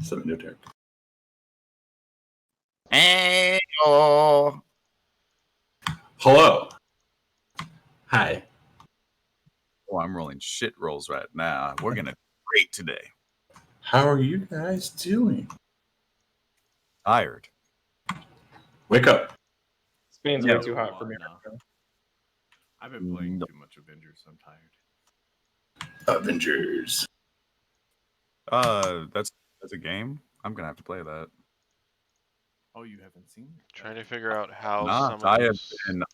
Something new turn. Hey, oh. Hello. Hi. Oh, I'm rolling shit rolls right now. We're gonna great today. How are you guys doing? Tired. Wake up. Spain's way too hot for me. No. I've been playing too much Avengers. I'm tired. Avengers. That's a game. I'm gonna have to play that. Oh, you haven't seen it? Trying to figure out how Not. I have been a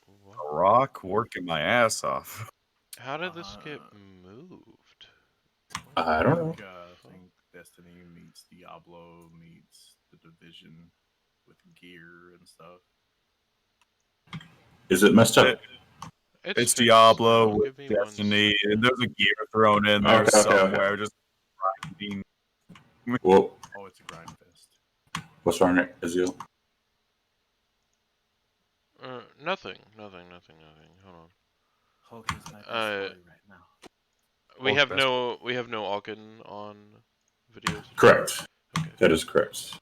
rock working my ass off. How did this get moved? I don't know. I think Destiny meets Diablo meets The Division with gear and stuff. Is it messed up? It's Diablo with Destiny, and there's a gear thrown in there somewhere. Just grinding. Whoa. Oh, it's a grind fest. What's wrong, Azil? Nothing. Hold on. Hulk is my best story right now. We have no Alkin on videos. Correct. Okay. That is correct.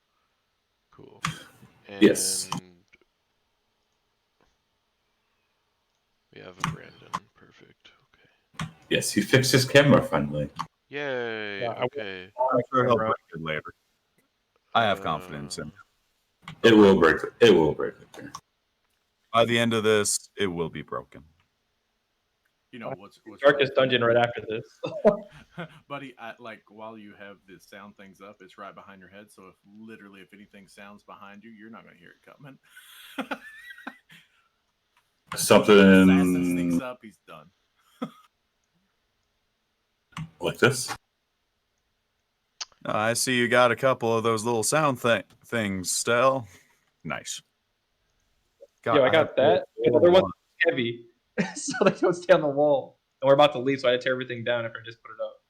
Cool. Yes. We have a Brandon. Perfect. Okay. Yes, he fixed his camera finally. Yay. Yeah, okay. I'm sure he'll break it later. I have confidence in him. It will break it. It will break it. By the end of this, it will be broken. You know what's Darkest dungeon right after this. Buddy, like while you have the sound things up, it's right behind your head. So if anything sounds behind you, you're not going to hear it coming. Something Assassin sneaks up, he's done. Like this. I see you got a couple of those little sound things, Stell. Nice. Yo, I got that. The other one's heavy, so they don't stay on the wall. And we're about to leave, so I had to tear everything down after I just put it up.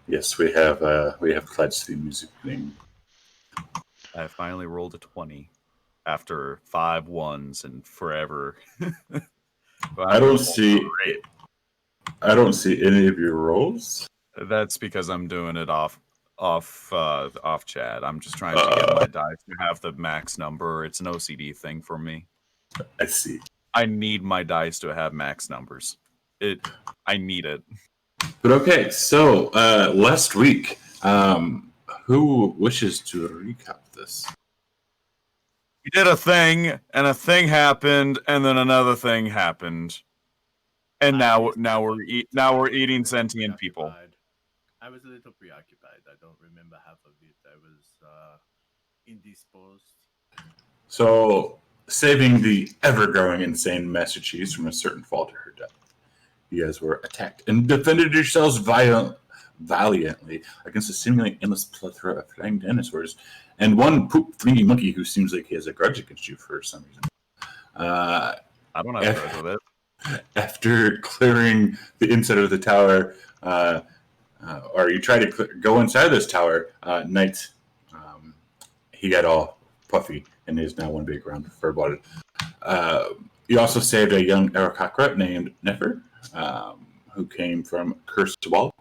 Yes, we have Clyde's theme music thing. I finally rolled a 20 after 5 1s and forever. I don't see any of your rolls. That's because I'm doing it off chat. I'm just trying to get my dice to have the max number. It's an OCD thing for me. I see. I need my dice to have max numbers. I need it. But okay, so last week, who wishes to recap this? We did a thing, and a thing happened, and then another thing happened, and now we're eating sentient people. I was a little preoccupied. I don't remember half of it. I was indisposed. So, saving the ever-growing insane Master Chiefs from a certain fall to her death, you guys were attacked and defended yourselves valiantly against a seemingly endless plethora of flying dinosaurs and one poop-flinging monkey who seems like he has a grudge against you for some reason. I don't have a grudge with it. After clearing the inside of the tower, or you try to go inside this tower, Knight, he got all puffy and is now one big round fur bodied. You also saved a young Arakakra named Nefer, who came from Cursed Wall,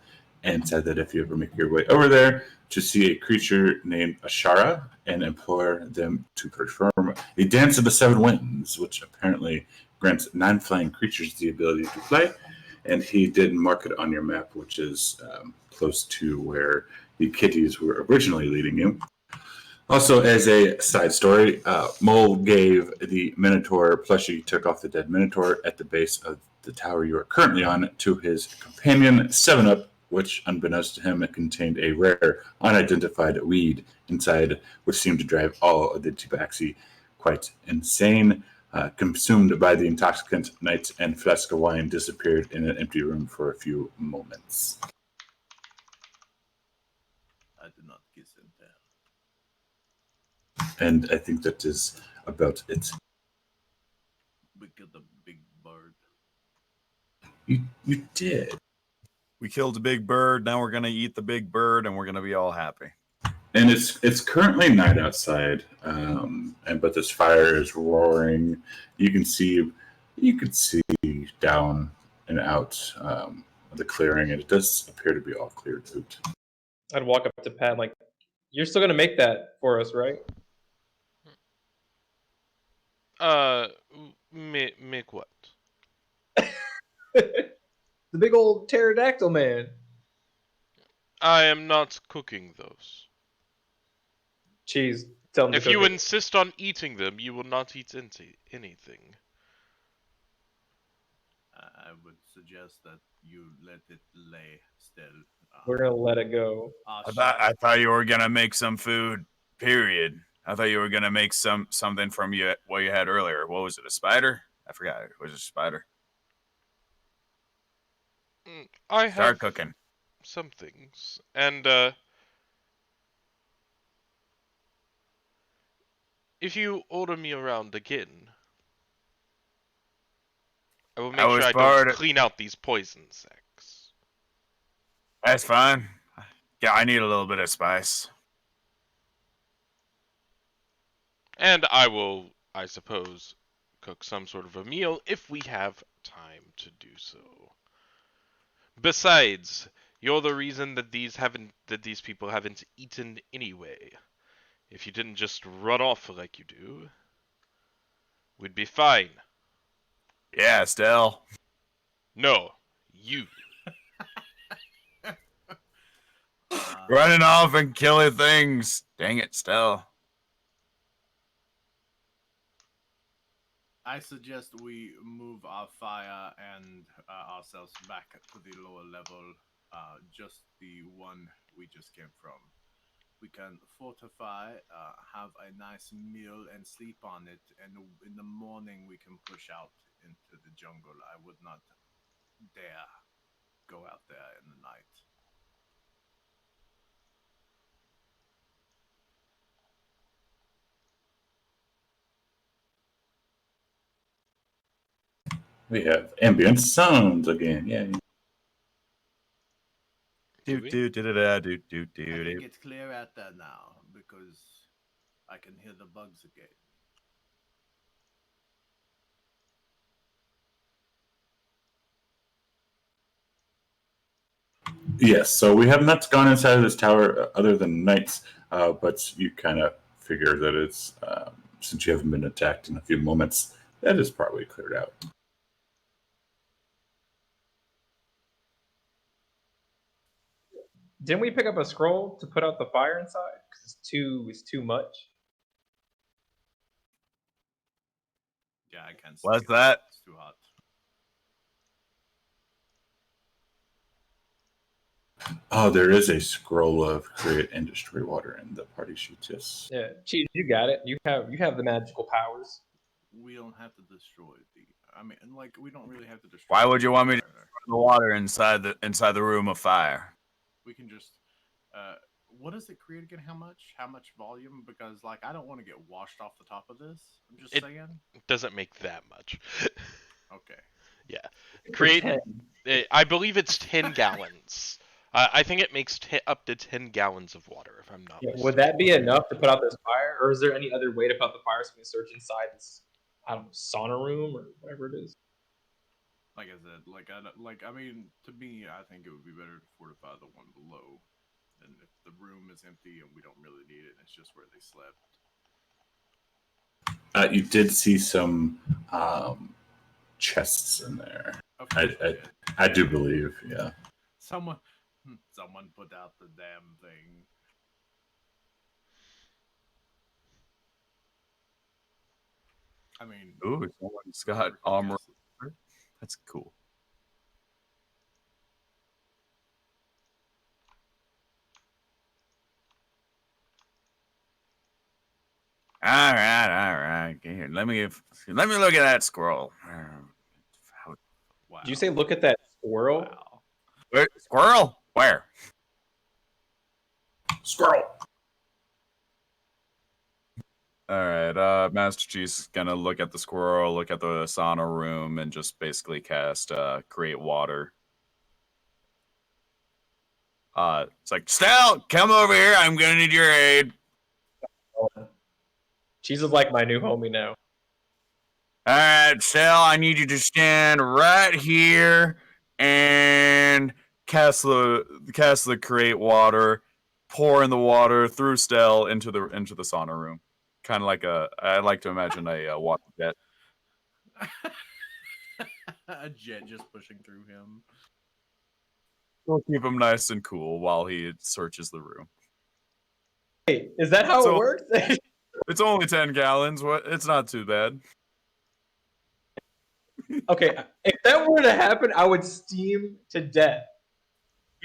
and said that if you ever make your way over there to see a creature named Ashara and implore them to perform a Dance of the Seven Winds, which apparently grants non-flying creatures the ability to fly. And he did mark it on your map, which is close to where the kitties were originally leading you. Also, as a side story, Mole gave the Minotaur plushie, took off the dead Minotaur at the base of the tower you are currently on to his companion 7-Up, which, unbeknownst to him, it contained a rare, unidentified weed inside, which seemed to drive all of the Tabaxi quite insane. Consumed by the intoxicant, Knights and flask of wine disappeared in an empty room for a few moments. I did not kiss him there. And I think that is about it. We killed the big bird. You did. We killed a big bird. Now we're gonna eat the big bird, and we're gonna be all happy. And it's currently night outside, but this fire is roaring. You can see down and out the clearing, and it does appear to be all cleared out. I'd walk up to Pat like, "You're still gonna make that for us, right?" Make what? The big old pterodactyl man. I am not cooking those. Cheese. Tell him to If cook you it. insist on eating them, you will not eat anything. I would suggest that you let it lay still. We're gonna let it go. I thought you were gonna make some food. Period. I thought you were gonna make something from what you had earlier. What was it? A spider? I forgot. It was a spider. I Start have cooking. some things, and if you order me around again, I will make sure I don't clean out these poison sacks. That's fine. Yeah, I need a little bit of spice. And I will, I suppose, cook some sort of a meal if we have time to do so. Besides, you're the reason that these people haven't eaten anyway. If you didn't just run off like you do, we'd be fine. Yeah, Estelle. No, you. Running off and killing things. Dang it, Stell. I suggest we move our fire and ourselves back to the lower level, just the one we just came from. We can fortify, have a nice meal, and sleep on it, and in the morning we can push out into the jungle. I would not dare go out there in the night. We have ambient sounds again. Yeah. Do do do do do do do I think do. it's clear out there now because I can hear the bugs again. Yes. So we have not gone inside of this tower other than nights, but you kind of figure that it's since you haven't been attacked in a few moments, that is probably cleared out. Didn't we pick up a scroll to put out the fire inside? Because it's too much. Yeah, I can't. What's that? It's too hot. Oh, there is a scroll of create and destroy water in the party sheet. Yes. Yeah, Cheese, you got it. You have the magical powers. We don't have to destroy the. I mean, like we don't really have to destroy. Why would you want me to fire. put the water inside the room of fire? We can just. What does it create again? How much volume? Because like I don't want to get washed off the top of this. I'm just saying. It doesn't make that much. Okay. Yeah. Create. I believe it's 10 gallons. I think it makes up to 10 gallons of water, if I'm not mistaken. Would that be enough to put out this fire, or is there any other way to put out the fire so we can search inside this I don't know, sauna room or whatever it is. Like I said, I mean, to me, I think it would be better to fortify the one below. And if the room is empty and we don't really need it, it's just where they slept. You did see some chests in there. I do believe, yeah. Someone put out the damn thing. I mean, Ooh, someone's got armor. That's cool. All right. Here, let me look at that scroll. Wow. Did you say look at that squirrel? Wow. Where, squirrel? Where? Squirrel. All right, Master Chief's gonna look at the squirrel, look at the sauna room, and just basically cast create water. It's like, Stel, come over here. I'm gonna need your aid. Cheese is like my new homie now. All right, Stel, I need you to stand right here and cast the create water, pour in the water through Stel into the sauna room. Kind of like I like to imagine a water jet. A jet just pushing through him. We'll keep him nice and cool while he searches the room. Hey, is that how it works? It's only 10 gallons. It's not too bad. Okay, if that were to happen, I would steam to death.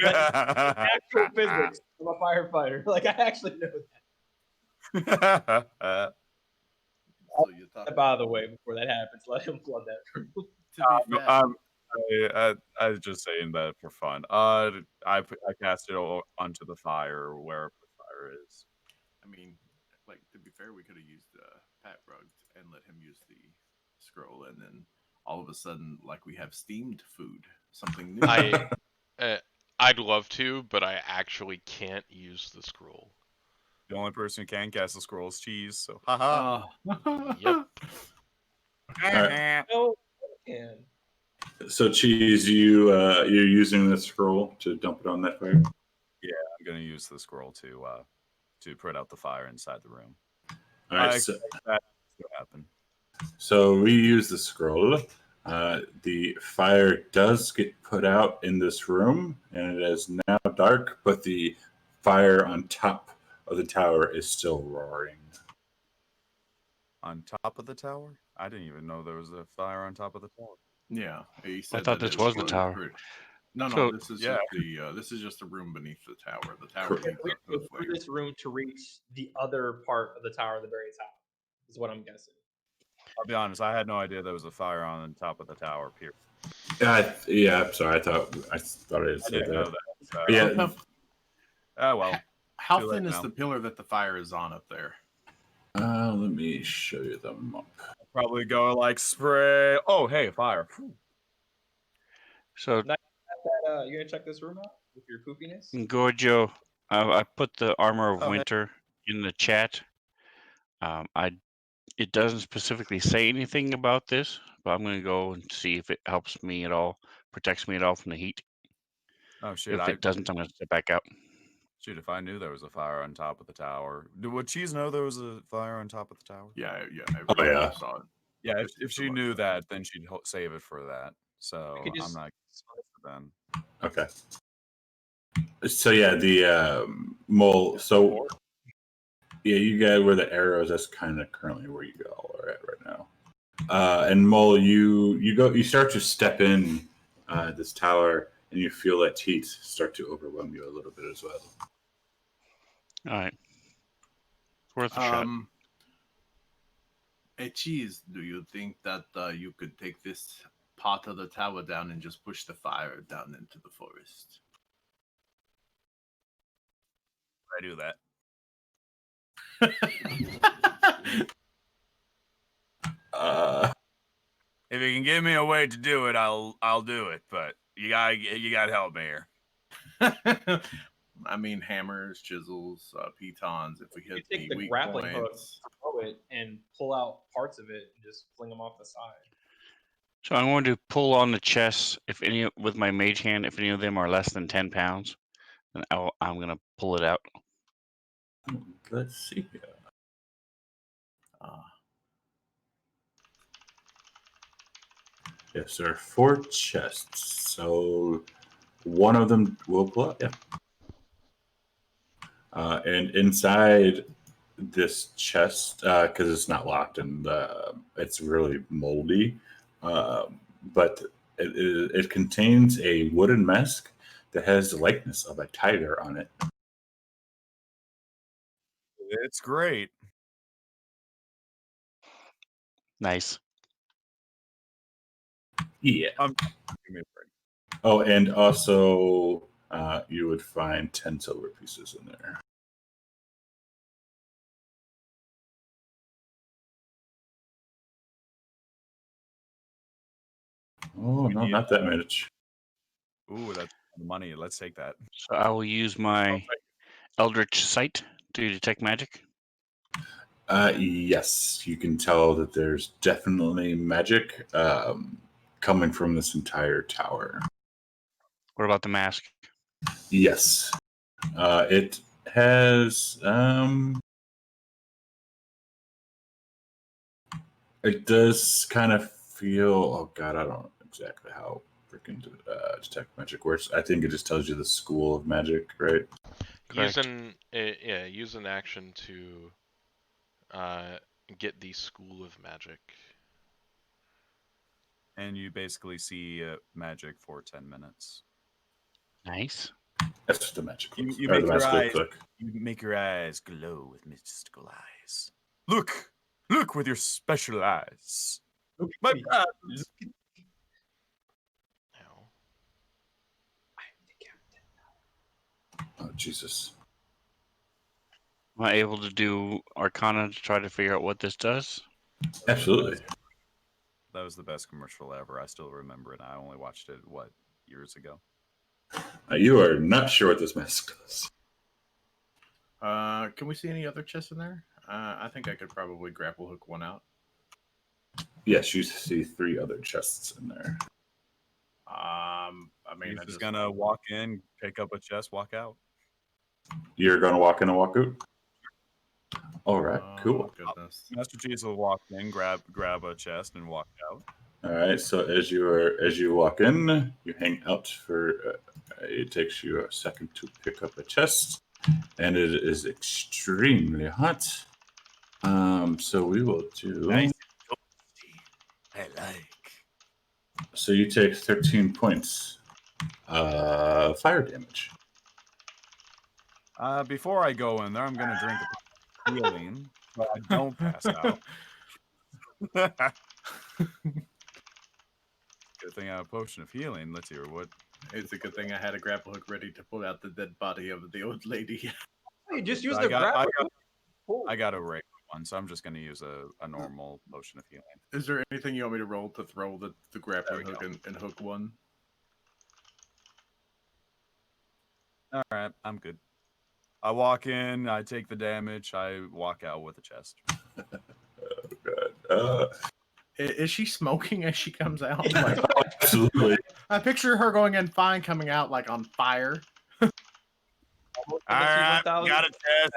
Actual physics. I'm a firefighter. Like, I actually know that. So you thought, Step out of the way before that happens. Let him flood that room. to be fair, I was just saying that for fun. I cast it onto the fire wherever the fire is. I mean, like, to be fair, we could have used Pat Rug and let him use the scroll, and then all of a sudden, like, we have steamed food, something new. I'd love to, but I actually can't use the scroll. The only person who can cast the scroll is Cheese, so haha. Yep. Right. No, I can. So, Cheese, you're using the scroll to dump it on that fire? Yeah, I'm gonna use the scroll to put out the fire inside the room. All right, I expect that to happen. So we use the scroll. The fire does get put out in this room, and it is now dark, but the fire on top of the tower is still roaring. On top of the tower? I didn't even know there was a fire on top of the tower. Yeah, he said I thought that this it was the tower. No, So- this is yeah. this is just the room beneath the tower. The tower Correct. leads We up have to to the go through flame. this room to reach the other part of the tower, the very top, is what I'm guessing. I'll be honest, I had no idea there was a fire on top of the tower. Period. Yeah, I'm sorry. I thought I did I say didn't know that. that. So. Yeah. Oh well. How Too late thin is now. the pillar that the fire is on up there? Let me show you the map. Probably go like spray. Oh, hey, fire. So, You gonna check this room out with your poopiness? Gorgio, I put the armor of Oh, hey. winter in the chat. It doesn't specifically say anything about this, but I'm gonna go and see if it helps me at all, protects me at all from the heat. Oh shit! If it doesn't, I'm gonna step back out. Shoot, if I knew there was a fire on top of the tower, would Cheese know there was a fire on top of the tower? Yeah. Oh, yeah. I saw it. Yeah, It's if she about knew that. that, then she'd save it for that. So We could I'm just- not then. Okay. So yeah, the mole. So yeah, you guys where the arrows. That's kind of currently where you all are at right now. And mole, you start to step in this tower, and you feel that heat start to overwhelm you a little bit as well. All right, worth a shot. Hey, Cheese, do you think that you could take this part of the tower down and just push the fire down into the forest? I do that. If you can give me a way to do it, I'll do it. But you gotta help me here. I mean, hammers, chisels, pitons. If we You hit take the the weak grappling hook, points, throw it, and pull out parts of it, and just fling them off the side. So I'm going to pull on the chests if any with my mage hand. If any of them are less than 10 pounds, then I'm going to pull it out. Let's see. Yes, there are 4 chests. So one of them will pull up. Yeah. And inside this chest, because it's not locked and it's really moldy, but it contains a wooden mask that has the likeness of a tiger on it. It's great. Nice. Yeah. Give me a break. Oh, and also you would find 10 silver pieces in there. Oh, no, not that much. Ooh, that's money. Let's take that. So I will use my Eldritch Sight to detect magic. Yes, you can tell that there's definitely magic coming from this entire tower. What about the mask? Yes. It has it does kind of feel, oh god, I don't know exactly how freaking detect magic works. I think it just tells you the school of magic, right? Correct. Use an action to get the school of magic. And you basically see magic for 10 minutes. Nice. That's what the magic You, looks you or make the your mask eyes looks like. you make your eyes glow with mystical eyes. Look with your special eyes. Look My at me. God. Now, Oh Jesus. Am I able to do Arcana to try to figure out what this does? Absolutely. That was the best commercial ever. I still remember it. I only watched it, years ago. You are not sure what this mask does. can we see any other chests in there? I think I could probably grapple hook one out. Yes, you see 3 other chests in there. I mean, He's I just gonna walk in, pick up a chest, walk out. You're gonna walk in and walk out? All right, cool. Goodness. Master Cheese will walk in, grab a chest, and walk out. All right, so as you walk in, you hang out for. It takes you a second to pick up a chest, and it is extremely hot. So we will do. Nice. I like. So you take 13 points, fire damage. Before I go in there, I'm gonna drink a healing, so I don't pass out. Good thing I have a potion of healing. Let's hear what. It's a good thing I had a grapple hook ready to pull out the dead body of the old lady. You just use I the got- grappling I hook. Cool. I got a regular one, so I'm just gonna use a normal potion of healing. Is there anything you want me to roll to throw the grappling There we hook and hook one? All right, I'm good. I walk in, I take the damage, I walk out with a chest. God. Is she smoking as she comes out? Like, Absolutely. I picture her going in fine, coming out like on fire. All right, 1,000. got a chest.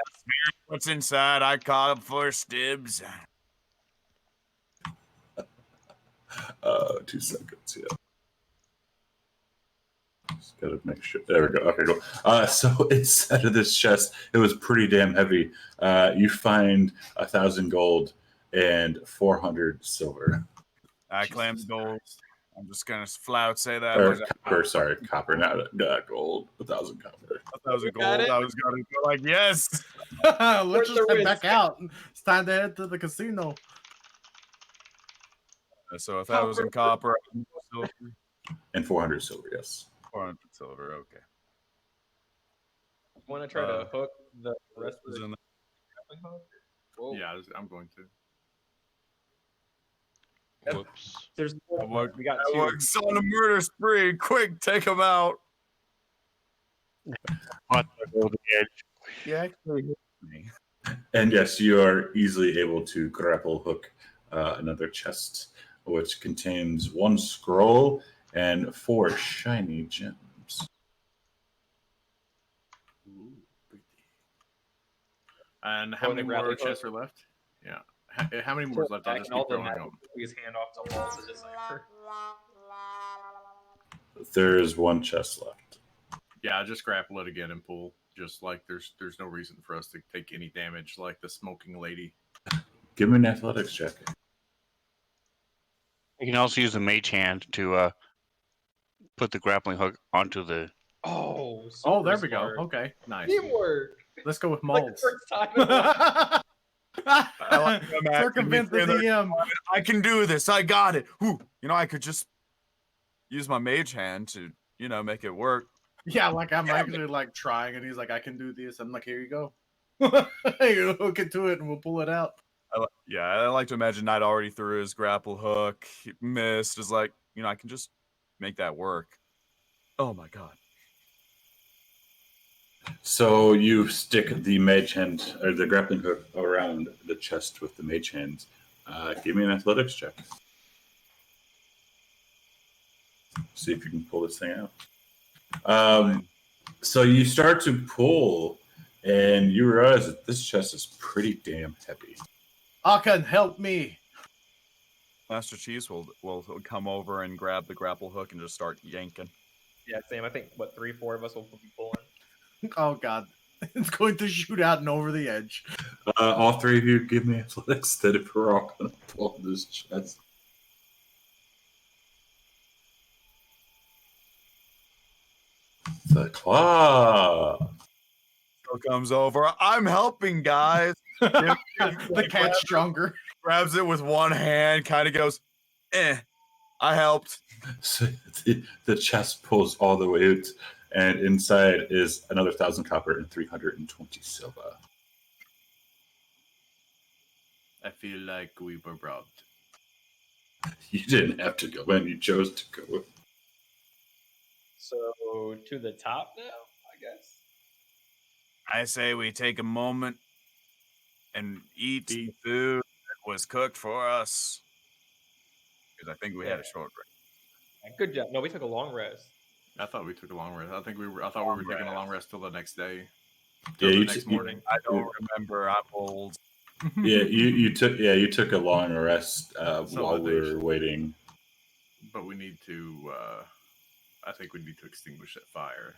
What's inside? I call up for stibs. 2 seconds. Yeah. Just gotta make sure. There we go. Okay, cool. So inside of this chest, it was pretty damn heavy. You find 1,000 gold and 400 silver. I claim Jesus gold. Christ. I'm just gonna flout say that. Or Like, copper, sorry, copper, not gold. 1,000 copper. 1,000 Got gold. it. I was gonna go like, yes. Let's Worth just the head risk. back out. It's time to head to the casino. So 1,000 copper, silver, And 400 silver, yes. 400 silver. Okay. Want to try to hook the rest of Is the in grappling hook? Whoa. Yeah, I'm going to. whoops. There's I work- we got I 2. works on a murder spree. Quick, take him out. Hot dog over the edge. Yeah, actually hit me. And yes, you are easily able to grapple hook another chest, which contains 1 scroll and 4 shiny gems. Ooh, pretty. And Oh, how and many the grappling more chests hook. are left? Yeah. How many more is left? I'll just And all keep the throwing magic them. put his hand off the wall to decipher. There is 1 chest left. Yeah, just grapple it again and pull. Just like there's no reason for us to take any damage like the smoking lady. Give me an athletics check. You can also use the mage hand to put the grappling hook onto the. Oh, Oh, there super we go. smart. Okay, nice. Teamwork. Let's go with Like the molds. first time. in a while. I like to imagine Circumvent the you feel DM. I can do this. I got it. Whew. I could just use my mage hand to, make it work. Yeah, like I'm actually like trying, and he's like, "I can do this." I'm like, "Here you go." You hook it to it, and we'll pull it out. I like to imagine Knight already threw his grapple hook, he missed, is like, I can just make that work. Oh my god. So you stick the mage hand or the grappling hook around the chest with the mage hands. Give me an athletics check. See if you can pull this thing out. So you start to pull, and you realize that this chest is pretty damn heavy. Akan, help me! Master Cheese will come over and grab the grapple hook and just start yanking. Yeah, same. I think, 3-4 of us will be pulling. Oh god, it's going to shoot out and over the edge. All 3 of you give me athletics that if we're all going to pull this chest. The claw. So comes over. I'm helping, guys. The cat's stronger. Grabs it with one hand, kind of goes, I helped. So the chest pulls all the way out, and inside is another 1,000 copper and 320 silver. I feel like we were robbed. You didn't have to go in; you chose to go in. So to the top now, I guess. I say we take a moment and eat the food that was cooked for us. Because I think we had a short break. Good job. No, we took a long rest. I thought we took a long rest. I thought we were taking a long rest till the next day. Yeah, Till the next morning. I don't remember. I'm old. Yeah, you took a long rest while we were waiting. But we need to. I think we need to extinguish that fire.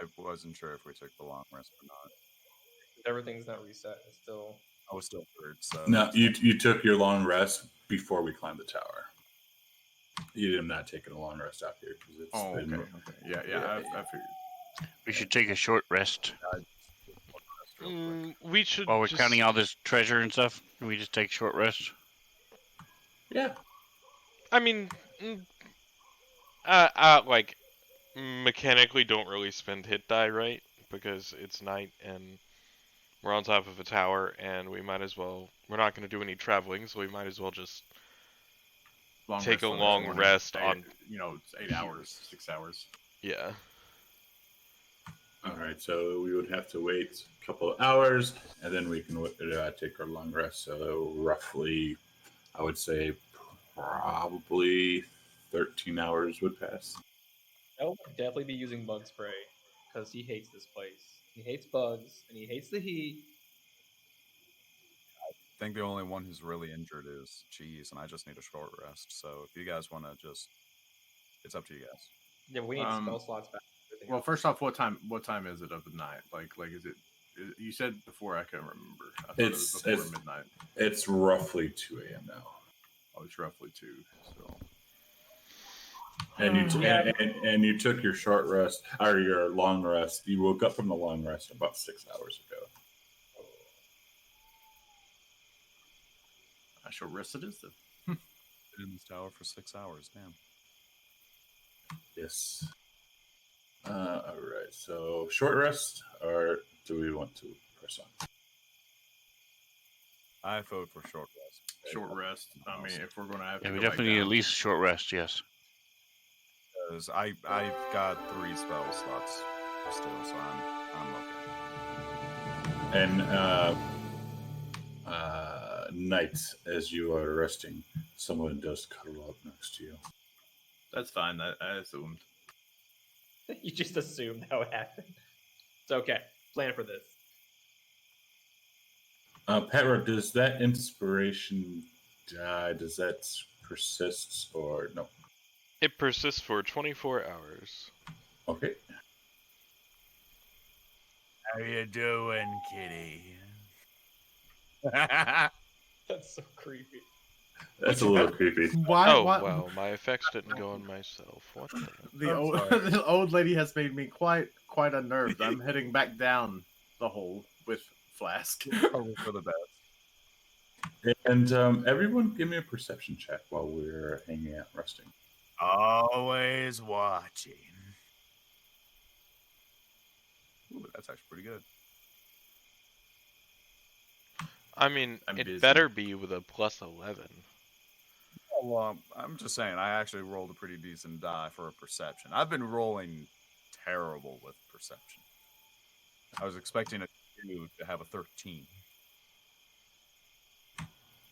I wasn't sure if we took the long rest or not. Everything's not reset. It's still. I was still third. So No, you took your long rest before we climbed the tower. You did not take a long rest out here because it's been. Okay. Yeah. I figured. We should take a short rest. We should. While we're just... counting all this treasure and stuff, can we just take a short rest? Yeah. I mean, like, mechanically don't really spend hit die, right? Because it's night and we're on top of a tower, and we might as well. We're not going to do any traveling, so we might as well just take a long rest on. It's 8 hours, 6 hours. Yeah. All right, so we would have to wait a couple of hours, and then we can take our long rest. So roughly, I would say probably 13 hours would pass. I'll definitely be using bug spray because he hates this place. He hates bugs and he hates the heat. I think the only one who's really injured is Cheese, and I just need a short rest. So if you guys want to it's up to you guys. Yeah, but we need spell slots back. Well, first off, what time is it of the night? Like is it? You said before, I can't remember. I thought it was before midnight. It's roughly 2 a.m. now. Oh, it's roughly 2. So. And you took your short rest or your long rest. You woke up from the long rest about 6 hours ago. I shall rest it is then. Been in this tower for 6 hours. Damn. Yes. All right. So short rest, or do we want to press on? I vote for short rest. Short rest. I mean, if we're going to have to Yeah, we go back definitely need down. at least a short rest. Yes. because I've got 3 spell slots still, so I'm okay. And night, as you are resting, someone does cuddle up next to you. That's fine. I assumed. You just assumed that would happen. It's okay. Plan for this. Petra, does that inspiration die? Does that persist or no? It persists for 24 hours. Okay. How you doing, kitty? That's so creepy. That's a little creepy. Why? Oh, why wow, my effects didn't go on myself. What the... the I'm old sorry. the old lady has made me quite unnerved. I'm heading back down the hole with Flask. Probably for the best. And everyone give me a perception check while we're hanging out resting. Always watching. Ooh, that's actually pretty good. I mean, I'm it busy. better be with a plus 11. Oh, well, I'm just saying, I actually rolled a pretty decent die for a perception. I've been rolling terrible with perception. I was expecting a 2 to have a 13.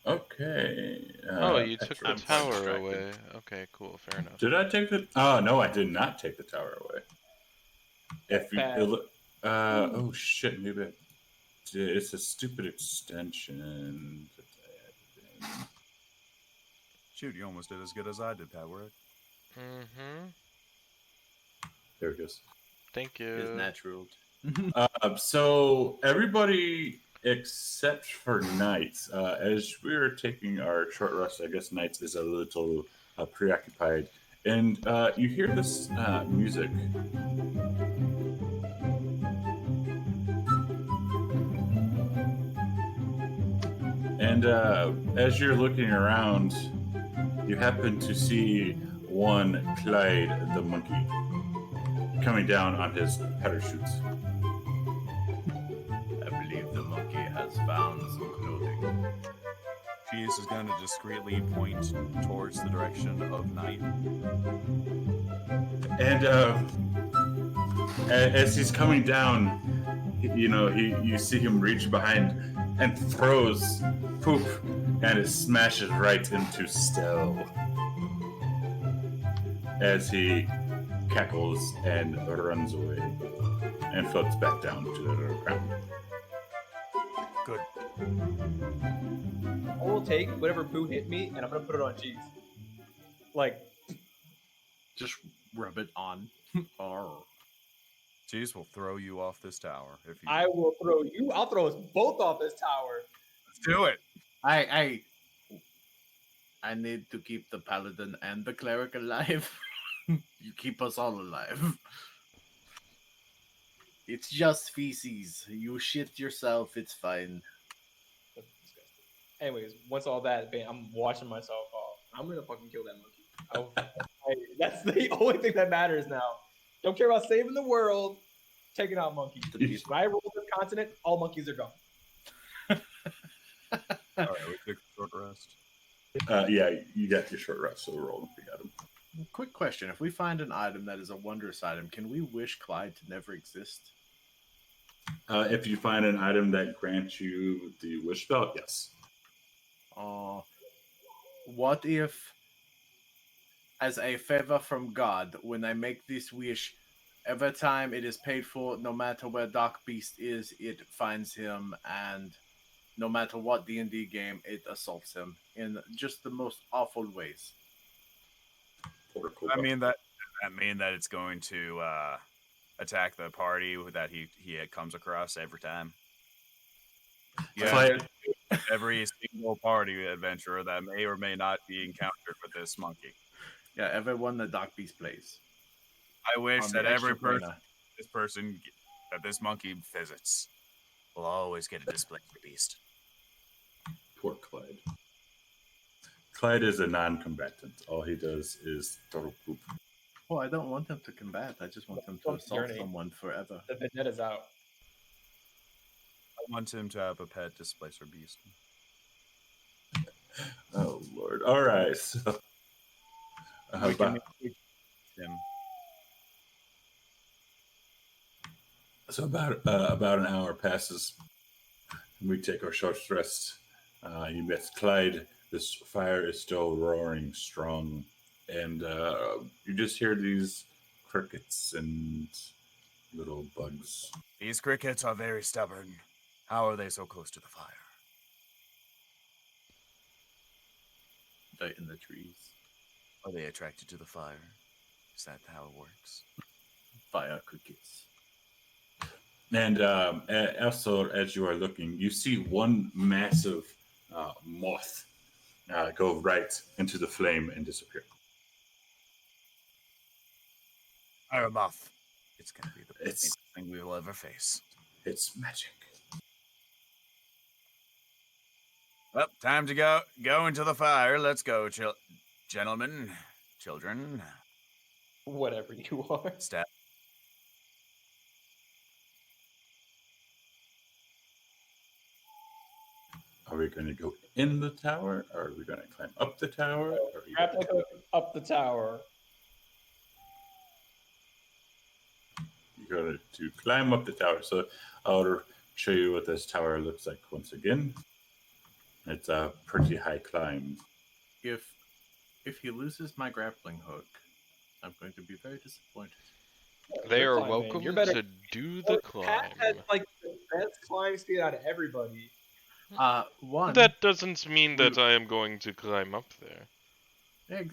Okay. Oh, you took Petra. the I'm quite tower distracted. away. Okay, cool, fair enough. Did I take the? Oh no, I did not take the tower away. If you, Bad. oh shit, maybe it's a stupid extension. That I added in. Shoot, you almost did as good as I did, Pat. Word. Mm-hmm. There it goes. Thank It's you. natural. So everybody except for Knights, as we were taking our short rest, I guess Knights is a little preoccupied, and you hear this music. And as you're looking around, you happen to see one Clyde the monkey coming down on his parachute. I believe the monkey has found some clothing. Cheese is going to discreetly point towards the direction of night. And as he's coming down, you see him reach behind and throws poop, and it smashes right into Stell as he cackles and runs away and floats back down to the ground. Good. I will take whatever poo hit me and I'm gonna put it on cheese. Like, Just rub it on. Arr. Cheese will throw you off this tower if you. I will throw you. I'll throw us both off this tower. Let's do it. I need to keep the paladin and the cleric alive. You keep us all alive. It's just feces. You shit yourself. It's fine. That's disgusting. Anyways, once all that, I'm washing myself off. I'm gonna fucking kill that monkey. That's the only thing that matters now. Don't care about saving the world. Taking out monkeys. When I roll this continent, all monkeys are gone. All right, we took a short rest. Yeah, you got your short rest, so roll if you got him. Quick question. If we find an item that is a wondrous item, can we wish Clyde to never exist? If you find an item that grants you the wish spell, yes. What if, as a favor from God, when I make this wish, every time it is paid for, no matter where Dark Beast is, it finds him, and no matter what D&D game, it assaults him in just the most awful ways. I mean that it's going to attack the party that he comes across every time. Yeah, every single party adventurer that may or may not be encountered with this monkey. Yeah, everyone that Dark Beast plays. I wish On that the every extra person that this monkey visits will always get a displacer beast. Poor Clyde. Clyde is a non-combatant. All he does is throw poop. Well, I don't want him to combat. I just want him to assault someone forever. The vendetta is out. I want him to have a pet displacer beast. Oh Lord! All right. So, him. So about an hour passes. We take our short rest. You met Clyde. This fire is still roaring strong, and you just hear these crickets and little bugs. These crickets are very stubborn. How are they so close to the fire? They're in the trees. Are they attracted to the fire? Is that how it works? Fire crickets. And also, as you are looking, you see one massive moth go right into the flame and disappear. Fire moth. It's going to be the It's biggest thing we will ever face. it's magic. Well, time to go into the fire. Let's go, gentlemen, children. Whatever you are. Step. Are we going to go in the tower? Or are we going to climb up the tower? Or are you Grapple hook up the tower. going to climb up the tower? So I'll show you what this tower looks like once again. It's a pretty high climb. If he loses my grappling hook, I'm going to be very disappointed. They You're are climbing. welcome You're better. to do the Pat climb. has like the best climb speed out of everybody. One. That doesn't mean that I am going to climb up there. It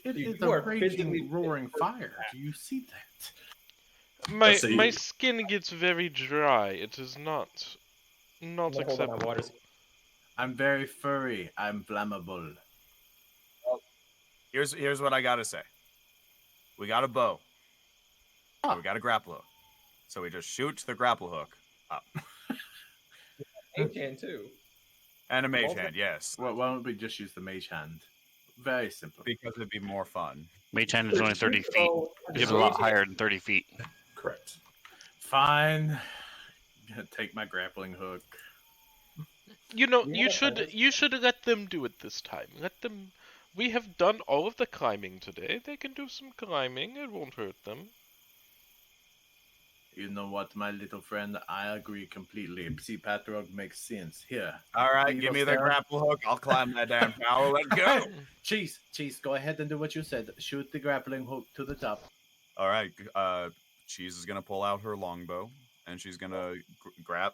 Dude, is you a are physically raging, roaring fit for fire. that. Do you see that? My Let's see. my skin gets very dry. It is not I'm gonna hold on acceptable. my water. I'm very furry. I'm flammable. Here's what I gotta say. We got a bow. Ah. We got a grapple hook. So we just shoot the grapple hook up. Mage hand too. And a mage Also- hand, yes. Well, why don't we just use the mage hand? Very simple. Because it'd be more fun. Mage hand is only 30 feet. So, It's a lot higher than 30 feet. Correct. Fine. Gonna take my grappling hook. You know, You know, you should let them do it this time. Let them. We have done all of the climbing today. They can do some climbing. It won't hurt them. You know what, my little friend? I agree completely. See, Patrog makes sense. Here. All right, You give go me the stare. grapple hook. I'll climb that damn tower. Let's go. Cheese, go ahead and do what you said. Shoot the grappling hook to the top. All right, Cheese is gonna pull out her longbow, and she's gonna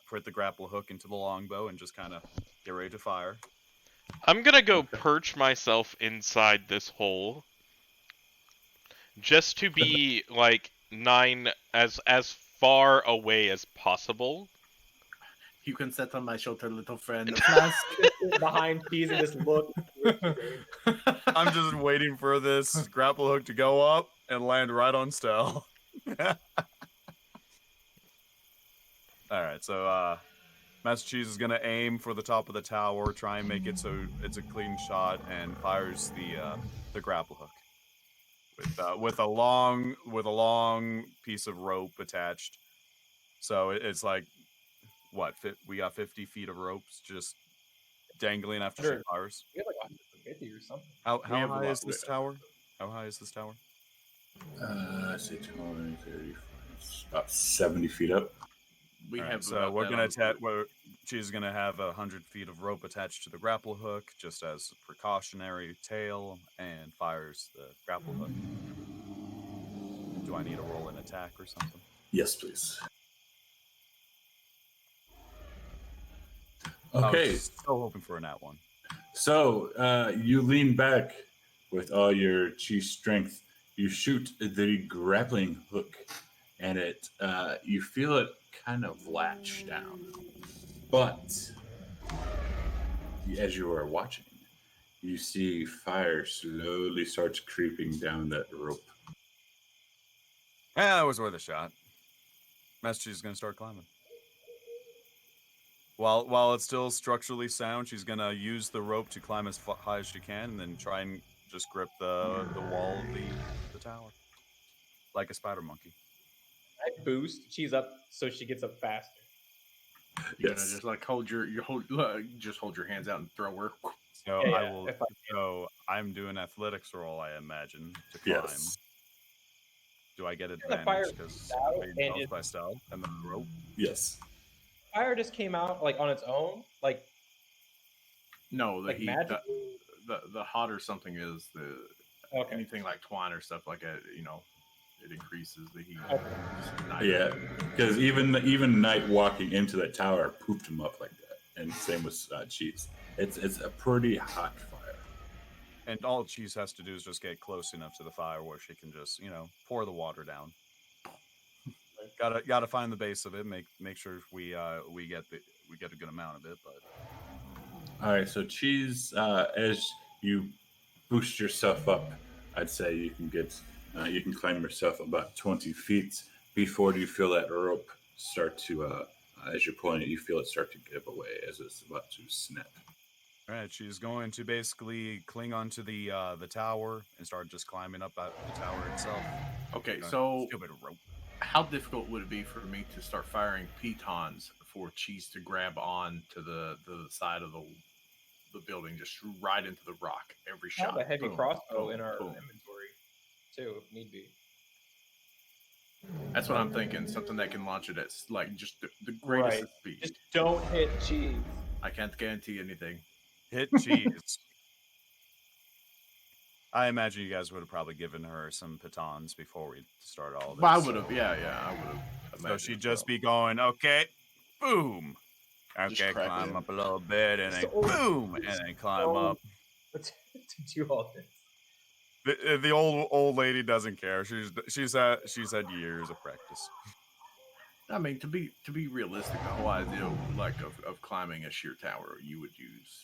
put the grapple hook into the longbow, and just kind of get ready to fire. I'm gonna go perch myself inside this hole, just to be like as far away as possible. You can sit on my shoulder, little friend. Flask. behind Keys and just look. I'm just waiting for this grapple hook to go up and land right on Stell. All right, so Master Cheese is gonna aim for the top of the tower, try and make it so it's a clean shot, and fires the grapple hook with a long piece of rope attached. So it's like what? We got 50 feet of ropes just dangling after she Sure. fires. We have like 150 or something. How We have a high lot- is this tower? How high is this tower? Let's say 20, 30, about 70 feet up. We All right, have. so about we're that gonna on the attach. She's gonna have 100 feet of rope attached to the grapple hook, just as a precautionary tail, and fires the grapple hook. Do I need to roll an attack or something? Yes, please. I was Okay, still hoping for a nat one. so you lean back with all your chi strength. You shoot the grappling hook, and it you feel it kind of latch down. But as you are watching, you see fire slowly starts creeping down that rope. Yeah, that was worth a shot. Master Chief's gonna start climbing. While it's still structurally sound, she's gonna use the rope to climb as high as she can, and then try and just grip the wall of the tower, like a spider monkey. I boost Cheese up so she gets up faster. You're Yes. gonna just like hold your just hold your hands out and throw her. So Yeah, I will. if I- So I'm doing athletics roll, I imagine, to climb. Yes. Do I get The fire advantage because out I'm being and helped it- by stealth and then the rope? Yes. Fire just came out like on its own, like No, the heat, magically. the hotter something is, the Okay. anything like twine or stuff like that, it increases the heat. Okay. Just ignite it. Yeah, because even Knight walking into that tower pooped him up like that, and same with Cheese. It's a pretty hot fire. And all Cheese has to do is just get close enough to the fire where she can just, pour the water down. Gotta find the base of it. Make sure we get a good amount of it. But All right, so Cheese, as you boost yourself up, I'd say you can climb yourself about 20 feet before you feel that rope start to, as you're pulling it, you feel it start to give away as it's about to snap. all right, she's going to basically cling onto the tower and start just climbing up the tower itself. Okay, Uh, so stupid rope. how difficult would it be for me to start firing pitons for Cheese to grab on to the side of the building, just right into the rock every I have shot? a heavy Boom, crossbow boom, in our boom. inventory too, if need be. That's what I'm thinking. Something that can launch it at like just the greatest Right. of speed. Just don't hit cheese. I can't guarantee anything. Hit Cheese. I imagine you guys would have probably given her some pitons before we start all this. But I would have, yeah, I would have. So she'd just be going, okay, boom. Okay, crack climb it. up a little bit, and then So- boom, and then climb up. to do all this. The old lady doesn't care. She's had years of practice. I mean, to be realistic, the whole idea of climbing a sheer tower, you would use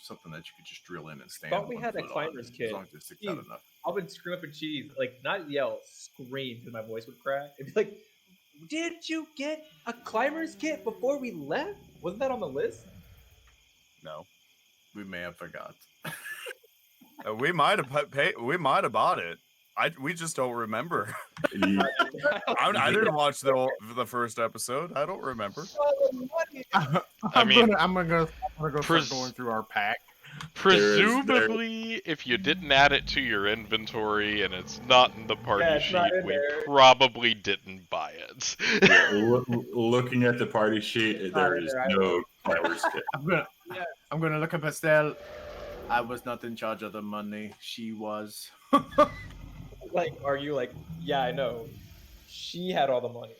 something that you could just drill in and stand. Thought we one had a foot on, climber's as kit. long as it sticks out Jeez. enough. I would scream up at cheese, like not yell, scream because my voice would crack. It'd be like, "Did you get a climber's kit before we left? Wasn't that on the list?" No, We may have forgot. we might have paid. We might have bought it. We just don't remember. You- I didn't watch the first episode. I don't remember. I mean, I'm gonna go pres- start going through our pack. presumably, if you didn't add it to your inventory and it's not in the party Yeah, it's not sheet, in we there. probably didn't buy it. yeah, looking at the party sheet, there is no climber's kit. I'm gonna look at Pastel. I was not in charge of the money. She was. Like, are you like, yeah, I know. She had all the money.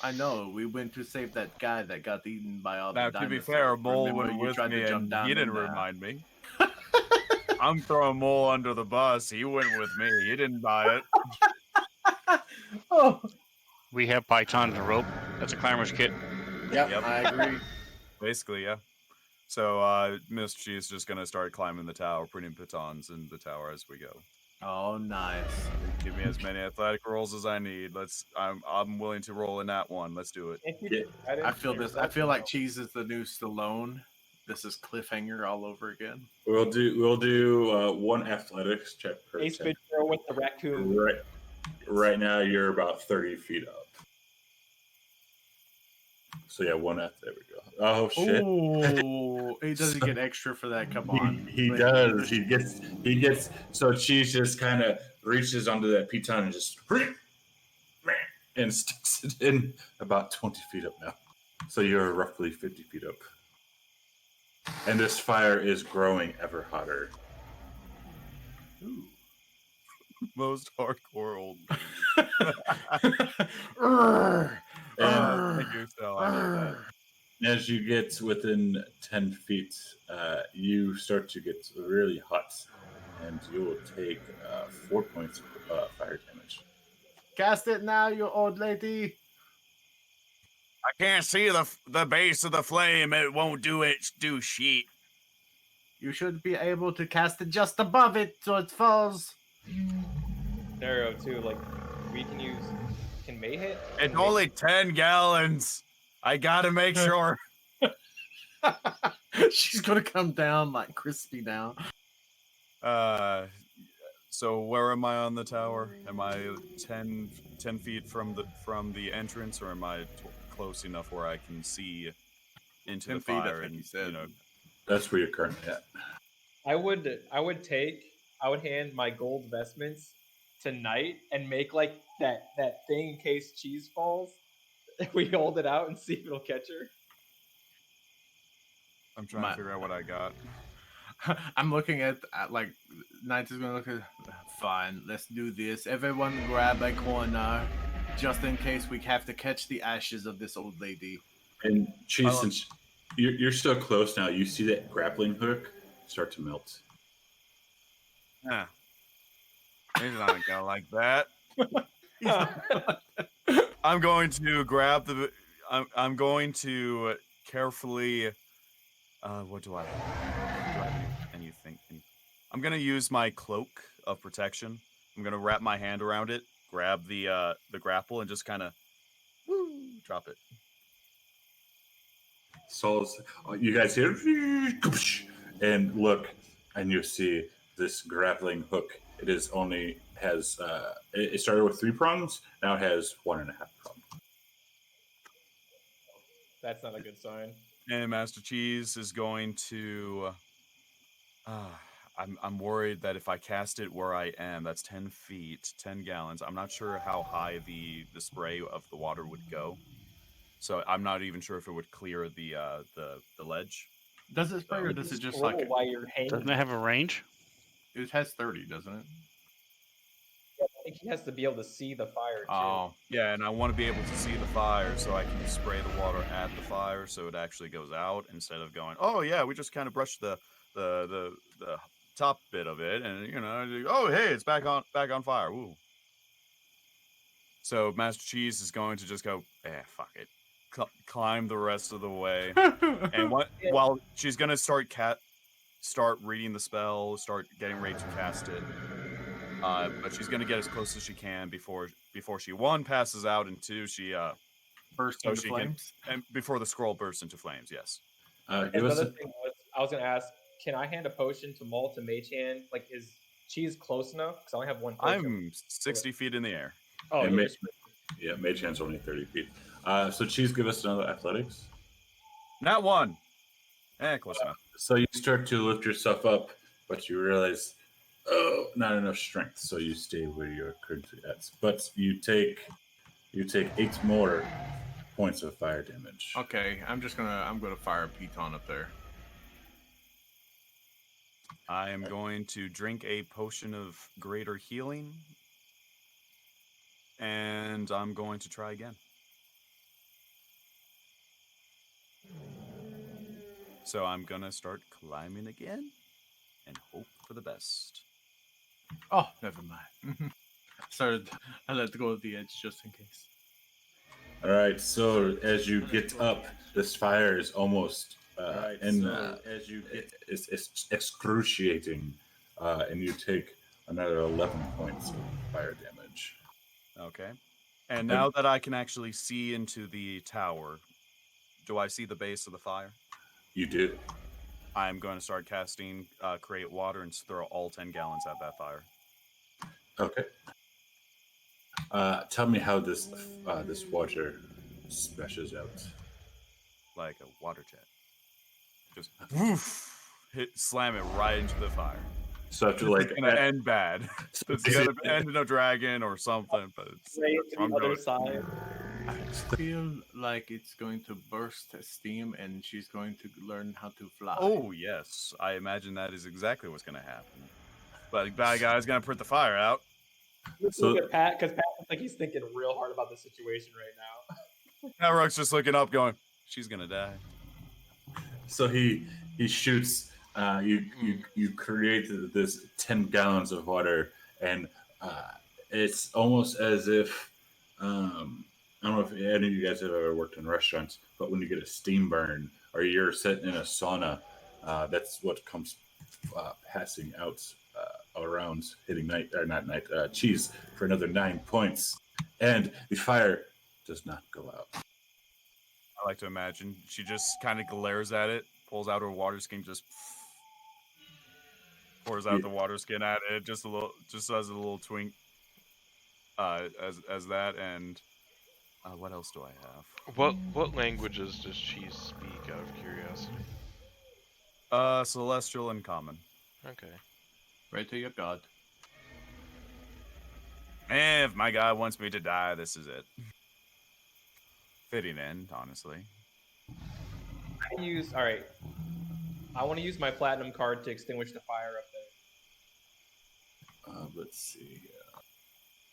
I know. We went to save that guy that got eaten by all Now, the to be dinosaurs. fair, Mole Remember, went you with tried me, to jump and down he didn't in there. remind me. I'm throwing Mole under the bus. He went with me. He didn't buy it. Oh, We have pythons and rope. That's a climber's kit. yep, Yep. I agree. Basically, yeah. So, Miss G's just gonna start climbing the tower, putting pitons in the tower as we go. Oh, nice. Give me as many athletic rolls as I need. I'm willing to roll in that one. Let's do it. If you Yeah. did, I didn't I feel care. this. I feel like Cheese is the new Stallone. This is cliffhanger all over again. We'll do one athletics check per Ace 10. Ventura with the raccoon. Right now, you're about 30 feet up. So yeah, one F. There we go. Oh shit! Oh, he doesn't get extra for that. Come on. He does. He gets. So Cheese just kind of reaches onto that piton and just and sticks it in about 20 feet up now. So you're roughly 50 feet up. And this fire is growing ever hotter. Ooh. Most hardcore old. And Thank you, Sal. I love that. as you get within 10 feet, you start to get really hot. And you will take 4 points of fire damage. Cast it now, you old lady. I can't see the base of the flame. It won't do shit. You should be able to cast it just above it so it falls. Scenario too, like we can use. Can May hit? It's Can May- only 10 gallons. I gotta make sure. She's gonna come down like crispy now. So where am I on the tower? Am I 10 feet from the entrance, or am I close enough where I can see into 10 the feet, I fire? think And you said. That's where you're currently at. I would hand my gold vestments to Knight and make like that thing in case cheese falls. We hold it out and see if it'll catch her. I'm trying to figure out what I got. I'm looking at like Knight is gonna look at. Fine, let's do this. Everyone grab a corner, just in case we have to catch the ashes of this old lady. And Cheese, since you're so close now, you see that grappling hook start to melt. Yeah. He's not gonna go like that. I'm going to grab the. I'm going to carefully. What do I have? Can you think? I'm gonna use my cloak of protection. I'm gonna wrap my hand around it, grab the grapple, and just kind of drop it. Saul's, you guys hear, and look, and you see this grappling hook. It is only has. It started with 3 prongs. Now it has 1.5 prongs. That's not a good sign. And Master Cheese is going to. I'm worried that if I cast it where I am, that's 10 feet, 10 gallons. I'm not sure how high the spray of the water would go, so I'm not even sure if it would clear the ledge. Does it spray or does it just Scroll like while you're hanging? Doesn't it have a range? it has 30, doesn't it? I think he has to be able to see the fire too. Oh, Yeah, and I want to be able to see the fire so I can spray the water at the fire so it actually goes out instead of going, oh yeah, we just kind of brushed the top bit of it, and oh hey, it's back on fire. Woo. So Master Cheese is going to just go, fuck it, climb the rest of the way, and while she's gonna start reading the spell, start getting ready to cast it. But she's gonna get as close as she can before she 1 passes out and 2 she burst so into she flames. and before the scroll bursts into flames. Yes. Give us Another thing was, I was gonna ask, can I hand a potion to Maul to Mage Hand? Like, is Cheese close enough? Because I only have 1 potion. I'm 60 feet in the air. Oh, and yeah. yeah, Mage Hand's only 30 feet. So Cheese, give us another athletics. Not 1. Close enough. So you start to lift yourself up, but you realize, oh, not enough strength. So you stay where you're currently at. But you take 8 more points of fire damage. Okay, I'm gonna fire a piton up there. I am going to drink a potion of greater healing, and I'm going to try again. So I'm gonna start climbing again and hope for the best. Oh, never mind. I let go of the edge just in case. All right. So as you get up, this fire is almost it's excruciating, and you take another 11 points of fire damage. Okay. And now that I can actually see into the tower, do I see the base of the fire? You do. I'm going to start casting Create Water and throw all 10 gallons at that fire. Okay. Tell me how this water splashes out. Like a water jet. Just woof! Slam it right into the fire. So after like It's gonna end bad. It's gonna end in a dragon or something, but Straight to I'm the other good. side. I feel like it's going to burst steam and she's going to learn how to fly. Oh yes, I imagine that is exactly what's gonna happen. But bad guy's gonna put the fire out. Let's look at Pat, because Pat looks like he's thinking real hard about the situation right now. Now Rook's just looking up, going, "She's gonna die." So he shoots. You created this 10 gallons of water, and it's almost as if I don't know if any of you guys have ever worked in restaurants, but when you get a steam burn or you're sitting in a sauna, that's what comes passing out around, hitting Cheese for another 9 points, and the fire does not go out. I like to imagine she just kind of glares at it, pulls out her water skin, just pours out the water skin at it, just as a little twink. As that, and what else do I have? What languages does Cheese speak, out of curiosity? Celestial and Common. Okay. Right to your god. If my guy wants me to die, this is it. Fitting end, honestly. All right. I want to use my platinum card to extinguish the fire up there. Let's see.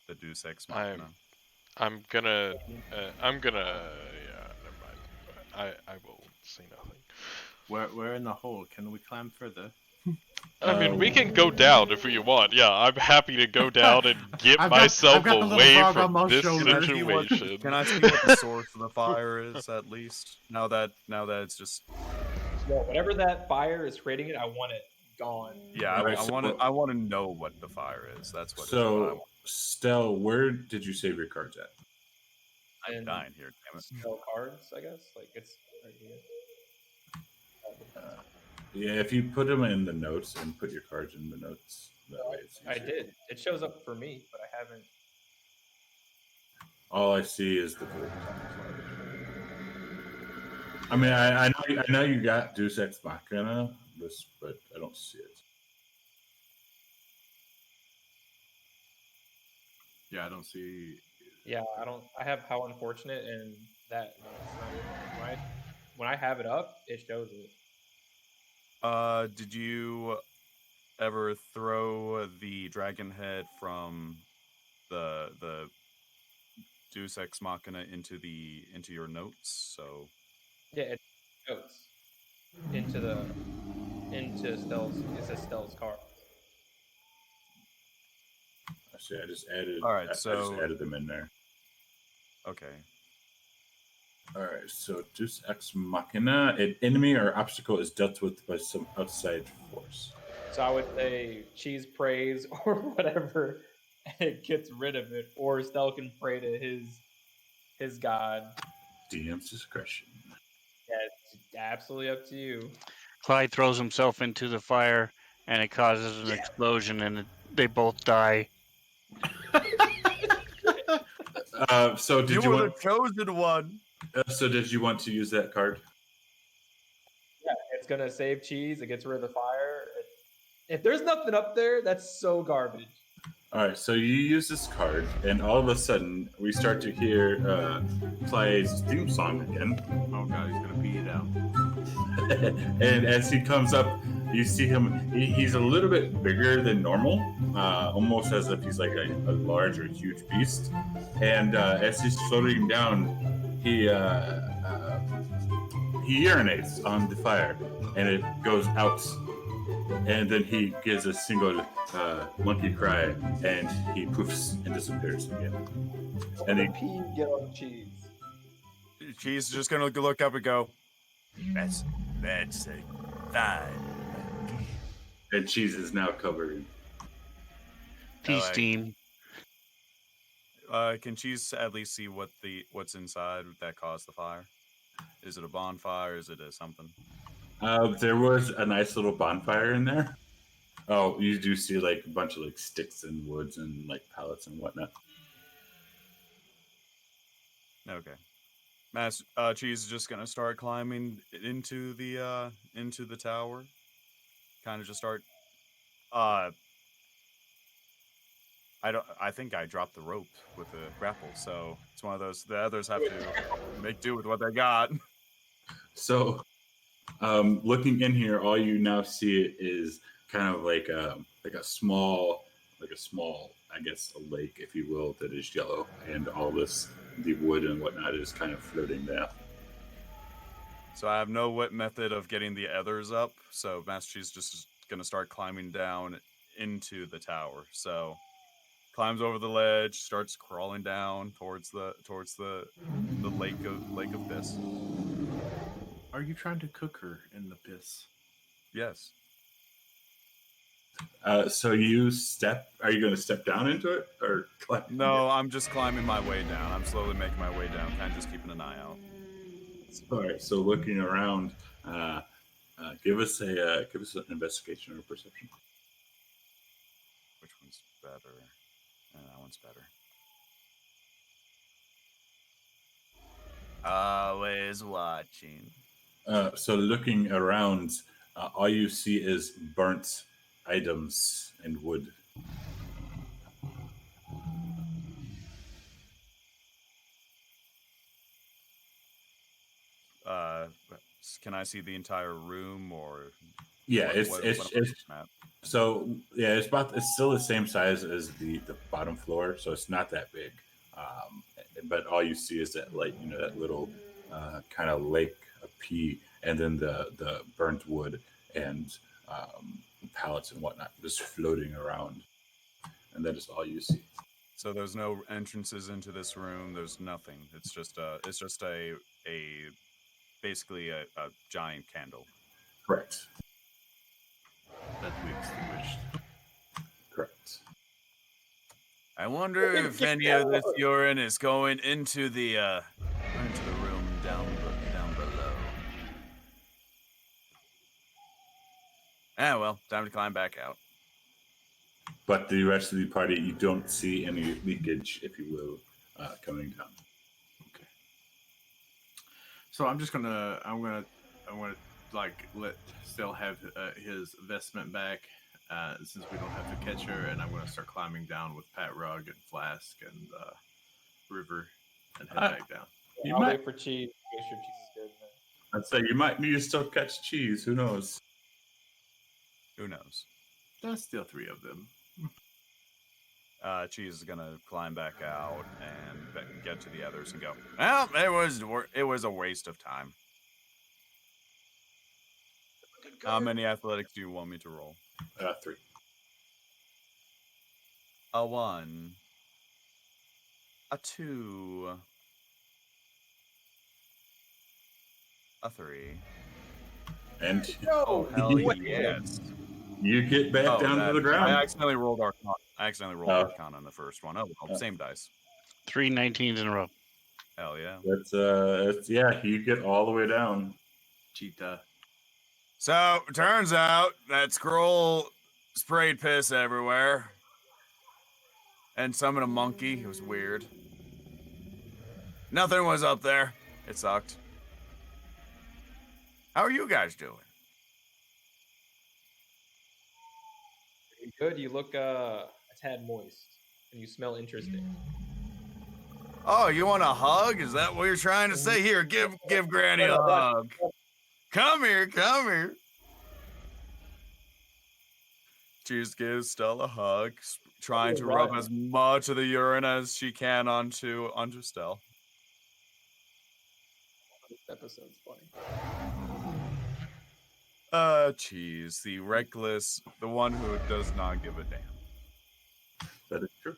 The Deus Ex I'm Machina. gonna. Yeah, never mind. I will say nothing. We're in the hole. Can we climb further? I mean, we can go down if we want. Yeah, I'm happy to go down and get I've got myself the little away frog on from my this shoulder if you want. situation. Can I see what the source of the fire is at least? Now that it's just Yeah, whatever that fire is creating it, I want it gone. yeah. Alright, I want to know what the fire is. That's what. What I So, want. Stell, where did you save your cards at? I'm dying here. Damn it. Spell cards, I guess. Like it's right here. Yeah, if you put them in the notes and put your cards in the notes, that way it's I easier. did. It shows up for me, but I haven't. All I see is the gold. I mean, I know you got Deus Ex Machina, but I don't see it. Yeah, I don't see. Yeah, I don't. I have How Unfortunate and that. No, it's not it. When I have it up, it shows it. Did you ever throw the dragon head from the Deus Ex Machina into your notes? So Yeah, it goes into Stell's. It says Stell's card. Actually, I just added. All right, I just so- added them in there. okay. All right, so Deus Ex Machina, an enemy or obstacle is dealt with by some outside force. So I would say cheese praise or whatever, and it gets rid of it. Or Stell can pray to his god. DM's discretion. Yeah, it's absolutely up to you. Clyde throws himself into the fire, and it causes an explosion, and they both die. So did you were want? the chosen one. So did you want to use that card? Yeah, it's gonna save cheese. It gets rid of the fire. If there's nothing up there, that's so garbage. All right, so you use this card, and all of a sudden we start to hear Clyde's theme song again. Oh god, he's gonna pee it out. And as he comes up, you see him. He's a little bit bigger than normal, almost as if he's like a large or huge beast. And as he's floating down, he urinates on the fire, and it goes out. And then he gives a single monkey cry, and he poofs and disappears again. And he pee get on cheese. Cheese is just gonna look up and go, That's a fine. and cheese is now covered. Peace Alright. team. Can Cheese at least see what's inside that caused the fire? Is it a bonfire? Is it a something? There was a nice little bonfire in there. Oh, you do see like a bunch of like sticks and woods and like pallets and whatnot. Okay. Cheese is just gonna start climbing into the tower. Kind of just start. I think I dropped the rope with the grapple, so it's one of those. The others have to make do with what they got. So, looking in here, all you now see is kind of like a small, I guess, a lake, if you will, that is yellow, and all this, the wood and whatnot, is kind of floating there. So I have no method of getting the others up. So Master Cheese just gonna start climbing down into the tower. So climbs over the ledge, starts crawling down towards the lake of piss. Are you trying to cook her in the piss? Yes. So you step. Are you going to step down into it or climb? No, I'm just climbing my way down. I'm slowly making my way down, kind of just keeping an eye out. All right. So looking around, give us an investigation or perception. Which one's better? That one's better. Always watching. So looking around, all you see is burnt items and wood. Can I see the entire room, or Yeah, what, it's what, it's what am I it's looking at? so yeah, it's still the same size as the bottom floor, so it's not that big. Um, but all you see is that like that little kind of lake of pea, and then the burnt wood and pallets and whatnot just floating around, and that is all you see. So there's no entrances into this room. There's nothing. It's just a basically a giant candle. Correct. That we extinguished. Correct. I wonder if any of this urine is going into the room down below. Ah, well, time to climb back out. But the rest of the party, you don't see any leakage, if you will, coming down. Okay. So I'm gonna like let Still have his vestment back, since we don't have the catcher, and I'm gonna start climbing down with Pat Rug and Flask and River, and head back down. You I'll might, wait for cheese. Make sure cheese is good. Man. I'd say you might need to still catch cheese. Who knows? Who knows? There's still 3 of them. Cheese is gonna climb back out and get to the others and go. Well, it was a waste of time. How many athletics do you want me to roll? 3. A 1, a 2, a 3. And Oh hell wait. yes! you get back down to the I ground. accidentally rolled Arcana. Arcana on the first one. Oh well, same dice. 3 19s in a row. Hell yeah! It's yeah. You get all the way down. Cheetah. So turns out that scroll sprayed piss everywhere, and summoned a monkey. It was weird. Nothing was up there. It sucked. How are you guys doing? Good. You look a tad moist, and you smell interesting. Oh, you want a hug? Is that what you're trying to say? Here, give Granny a No, no, hug. Come here. She just gives Stella a hug, trying to rub as much of the urine as she can onto Stella. This episode's funny. Cheese, the reckless, the one who does not give a damn. That is true.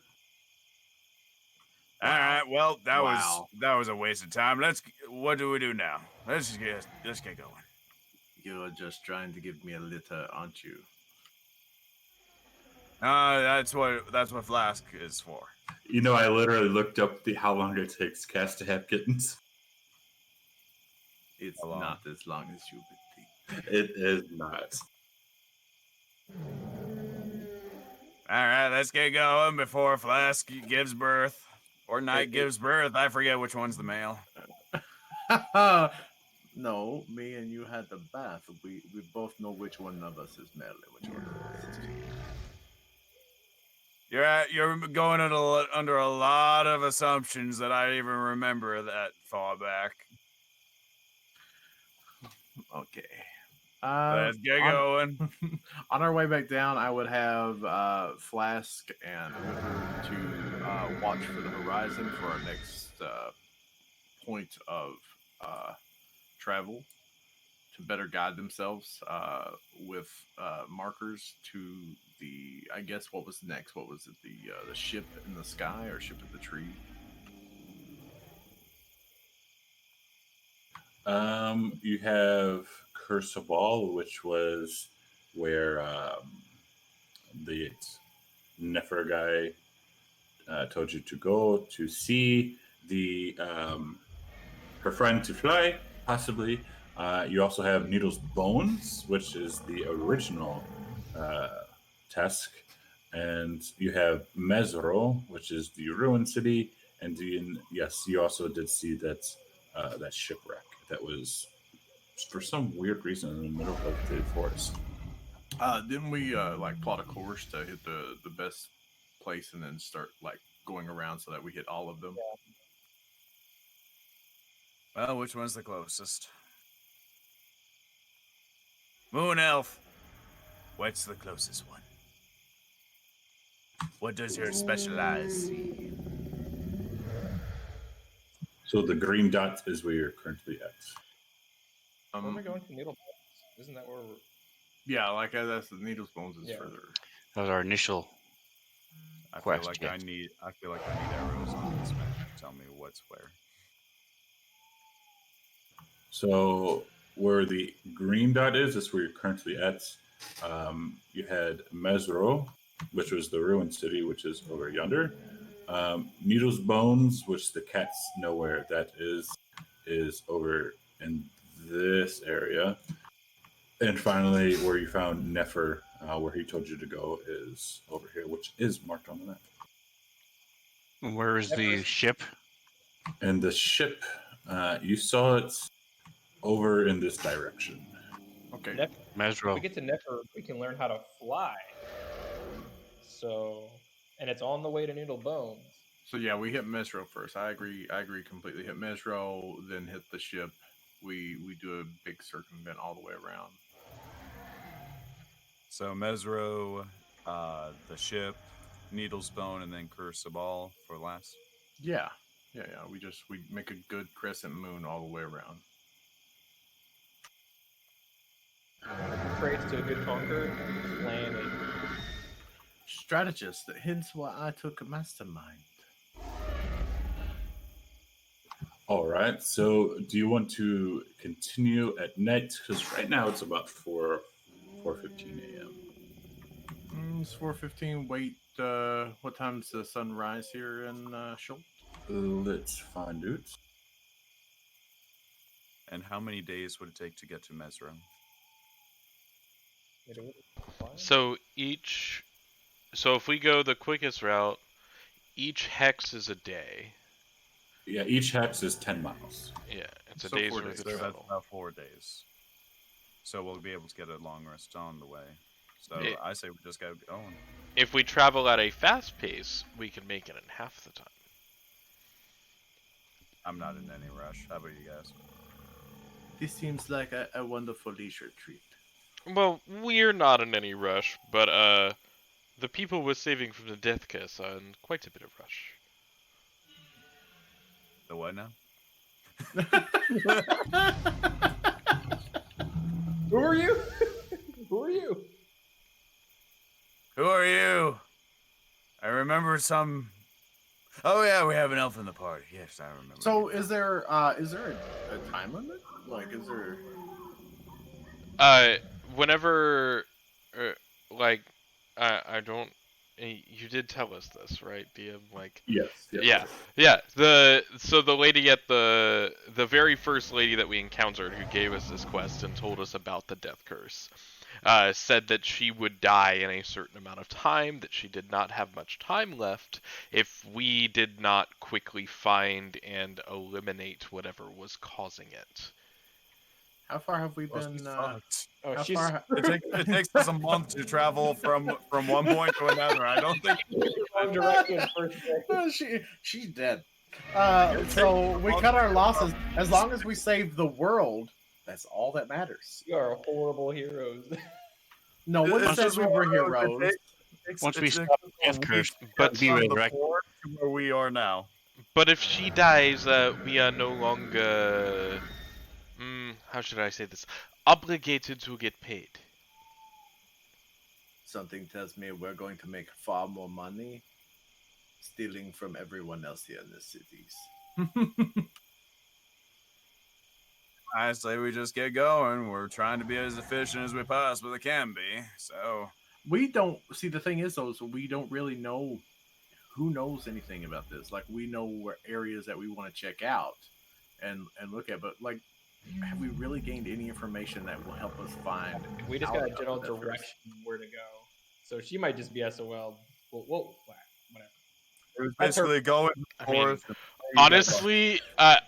All right, well, that Wow. was a waste of time. What do we do now? Let's get going. You're just trying to give me a litter, aren't you? That's what Flask is for. I literally looked up how long it takes Cass to have kittens. It's How long? not as long as you would think. It is not. All right, let's get going before Flask gives birth. Or Night gives birth. I forget which one's the male. No, me and you had the bath. We both know which one of us is male and which one of us is female. You're going under a lot of assumptions that I even remember that far back. Okay. Let's get going. On our way back down, I would have Flask and River to watch for the horizon for our next point of travel, to better guide themselves with markers to the, I guess, what was next? What was it? The ship in the sky or ship in the tree? You have Curse of All, which was where the Nefer guy told you to go to see the her friend to fly, possibly. You also have Needle's Bones, which is the original task, and you have Mesro, which is the ruined city, and yes, you also did see that that shipwreck that was for some weird reason in the middle of the forest. Didn't we like plot a course to hit the best place and then start like going around so that we hit all of them? Well, which one's the closest? Moon Elf, what's the closest one? What does your specialized see? So the green dot is where you're currently at. Where are we going to Needle Bones? Isn't that where we're... Yeah, like that's the Needles Bones is Yeah. further. That was our initial. I Quest, feel like yeah. I need arrows on this map to tell me what's where. So where the green dot is where you're currently at. You had Mesro, which was the ruined city, which is over yonder. Needle's Bones, which the cats know where that is over in this area. And finally, where you found Nefer, where he told you to go, is over here, which is marked on the map. Where is the ship? And the ship, you saw it over in this direction. Okay. If Mesro. we get to Nefer, we can learn how to fly. So, and it's on the way to Needle Bones. So yeah, we hit Mesro first. I agree completely. Hit Mesro, then hit the ship. We do a big circumvent all the way around. So Mesro, the ship, Needle's Bone, and then Crucible for last. Yeah. We make a good crescent moon all the way around. Traits to a good conqueror, planning. Strategist, hence why I took a mastermind. All right. So, do you want to continue at night? Because right now it's about 4:15 a.m. It's 4:15. Wait, what time's the sunrise here in Schultz? Let's find it. And how many days would it take to get to Mesro? So if we go the quickest route, each hex is a day. Yeah, each hex is 10 miles. Yeah, it's a So day's 4 worth days. of So that's travel. about 4 days. So we'll be able to get a long rest on the way. So Yeah. I say we just get going. If we travel at a fast pace, we can make it in half the time. I'm not in any rush. How about you guys? This seems like a wonderful leisure treat. Well, we're not in any rush, but the people we're saving from the death kiss are in quite a bit of rush. The what now? Who are you? Who are you? Who are you? I remember some. Oh yeah, we have an elf in the party. Yes, I remember. So is there a time limit? Like, is there? Whenever, I don't. You did tell us this, right, DM? Like, Yes. yeah. So the lady at the very first lady that we encountered who gave us this quest and told us about the death curse, said that she would die in a certain amount of time, that she did not have much time left if we did not quickly find and eliminate whatever was causing it. How far have we Well, been? she's fucked. Oh, How she's far? It takes us a month to travel from one point to another. I don't think. wrong direction first day. She's dead. So we cut our losses. As long as we save the world, that's all that matters. You are horrible heroes. No one It's said just we one were of those that heroes. Once we It stop takes the death a curse, week to but get be from the resurrected. port to where we are now. But if she dies, we are no longer. How should I say this? Obligated to get paid. Something tells me we're going to make far more money stealing from everyone else here in the cities. I say we just get going. We're trying to be as efficient as we possibly can be. So We don't see the thing is though, so we don't really know who knows anything about this. Like we know where areas that we want to check out and look at, but like have we really gained any information that will help us find? We just out got a about general the Death Curse? direction where to go. So she might just be SOL. Whoa, whatever. it was That's her- basically going I mean, forth.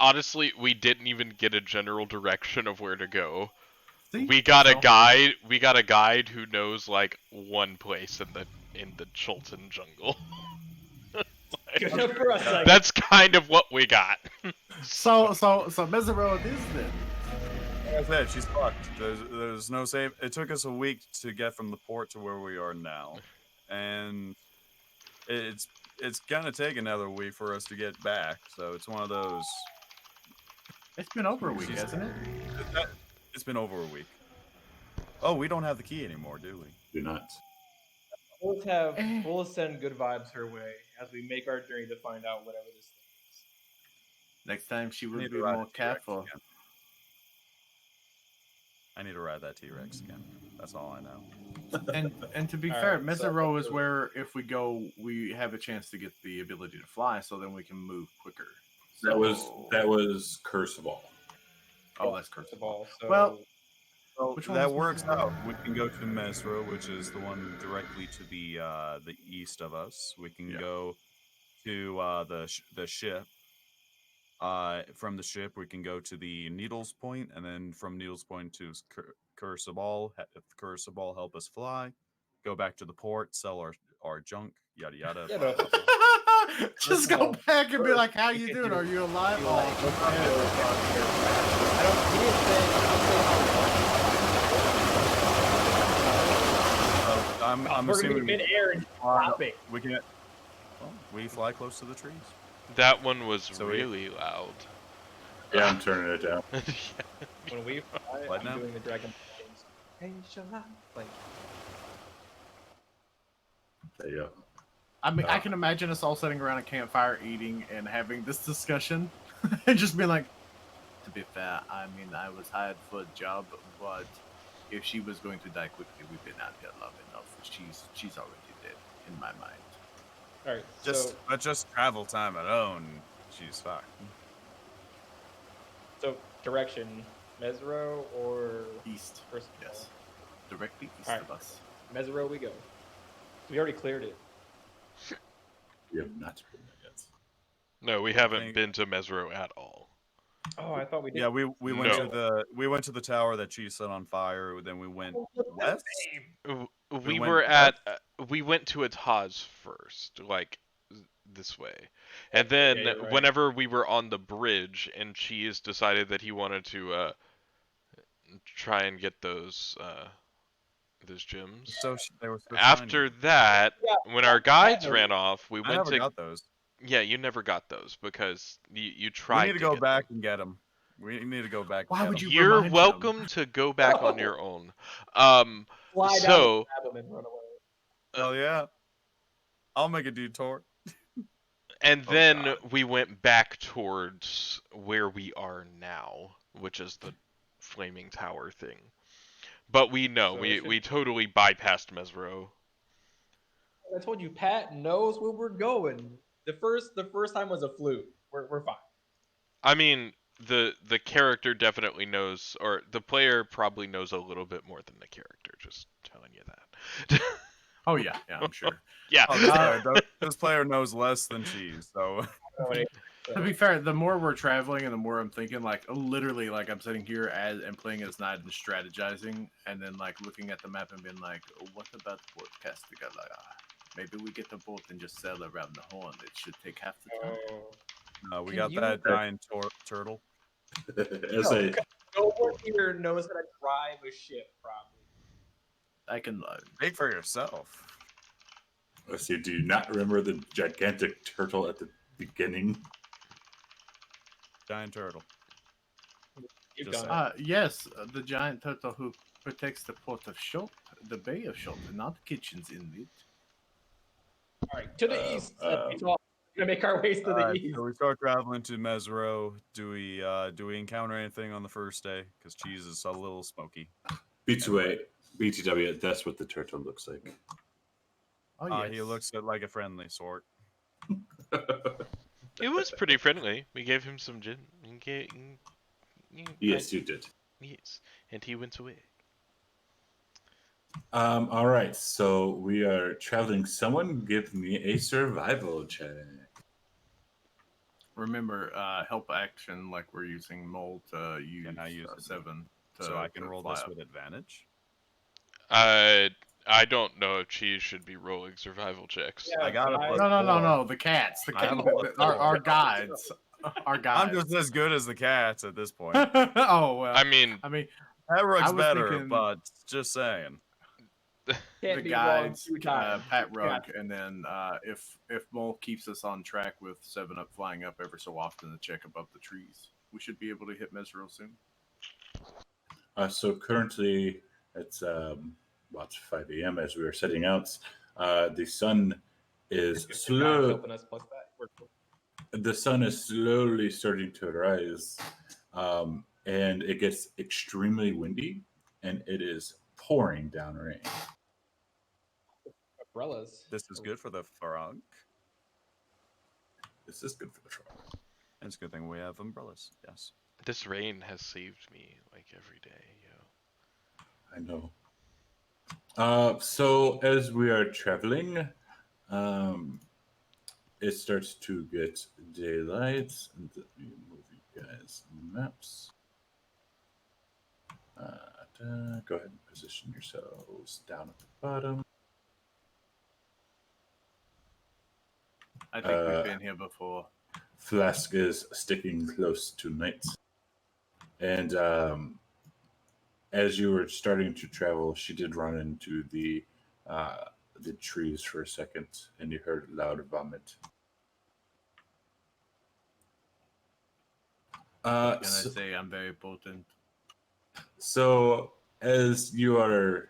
honestly, we didn't even get a general direction of where to go. See? We got a So- guide. We got a guide who knows like one place in the Chultan jungle. Good enough for us, I guess. That's kind of what we got. So Mesero it is then. Like I said, she's fucked. There's no save. It took us a week to get from the port to where we are now, and it's gonna take another week for us to get back. So it's one of those. It's been over a week, She's- hasn't it? It's been over a week. Oh, we don't have the key anymore, do we? Do not. We'll send good vibes her way as we make our journey to find out whatever this thing is. Next time she will need be to ride more the T-Rex careful. again. I need to ride that T-Rex again. That's all I know. And to be All fair, right, so- Mesero is where if we go, we have a chance to get the ability to fly, so then we can move quicker. That was So- Curse of All. Oh, that's First Curse of all, so Well, Well, Which one that was works Mesro? out. We can go to Mesro, which is the one directly to the east of us. We can Yeah. go to the ship. From the ship, we can go to the Needles Point, and then from Needles Point to Curse of All. If Curse of All help us fly, go back to the port, sell our junk, yada yada. Yeah, blah, but- blah, blah. Just go back and be like, "How you doing? Are you alive?" Oh, I don't. He didn't say I'm how. We're gonna be assuming mid-air and dropping. we can. Well, we fly close to the trees. That one was So we- really loud. Yeah, I'm turning it down. When we fly, What I'm now? doing the Dragon Ball games. Hey, shall I? Like, There you go. I mean, I can imagine us all sitting around a campfire eating and having this discussion, and just being like, "To be fair, I mean, I was hired for a job, but if she was going to die quickly, we've been out here long enough. She's already dead in my mind." all right. Just travel time alone, she's fine. So direction, Mesro or East, First of yes, all? directly east Alright. of us. Mesro we go. We already cleared it. You have not been there yet. No, we haven't think- been to Mesro at all. Oh, I thought we did. Yeah, we went No. to the tower that she set on fire. Then we went west. We went were at we went to Ataz first, like this way, and then you're right. whenever we were on the bridge, and Cheese decided that he wanted to try and get those gems. So they were so After tiny. that, Yeah, when our guides those. ran off, we I went never to got those. yeah, you never got those because you We tried need to to go get back them. and get them. We need to go back. Why and would get you 'em. You're remind them? welcome to go back on your own. Um, Fly so down, grab 'em and run away. Hell yeah! I'll make a detour. and Oh, then God. we went back towards where we are now, which is the flaming tower thing. But we know So we totally bypassed Mesro. I told you, Pat knows where we're going. The first time was a fluke. We're fine. I mean, the character definitely knows, or the player probably knows a little bit more than the character. Just telling you that. Oh yeah, I'm sure. Yeah. Oh, this player knows less than Cheese. So To be fair, the more we're traveling and the more I'm thinking, like literally, like I'm sitting here and playing as Knight and strategizing, and then like looking at the map and being like, "What about Port Castigalara? Maybe we get the boat and just sail around the horn. It should take half the time." we Can got you- that giant turtle. As a No one here knows how to drive a ship, probably. I can learn. Speak for yourself. let's see, do you not remember the gigantic turtle at the beginning? Giant turtle. You've Just done it. Yes, the giant turtle who protects the port of Shot, the Bay of Shot, not kitchens in it. All right, to the east. um, We're gonna make our ways to the Alright, east. so we start traveling to Mesro. Do we encounter anything on the first day? Because Cheese is a little smoky. BTW, that's what the turtle looks like. Oh yes. He looks like a friendly sort. It was pretty friendly. We gave him some gin. Yes, you did. Yes, and he went away. All right, so we are traveling. Someone give me a survival check. Remember, help action like we're using Mole to use Can I use it? 7. So I can to roll fly this up. with advantage. I don't know if Cheese should be rolling survival checks. Yeah, I got a I- plus No, four. the cats. I have a plus Our four. guides. our guys. I'm just as good as the cats at this point. Oh well. I mean, That rug's I was better, thinking- but just saying. Can't the be wrong guides, 2 times. Pat Rug, and then if Mole keeps us on track with 7-Up flying up ever so often to check above the trees, we should be able to hit Mesril soon. So currently it's about 5 a.m. as we are setting out. The sun is Guys slow. helping us plus that. We're cool. The sun is slowly starting to rise, and it gets extremely windy, and it is pouring down rain. Umbrellas. This is good for the frog. This is good for the frog. It's a good thing we have umbrellas. Yes. this rain has saved me like every day, yo. I know. So as we are traveling, it starts to get daylight. And let me move you guys maps. Go ahead and position yourselves down at the bottom. I think we've been here before. Flask is sticking close to night. And as you were starting to travel, she did run into the trees for a second, and you heard loud vomit. Can I say I'm very potent? So as you are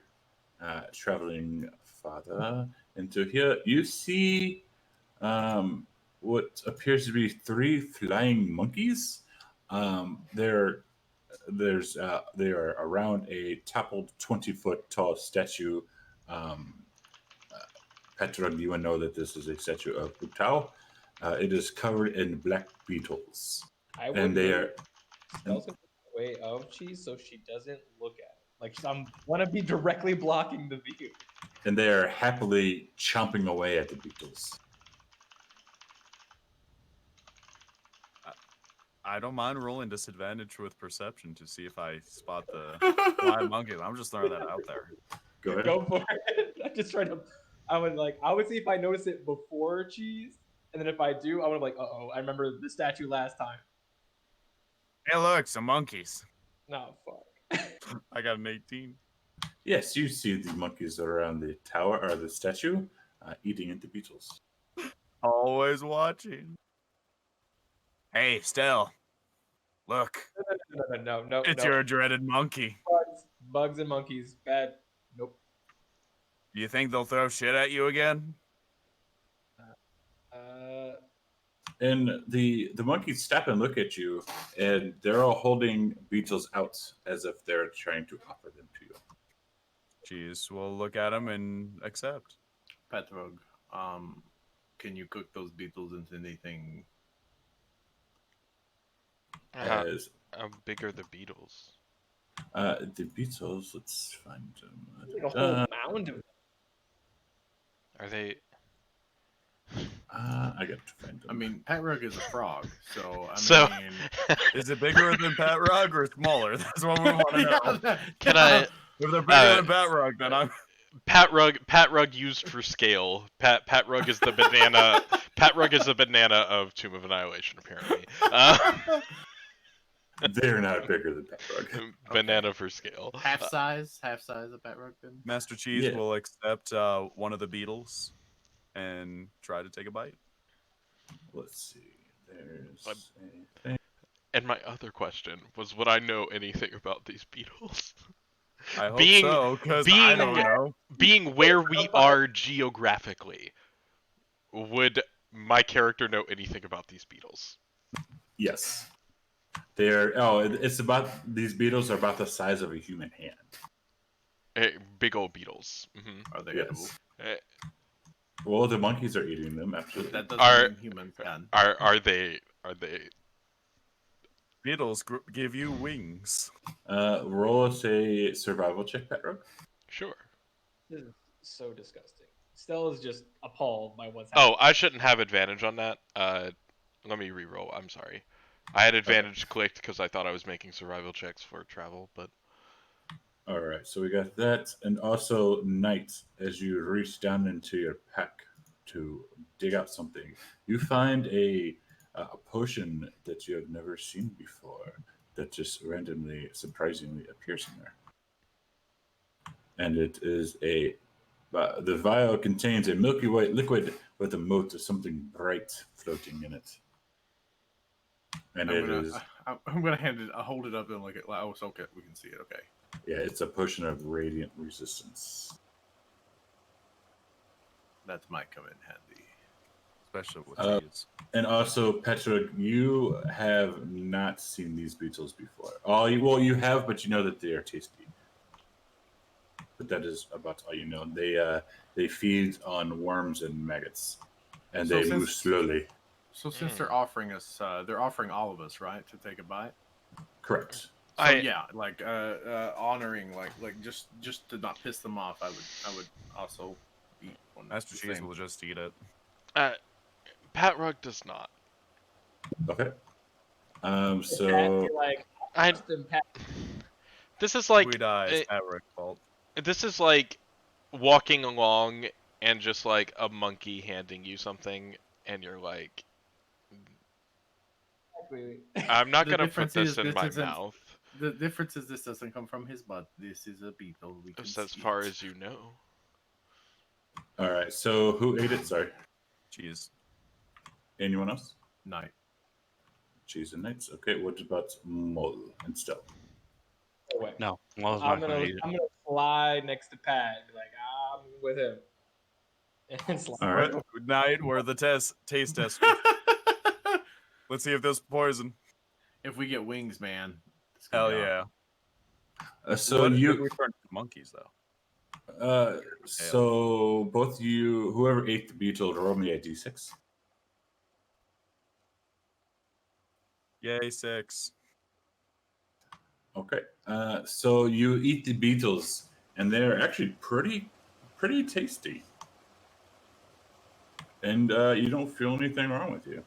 traveling farther into here, you see what appears to be 3 flying monkeys. They are around a toppled 20-foot tall statue. Petra, you would know that this is a statue of Butao. It is covered in black beetles, I would and they are. Spells in the way of cheese so she doesn't look at it. Like I want to be directly blocking the view. And they are happily chomping away at the beetles. I don't mind rolling disadvantage with perception to see if I spot the flying monkeys. I'm just throwing that out there. Go ahead. Go for it. I'm just trying to. I would see if I notice it before cheese, and then if I do, I would be like, I remember the statue last time. Hey, look, some monkeys. No, fuck. I got an 18. Yes, you see the monkeys around the tower or the statue eating at the beetles. Always watching. Hey, Stell. Look, No. it's your dreaded monkey. Bugs and monkeys. Bad. Nope. Do you think they'll throw shit at you again? And the monkeys stop and look at you, and they're all holding beetles out as if they're trying to offer them to you. Jeez, we'll look at them and accept. Petrog, can you cook those beetles into anything? How As big are the beetles? the beetles, let's find them. Like a whole mound of them. Are they? I got to find them. I mean, Petrog is a frog, so So- mean, Is it bigger than Pat Rug or smaller? That's what we want to know. Can I? If they're bigger than Pat Rug, then I'm. Pat Rug used for scale. Pat Rug is the banana. Pat Rug is the banana of Tomb of Annihilation, apparently. They're not bigger than Petrog. Banana for scale. half size of Petrog then. Master Cheese Yeah. will accept one of the beetles and try to take a bite. Let's see. There's But- a thing. And my other question was, would I know anything about these beetles? I hope Being- so, because I being- don't know. Being where we are geographically, would my character know anything about these beetles? Yes. It's about, these beetles are about the size of a human hand. Big old beetles. Hmm Are they Yes. edible? Well, the monkeys are eating them, absolutely. That doesn't Are- mean humans can. Are they? Beetles give you wings. Roll us a survival check, Petrog. Sure. This is so disgusting. Stella's just appalled by what's Oh, happening. I shouldn't have advantage on that. Let me re-roll. I'm sorry. I had advantage clicked because I thought I was making survival checks for travel, but All right, so we got that, and also night. As you reach down into your pack to dig out something, you find a a potion that you have never seen before that just randomly, surprisingly appears in there. And it is the vial contains a milky white liquid with a mote of something bright floating in it. And I'm gonna hold it up and look at. Oh, it's okay. We can see it. Okay. yeah, it's a potion of radiant resistance. That might come in handy. Especially with cheese. And also, Petra, you have not seen these beetles before. You have, but you know that they are tasty. But that is about all you know. They feed on worms and maggots, and they move slowly. So since they're offering us, they're offering all of us, right, to take a bite. Correct. So yeah, like honoring, like just to not piss them off, I would also eat one. Master Cheese will just eat it. Pat Rug does not. Okay. So this is like It's Pat Rug's fault. this is like walking along and just like a monkey handing you something, and you're like, I'm not gonna put this in my mouth. The difference is this doesn't come from his butt. This is a beetle. As far as you know. All right. So who ate it? Sorry. Cheese. Anyone else? Night. Cheese and Knights. Okay. What about Mole and Stell? No, Mole's I'm not going to eat gonna it. fly next to Pat, and be like I'm with him. And slide. All right. Good night. We're the taste tester. Let's see if there's poison. If we get wings, man. Hell yeah. So What if you we turn to monkeys though. so both you, whoever ate the beetle, roll me a d6. Yay, 6. Okay. So you eat the beetles, and they're actually pretty tasty. And you don't feel anything wrong with you.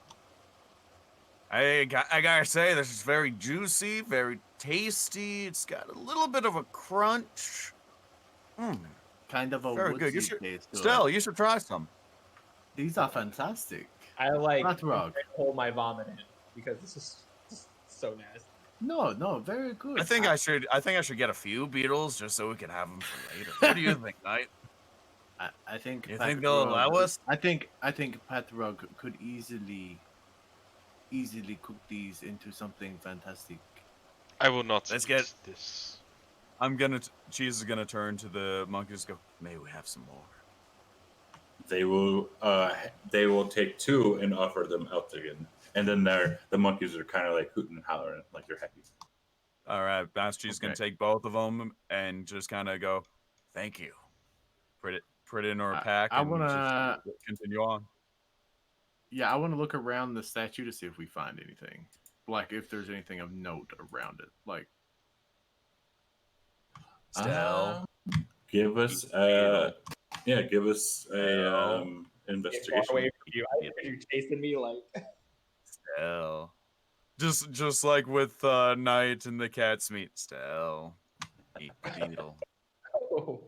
I gotta say, this is very juicy, very tasty. It's got a little bit of a crunch. Kind of a Very good. woodsy taste to Still, it. you should try some. These are fantastic. I like Not wrong. hold my vomit in because this is so nasty. No, very good. I think I should get a few beetles just so we can have them for later. What do you think, Knight? I think. You Pat think they'll allow Rug- us? I think Pat Rug could easily cook these into something fantastic. I will not Let's eat get- this. Cheese is gonna turn to the monkeys and go, may we have some more? They will take 2 and offer them out again. And then the monkeys are kind of like hooting and hollering like they're happy. All right, Master Cheese is gonna take both of them and just kind of go, thank you. Put it in our pack I and wanna- just continue on. Yeah, I want to look around the statue to see if we find anything. Like if there's anything of note around it. Like Stell. Give us give us a Get investigation. far away from you. I think you're chasing me like. Stell. Just like with Knight and the cat's meat. Stell. Eat the beetle. Oh,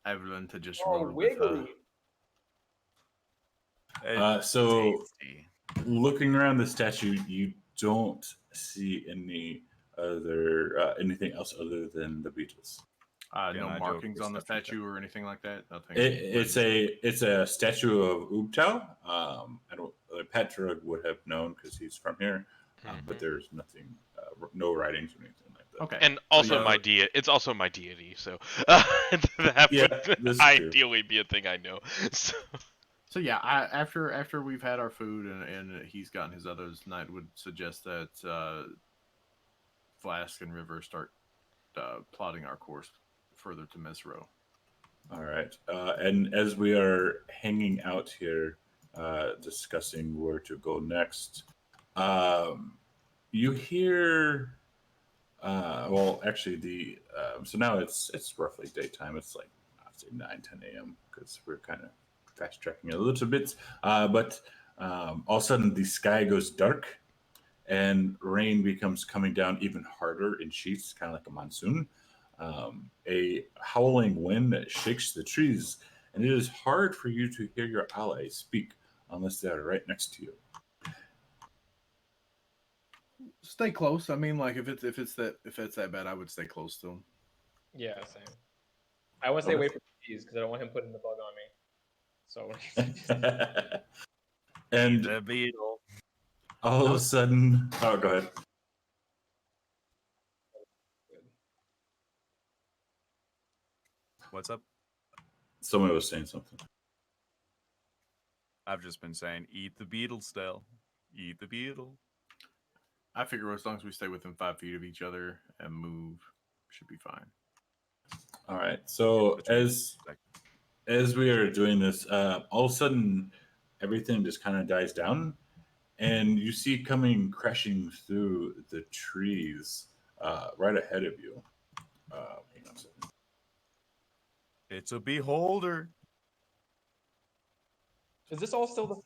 I've learned to just roll with wiggly. So Tasty. looking around the statue, you don't see any other anything else other than the beetles. Can no I do a markings on the perception check? statue or anything like that. Nothing. It's a statue of Ubtao. I don't. Petra would have known because he's from here, but there's nothing, no writings or anything like that. Okay. And also yeah. it's also my deity, so that Yeah, would that's true. ideally be a thing I know. So yeah, after we've had our food and he's gotten his others, Knight would suggest that Flask and River start plotting our course further to Mesro. All right. And as we are hanging out here, discussing where to go next, you hear. Well, actually, so now it's roughly daytime. It's like I'd say 9-10 a.m. because we're kind of fast tracking a little bit. But all of a sudden, the sky goes dark, and rain becomes coming down even harder in sheets, kind of like a monsoon. A howling wind shakes the trees, and it is hard for you to hear your allies speak unless they are right next to you. Stay close. I mean, like if it's that bad, I would stay close to him. Yeah, same. I want to stay Okay. away from cheese because I don't want him putting the bug on me. So And The beetle. all of a sudden, oh, go ahead. What's up? Someone was saying something. I've just been saying, eat the beetle still. Eat the beetle. I figure as long as we stay within 5 feet of each other and move, should be fine. All right. So as we are doing this, all of a sudden, everything just kind of dies down, and you see coming crashing through the trees right ahead of you. Hang on a second. It's a beholder. is this all still the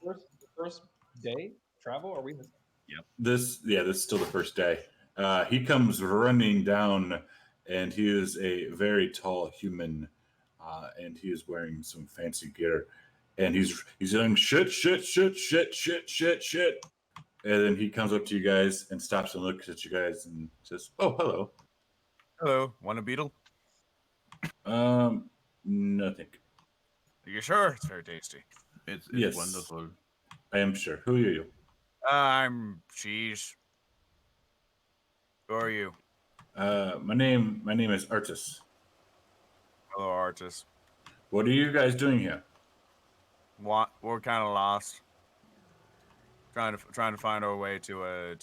first day travel? Or are we missing? This is still the first day. He comes running down, and he is a very tall human, and he is wearing some fancy gear, and he's yelling shit, shit, shit, shit, shit, shit, shit, and then he comes up to you guys and stops and looks at you guys and says, "Oh, hello." Hello. Want a beetle? Nothing. Are you sure? It's very tasty. It's Yes. wonderful. I am sure. Who are you? I'm Cheese. Who are you? My name is Artis. Hello, artist. What are you guys doing here? What? We're kind of lost. Trying to find our way to a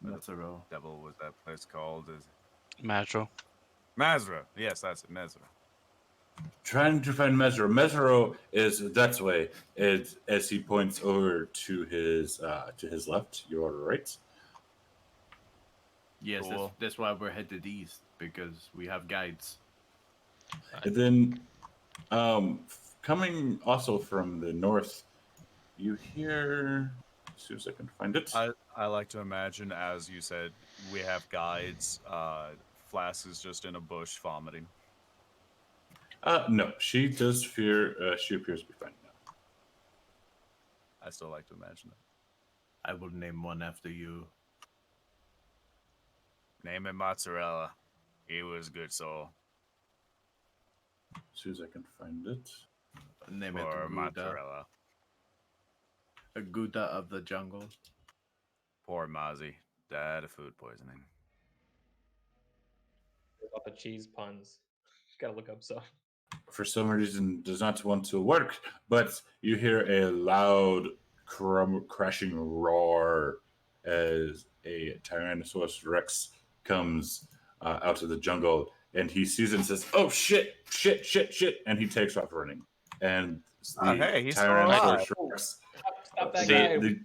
That's a row. devil was that place called? Is Matro. Mazra? Yes, that's it, Mazra. Trying to find Mesro. Mesro is that way. As he points over to his left, your right. Yes, Cool. that's why we're headed east, because we have guides. And then, coming also from the north, you hear. As soon as I can find it. I like to imagine, as you said, we have guides. Flask is just in a bush vomiting. No, she does fear. She appears to be fine now. I still like to imagine it. I will name one after you. Name him Mozzarella. He was a good soul. As soon as I can find it. Name it Or Gouda. Mozzarella. A Gouda of the jungle. Poor Mozzie. Died of food poisoning. About the cheese puns. Gotta look up stuff. For some reason, does not want to work, but you hear a loud crashing roar as a Tyrannosaurus Rex comes out of the jungle, and he sees it and says, "Oh shit, shit, shit, shit," and he takes off running. And the hey, he's still Tyrannosaurus alive. Rex, Stop that the- guy. the-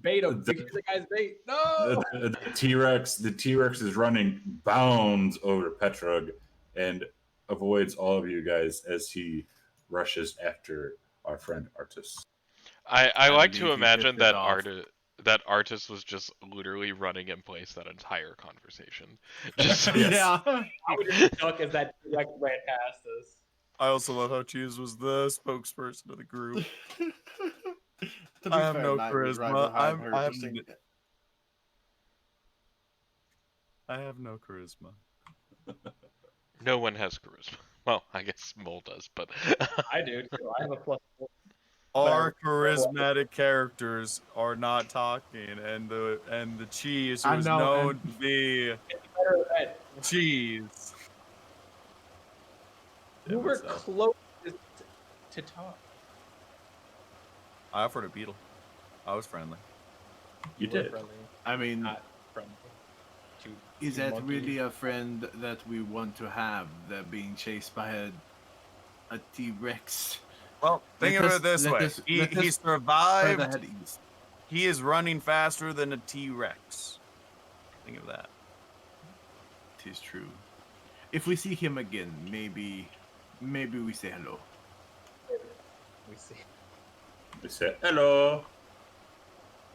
Bait him. the- Use the guy's bait. No. the T-Rex is running, bounds over Petrog, and avoids all of you guys as he rushes after our friend Artis. I like to believe he imagine pissed it that off. that artist was just literally running in place that entire conversation. Just Yes. Yeah. I would just duck as that like ran past us. I also love how Cheese was the spokesperson of the group. To be I have fair, no Knight was right charisma. behind her, I have just in- I have no charisma. no one has charisma. Well, I guess Mole does, but I do too. I have a plus. Our charismatic characters are not talking, and the Cheese, who I is know, known and- to be Better at Cheese. you were closest to talk. I offered a beetle. I was friendly. You were did. friendly, I mean, not friendly. is to that monkey. really a friend that we want to have? That being chased by a T-Rex? Well, think Let of us- it this let way: us- he let us Further survived. head east. He is running faster than a T-Rex. Think of that. Tis true. If we see him again, maybe we say hello. We see. They said, "Hello."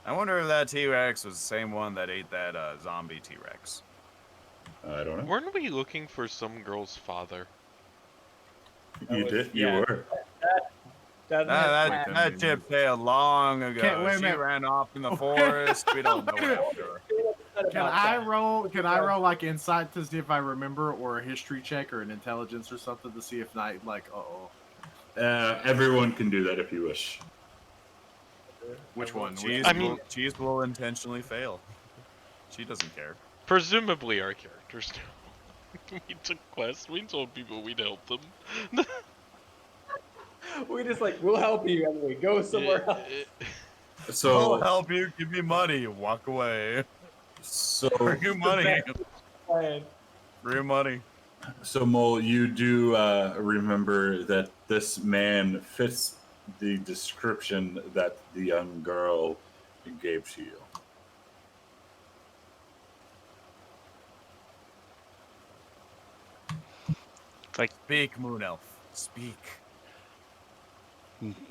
I wonder if that T-Rex was the same one that ate that zombie T-Rex. I don't know. weren't we looking for some girl's father? You was- did. yeah. You were. That ship failed long ago. Wait a She minute. ran off in the Oh, forest. We don't know wait a what happened to her. upset Can about I that. roll? Can I roll like insight to see if I remember, or a history check, or an intelligence or something to see if not like Everyone can do that if you wish. Which one? Cheese, I mean- Cheese will intentionally fail. She doesn't care. Presumably, our characters know. We took quests. We told people we'd help them. We just like, we'll help you anyway. Go somewhere else. I'll So, help you. Give me money. Walk away. so, Free money. Plan. Free money. so, Mole, you do remember that this man fits the description that the young girl gave to you. Speak, Moon Elf. Speak.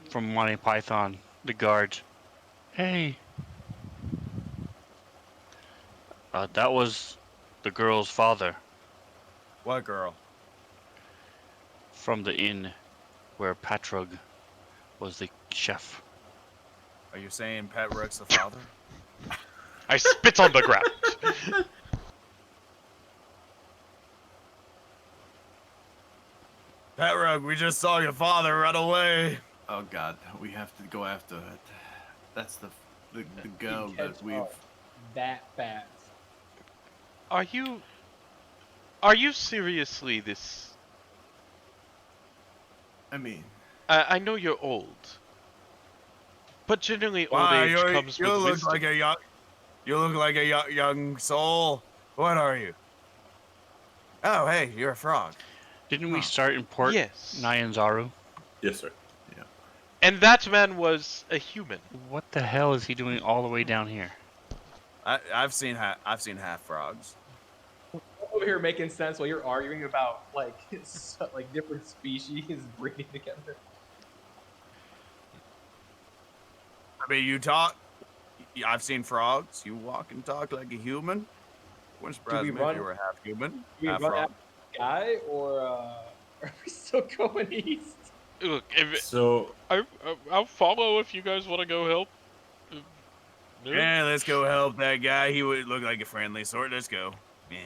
From Monty Python, the guards. Hey. That was the girl's father What girl? from the inn where Patrug was the chef. Are you saying Pat Rook's the father? I spit on the ground. Pat Rook, we just saw your father run away. Oh God, we have to go after it. That's the girl You that catch we've. up that fast. Are you seriously this? I mean, I know you're old, but generally old Wow, age comes you with look wisdom. like a young. You look like a young soul. What are you? Oh, hey, you're a frog. Didn't we Huh. start in Port Yes. Nyanzaru? Yes, sir. And that man was a human. What the hell is he doing all the way down here? I've seen half frogs. Over here making sense while you're arguing about like like different species breeding together. I mean, you talk. I've seen frogs. You walk and talk like a human. Wouldn't surprise we me run- if you were half human, Do we half run frog. after the guy or are we still going east? Look, if So, I'll follow if you guys want to go help. No? Yeah, let's go help that guy. He would look like a friendly sort. Let's go. Yeah.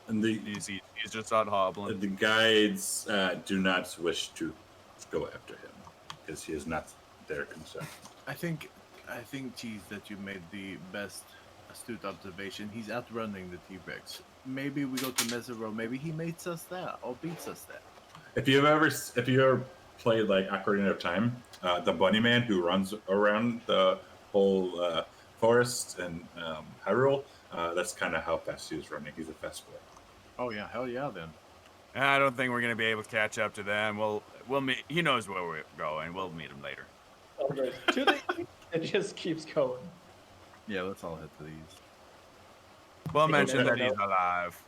and He's just out hobbling. the guides do not wish to go after him because he is not their concern. I think, Cheese, that you made the best astute observation. He's outrunning the T-Rex. Maybe we go to Mesero. Maybe he mates us there or beats us there. If you ever played like Ocarina of Time, the bunny man who runs around the whole forest and Hyrule, that's kind of how fast he's running. He's a fast boy. Oh yeah, hell yeah then. I don't think we're gonna be able to catch up to them. We'll meet. He knows where we're going. We'll meet him later. So there's to the east, it just keeps going. Yeah, let's all head to these. We'll Take a mention that mental he's alive.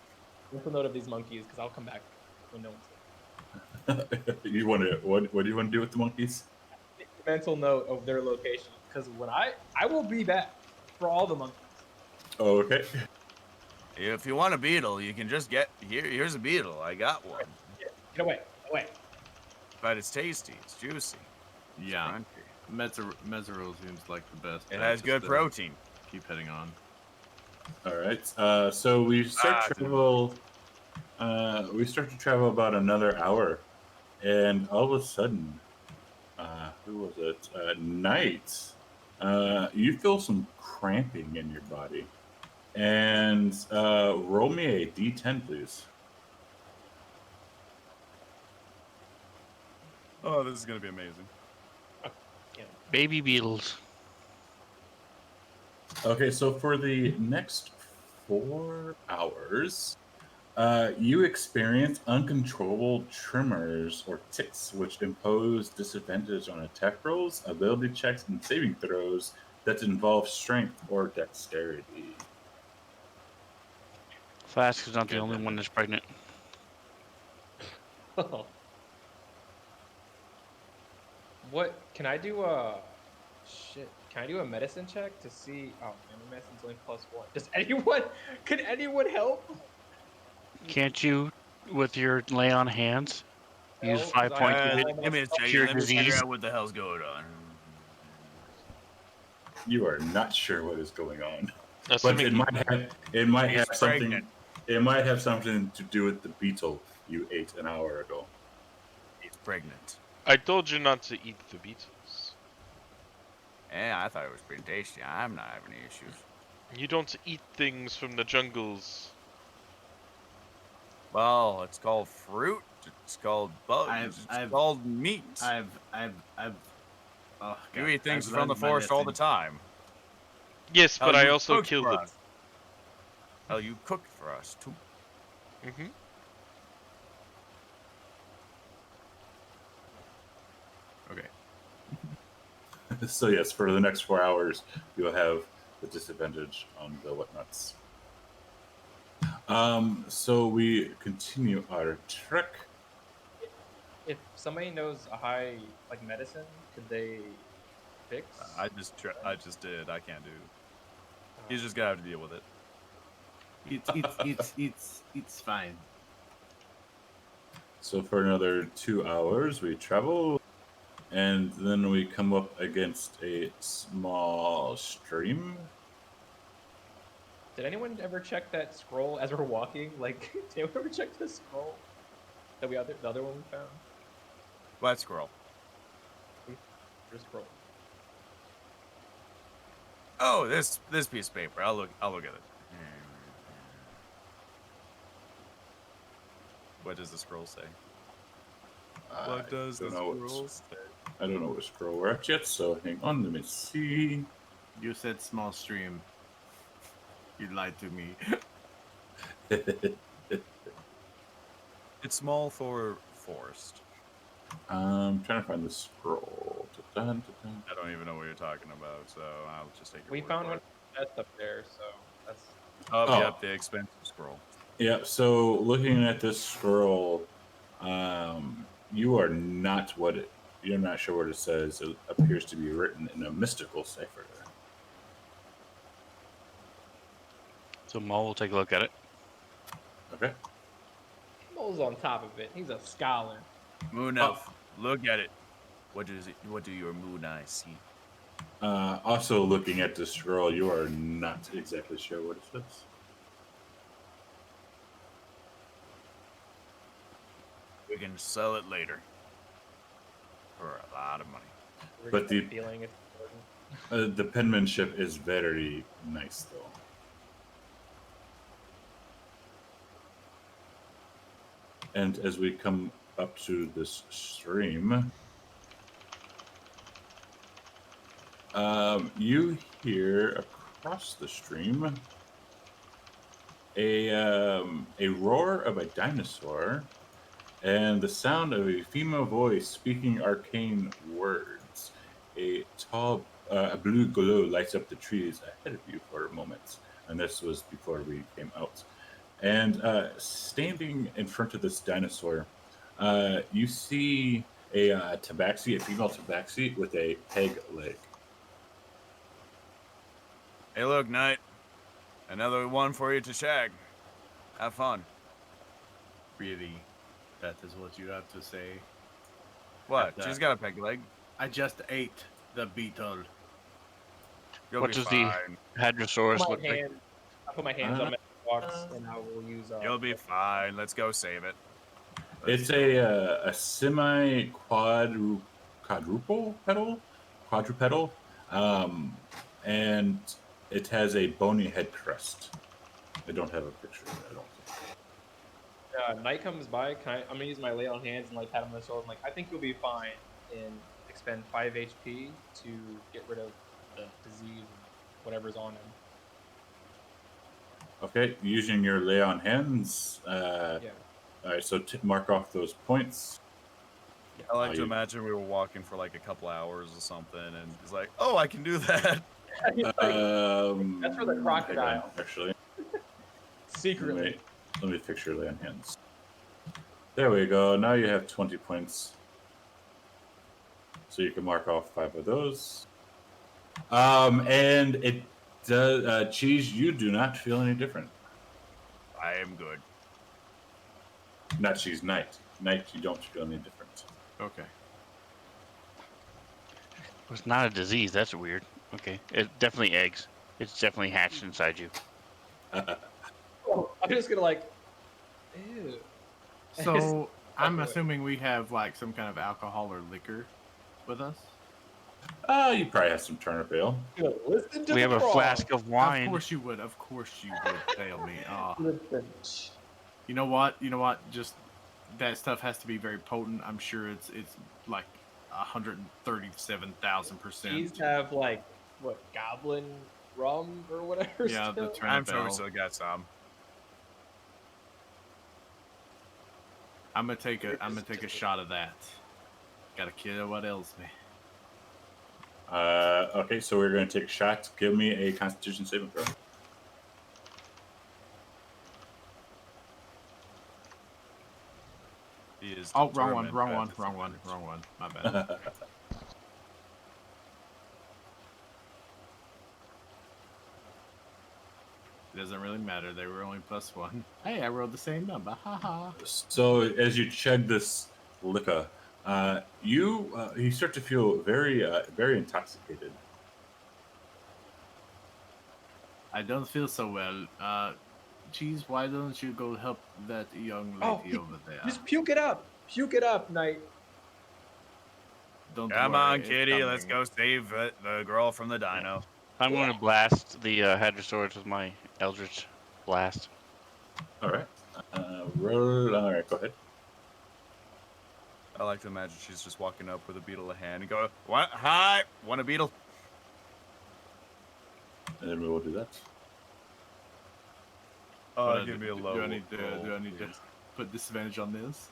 Mental note of these monkeys because I'll come back when no one's You want to what do you want to do with the monkeys? there. Mental note of their location because when I will be back for all the monkeys. Oh, okay. If you want a beetle, you can just get here. Here's a beetle. I got one, Get away, away. but it's tasty. It's juicy. Yeah, Crunchy. Mesero seems like the best. It bet, has just good to protein. Keep heading on. All right. So we start travel. We start to travel about another hour, and all of a sudden, who was it? Night. You feel some cramping in your body, and roll me a d10, please. Oh, this is gonna be amazing. Baby beetles. Okay, so for the next 4 hours, you experience uncontrollable tremors or tics, which impose disadvantage on attack rolls, ability checks, and saving throws that involve strength or dexterity. Flask is not the Good only then. one that's pregnant. What can I do? Shit. Can I do a medicine check to see? Oh, man, my medicine's only +1. Does anyone? Could anyone help? Can't you, with your lay on hands, use No, 5 'cause points I- of it? Let me check. Cure Let me figure disease. out what the hell's going on. You are not sure what is going on. But Assuming it might She's have something. pregnant. It might have something to do with the beetle you ate an hour ago. He's pregnant. I told you not to eat the beetles. Yeah, I thought it was pretty tasty. I'm not having any issues. You don't eat things from the jungles. Well, it's called fruit. It's called bugs. It's I've- called meat. I've. Oh, You God, eat things I've from the learned my forest all the lesson. time. Yes, Hell, but I you also cooked kill for them. us. Hell, you cooked for us too. Mm-hmm. Okay. So yes, for the next 4 hours, you'll have the disadvantage on the whatnots. So we continue our trek. If somebody knows a high like medicine, could they fix? I just did. I can't do. He's just gonna have to deal with it. It's fine. So for another 2 hours, we travel, and then we come up against a small stream. Did anyone ever check that scroll as we're walking? Like, did anyone ever check the scroll that the other one we found? What squirrel? There's a scroll. Oh, this piece of paper. I'll look at it. What does the scroll say? What does the don't know scroll what, say? I don't know what scroll we're at yet, so hang on, let me see. You said small stream. You lied to me. It's small for forest. I'm trying to find the scroll. Dun, dun, dun. I don't even know what you're talking about, so I'll just take your We word found for one it. that's up there, so that's Oh, Oh. yep, the expensive scroll. Yeah, so looking at this scroll, you are not you're not sure what it says. It appears to be written in a mystical cipher. So Maul will take a look at it. Okay. Mole's on top of it. He's a scholar. Moon elf, look at it. What do your moon eyes see? Also looking at the scroll, you are not exactly sure what it says. We can sell it later for a lot of money. We're But just the- feeling it's important. The penmanship is very nice, though. And as we come up to this stream, you hear across the stream a roar of a dinosaur and the sound of a female voice speaking arcane words. A tall, a blue glow lights up the trees ahead of you for a moment, and this was before we came out. And standing in front of this dinosaur, you see a tabaxi, a female tabaxi with a peg leg. Hey, look, Knight. Another one for you to shag. Have fun. Really? That is what you have to say? What? That- She's got a peg leg. I just ate the beetle. You'll What be does the fine. Hadrosaurus My look like? hand, I put my hands on my box and I will use. You'll be fine. Let's go save it. It's a semi quadrupedal, and it has a bony head crest. I don't have a picture of it, I don't think. Night comes by. I'm gonna use my lay on hands and like pat him on the shoulder. I'm like, I think you'll be fine, and expend 5 HP to get rid of the disease and whatever's on him. Okay, using your lay on hands. Yeah. All right, so mark off those points. I like to you- imagine we were walking for like a couple hours or something, and he's like, "Oh, I can do that." That's for the hang crocodile. on, actually, Secretly. let me fix your lay on hands. There we go. Now you have 20 points. So you can mark off 5 of those. And it does, Cheese, you do not feel any different. I am good. Not Cheese, Night. Night, you don't feel any different. Okay. It's not a disease. That's weird. Okay. It definitely eggs. It's definitely hatched inside you. Oh, I'm just gonna like, ew. So I'm assuming we have like some kind of alcohol or liquor with us. You probably have some turnip ale. Listen to We the have a frog. flask of wine. Of course you would. Of course you would fail me. Oh. Listen. You know what? You know what? Just that stuff has to be very potent. I'm sure it's like 137,000%. These have like what goblin rum or whatever. Yeah, the still? I'm turnip sure we ale. still got some. I'm gonna take a shot of that. Gotta kill what ails me. Okay, so we're going to take shots. Give me a Constitution saving throw. He is Oh, wrong one, determined wrong to have one, wrong one, disadvantage. wrong one. My bad. It doesn't really matter. They were only +1. Hey, I rolled the same number. Haha. So as you chug this liquor, you start to feel very intoxicated. I don't feel so well. Cheese, why don't you go help that young lady over there? Just puke it up. Puke it up, Knight. Don't Come worry, on, it's kitty. Let's coming. go save the girl from the dino. I'm going to blast the Hadrosaurus with my Eldritch Blast. All right. Roll. All right, go ahead. I like to imagine she's just walking up with a beetle in hand and go, "What? Hi, want a beetle?" And then we will do that. Give me a low. Do I need to roll, to put disadvantage on this?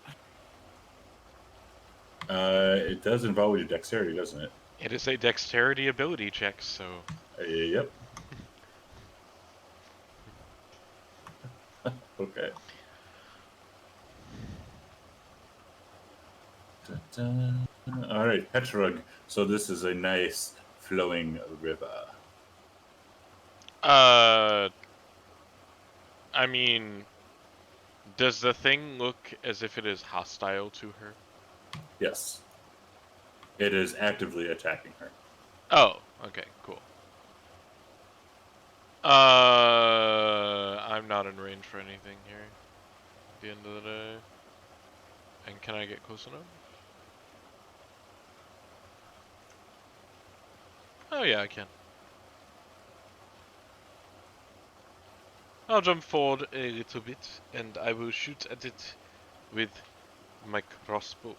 It does involve your dexterity, doesn't it? It is a dexterity ability check, so Yep. Okay. All right, Petrog. So this is a nice flowing river. I mean, does the thing look as if it is hostile to her? Yes. It is actively attacking her. Oh, okay, cool. I'm not in range for anything here at the end of the day. And can I get close enough? Oh yeah, I can. I'll jump forward a little bit, and I will shoot at it with my crossbow.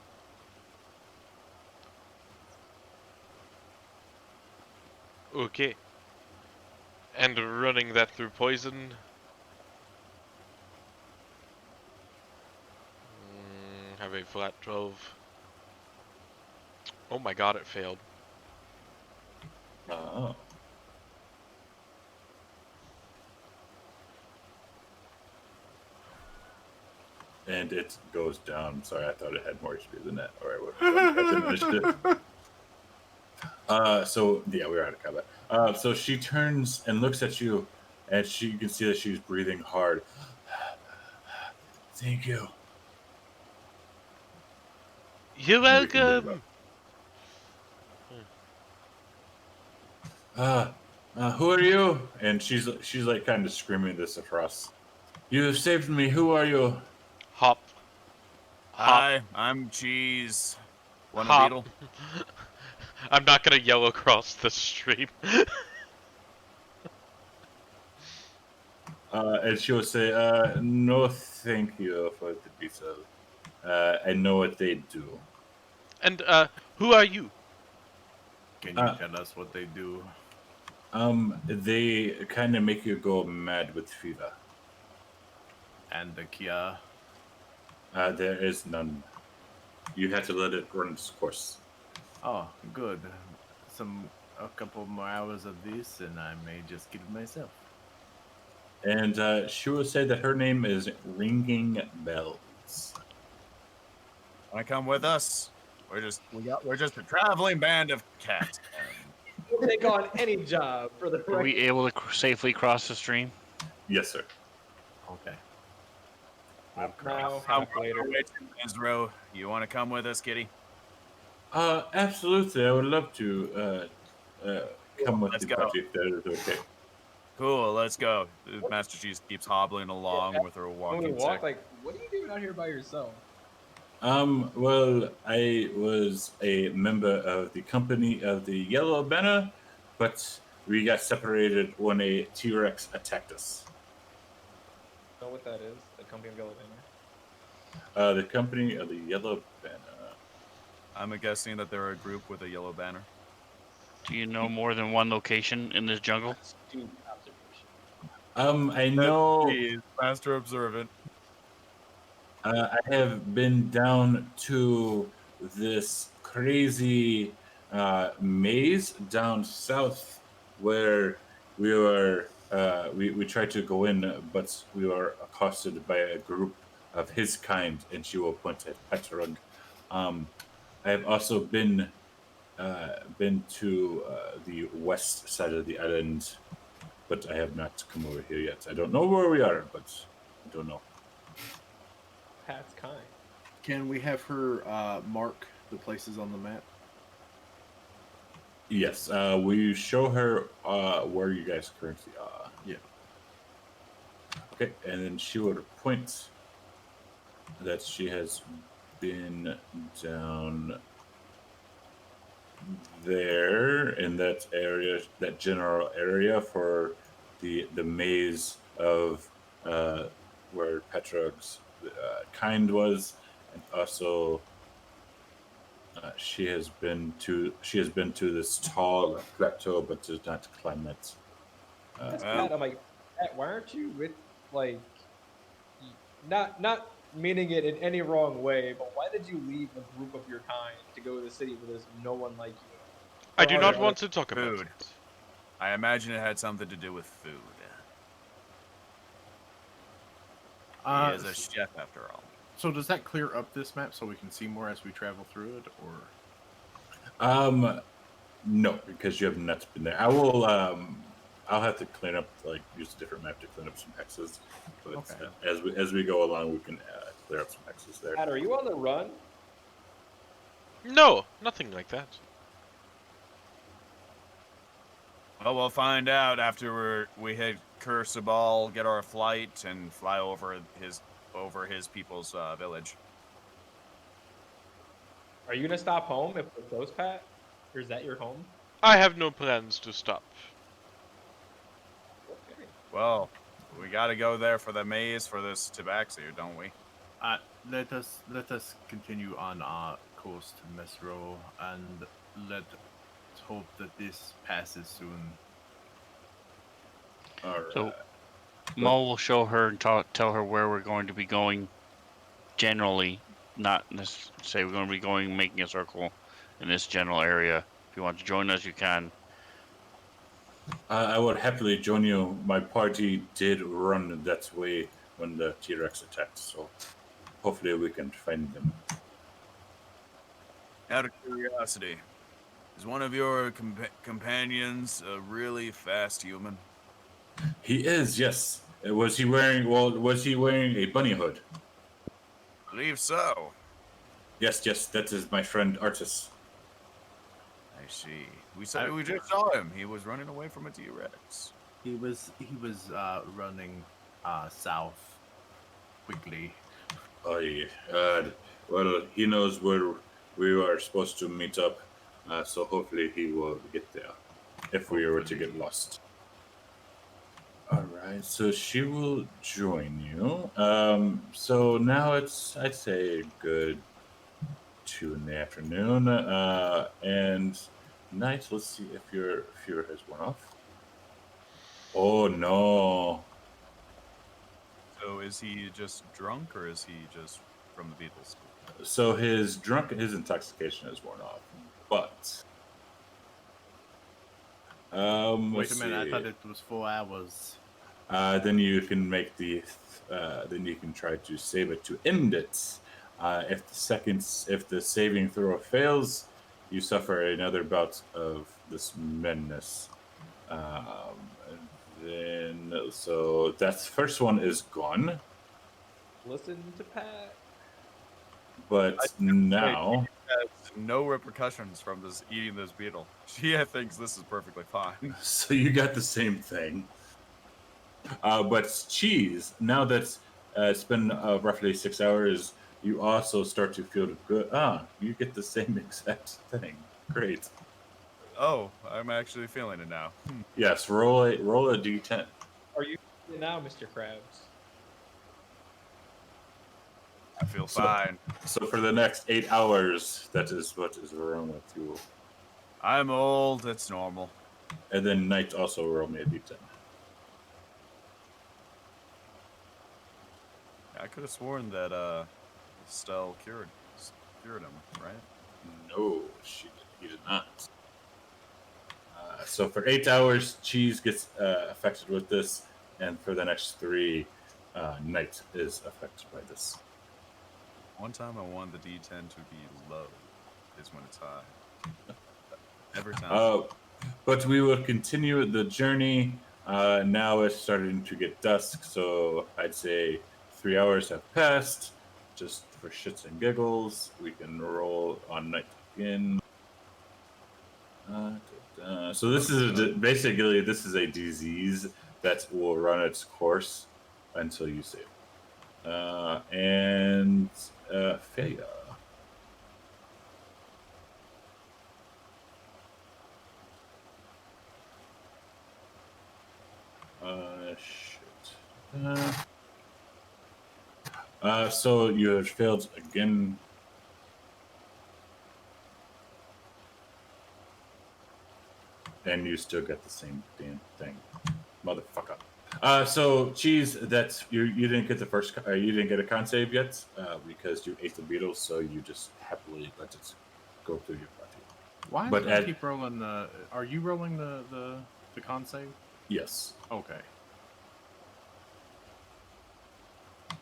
Okay. And running that through poison. Have a flat 12. Oh my god, it failed. Oh. And it goes down. Sorry, I thought it had more HP than that. All right, so yeah, we're out of combat. So she turns and looks at you, and you can see that she's breathing hard. Thank you. You're welcome. Who are you? And she's like kind of screaming this across. You have saved me. Who are you? Hop. Hi, I'm Cheese. Want a Hop. beetle? I'm not gonna yell across the stream. And she will say, no thank you for the beetle. I know what they do. And who are you? Can you tell us what they do? They kind of make you go mad with fever. And the cure? There is none. You have to let it run its course. Oh, good. A couple more hours of this, and I may just kill myself. And she will say that her name is Ringing Bells. Want to come with us? We're just a traveling band of cats. We'll take on any job for the Are right. we able to safely cross the stream? Yes, sir. Okay. Now, I'm half later. Ezro, you want to come with us, kitty? Absolutely. I would love to come with Let's the go. party if that is okay. Cool, let's go. Master Cheese keeps hobbling along with her When we walking walk, stick. like, what are you doing out here by yourself? Well, I was a member of the company of the Yellow Banner, but we got separated when a T-Rex attacked us. Know what that is? The company of Yellow Banner. The company of the Yellow Banner. I'm guessing that they're a group with a yellow banner. Do you know more than one location in this jungle? Stupid observation. I know. Jeez, Master Observant. I have been down to this crazy maze down south where we tried to go in, but we were accosted by a group of his kind, and she will point at Petrog. I have also been to the west side of the island, but I have not come over here yet. I don't know where we are, but I don't know. Pat's kind. Can we have her mark the places on the map? Yes, we show her where you guys currently are. Yeah. Okay, and then she would point that she has been down there in that area, that general area for the maze of where Petrog's kind was, and also she has been to this tall plateau, but does not climb it. That's Well- Pat. I'm like, Pat, why aren't you with like, not meaning it in any wrong way, but why did you leave a group of your kind to go to the city where there's no one like you? I do Or not other- want to talk about Food. it. I imagine it had something to do with food. He is a chef after all. So does that clear up this map so we can see more as we travel through it, or? No, because you have not been there. I will. I'll have to clean up, like, use a different map to clean up some hexes. But Okay. as we go along, we can clear up some hexes there. Pat, are you on the run? No, nothing like that. Well, we'll find out after we hit Kursabal, get our flight, and fly over his people's village. Are you gonna stop home if we're close, Pat? Or is that your home? I have no plans to stop. Okay. Well, we gotta go there for the maze for this tabaxi, don't we? Let us continue on our course to Mesro, and let's hope that this passes soon. All right. So, Mo will show her and tell her where we're going to be going. Generally, not say we're going to be going making a circle in this general area. If you want to join us, you can. I would happily join you. My party did run that way when the T-Rex attacked, so hopefully we can find them. Out of curiosity, is one of your companions a really fast human? He is, yes. Was he wearing a bunny hood? I believe so. Yes, that is my friend Artis. I see. We just saw him. He was running away from a T-Rex. He was running south quickly. Oh, yeah. Well, he knows where we are supposed to meet up, so hopefully he will get there if we were to get lost. All right, so she will join you. So now it's, I'd say, a good 2 in the afternoon, and night. Let's see if your fever has worn off. Oh no! So is he just drunk or is he just from the Beatles? So his intoxication has worn off, but Wait a minute, I thought it was 4 hours. Then you can make then you can try to save it to end it. If the saving throw fails, you suffer another bout of this madness. So that first one is gone. Listen to Pat. But now, Has no repercussions from eating this beetle. She thinks this is perfectly fine. so you got the same thing. But cheese, now that it's been roughly 6 hours, you also start to feel good. You get the same exact thing. Great. Oh, I'm actually feeling it now. Yes, roll a d10. Are you now, Mr. Krabs? I feel So- fine. So for the next 8 hours, that is what is Verona fuel. I'm old. It's normal. And then Knight also roll me a d10. I could have sworn that Stell cured him, right? No, he did not. So for 8 hours, Cheese gets affected with this, and for the next 3, Knight is affected by this. One time I wanted the D10 to be low, is when it's high. Every time. But we will continue the journey. Now it's starting to get dusk, so I'd say 3 hours have passed. Just for shits and giggles, we can roll on Night again. So this is basically this is a disease that will run its course until you save. And Feya. Shit. So you have failed again. And you still get the same damn thing, motherfucker. So cheese, that's you didn't get the first, you didn't get a con save yet because you ate the beetle, so you just happily let it go through your body. Why But do I keep rolling the? Are you rolling the con save? Yes. Okay.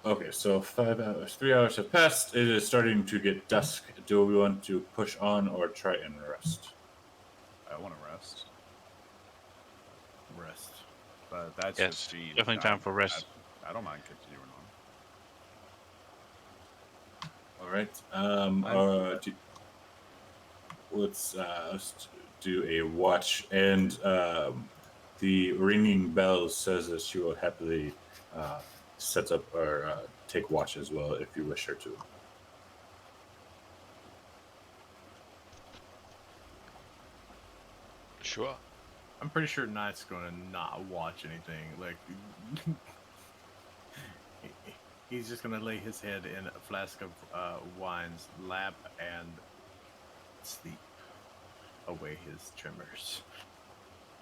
Okay, so 5 hours, 3 hours have passed. It is starting to get dusk. Do we want to push on or try and rest? I want to rest. Rest. But that's Yes, just cheese. definitely time for rest. I don't mind continuing on. All right. Let's do a watch, and the ringing bell says that she will happily set up or take watch as well if you wish her to. Sure. I'm pretty sure Knight's gonna not watch anything. Like, he's just gonna lay his head in a flask of wine's lap and sleep away his tremors.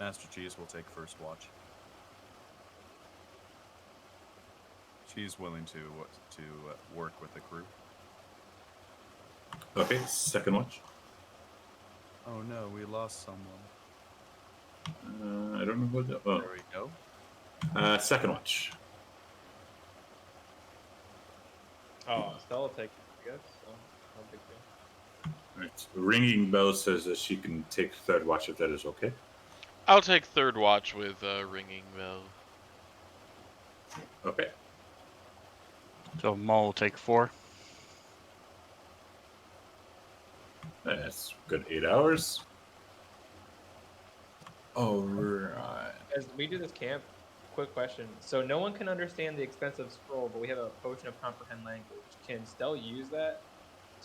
Master Cheese will take first watch. She's willing to work with the crew. Okay, second watch. Oh no, we lost someone. I don't know what. Oh, There we go. second watch. Oh, Stella will take it, I guess. So, no big deal. All right. Ringing bell says that she can take third watch if that is okay. I'll take third watch with ringing bell. Okay. So Maul will take 4. That's good 8 hours. All right. As we do this camp, quick question. So no one can understand the expensive scroll, but we have a potion of comprehend language. Can Stell use that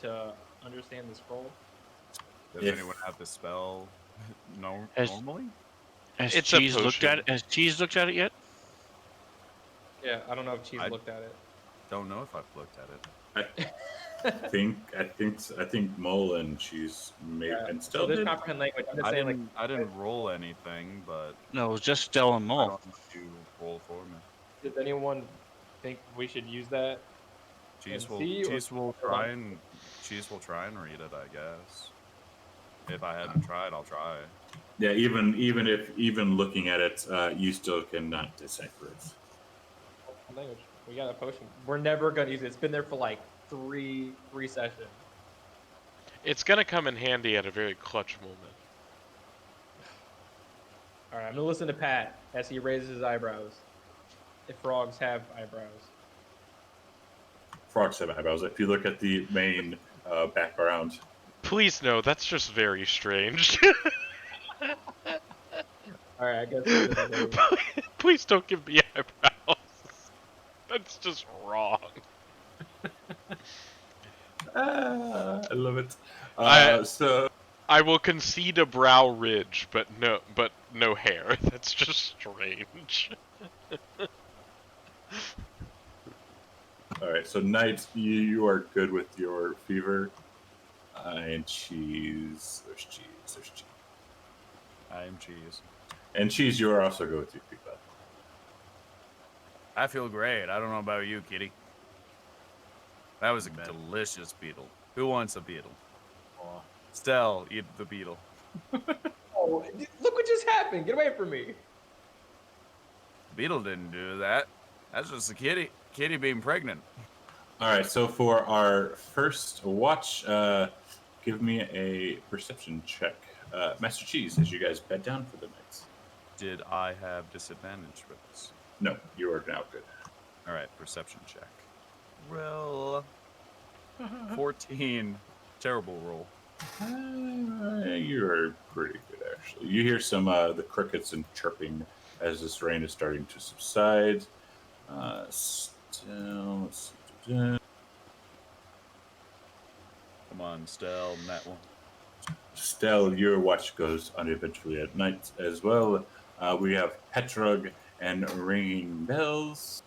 to understand the scroll? Does If- anyone have the spell As- normally? Has It's a Cheese looked at potion. it? Has Cheese looked at it yet? Yeah, I don't know if Cheese I- looked at it. Don't know if I've looked at it. I think Mole and she's made Yeah, and So still this did. comprehend language, I'm just I saying, like, didn't roll anything, but No, it was just Stell and I Maul. don't know if you roll for me. does anyone think we should use that? Cheese And see, or- Cheese will try and read it, I guess. If I hadn't tried, I'll try. Yeah, even looking at it, you still cannot decipher it. Comprehend language. We got a potion. We're never gonna use it. It's been there for like three sessions. It's gonna come in handy at a very clutch moment. All right, I'm gonna listen to Pat as he raises his eyebrows. If frogs have eyebrows. Frogs have eyebrows. If you look at the main background, Please no, that's just very strange. All right, I guess. Please don't give me eyebrows. That's just wrong. I love it. I- So I will concede a brow ridge, but no hair. That's just strange. all right, so Knight, you are good with your fever, and cheese. There's cheese. There's cheese. I am cheese. And cheese, you are also good with your fever. I feel great. I don't know about you, Kitty. That was a Bet. delicious beetle. Who wants a beetle? Oh, Stell, eat the beetle. Oh, look what just happened! Get away from me! The beetle didn't do that. That's just a kitty. Kitty being pregnant. All right, so for our first watch, give me a perception check. Master Cheese, as you guys bed down for the night. Did I have disadvantage for this? No, you are now good. All right, perception check. Roll 14. Terrible roll. You're pretty good, actually. You hear some the crickets and chirping as this rain is starting to subside. Still, let's see. Come on, Stell, that one. Stell, your watch goes uneventfully at night as well. We have Petrog and ringing bells.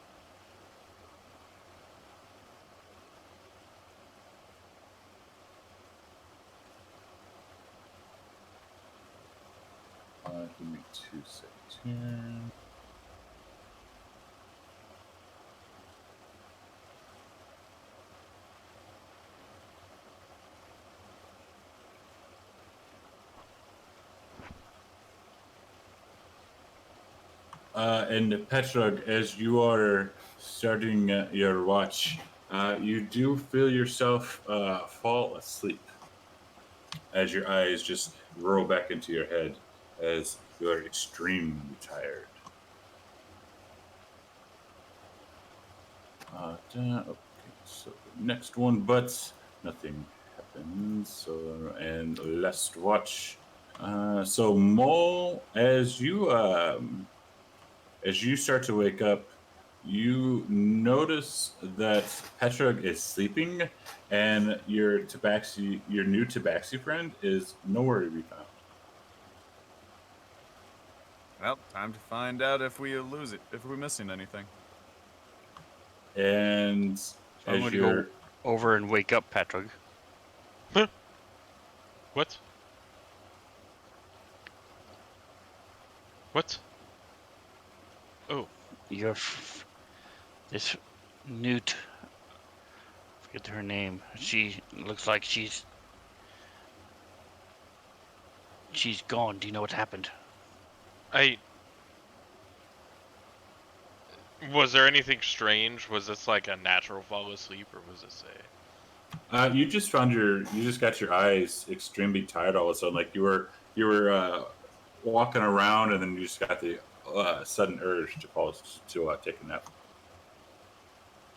Give me 2 seconds here. And Petrog, as you are starting your watch, you do feel yourself fall asleep as your eyes just roll back into your head as you are extremely tired. Okay, so the next one, but nothing happens. So, and last watch. So Mole, as you start to wake up, you notice that Petrog is sleeping, and your new Tabaxi friend, is nowhere to be found. Well, time to find out if we lose it, if we're missing anything. And So I'm as going to you're go over and wake up Patrick. What? What? Oh, This Newt, forget her name. She looks like she's gone. Do you know what's happened? Was there anything strange? Was this like a natural fall asleep, or was this a? you just got your eyes extremely tired all of a sudden, like you were walking around, and then you just got the sudden urge to take a nap.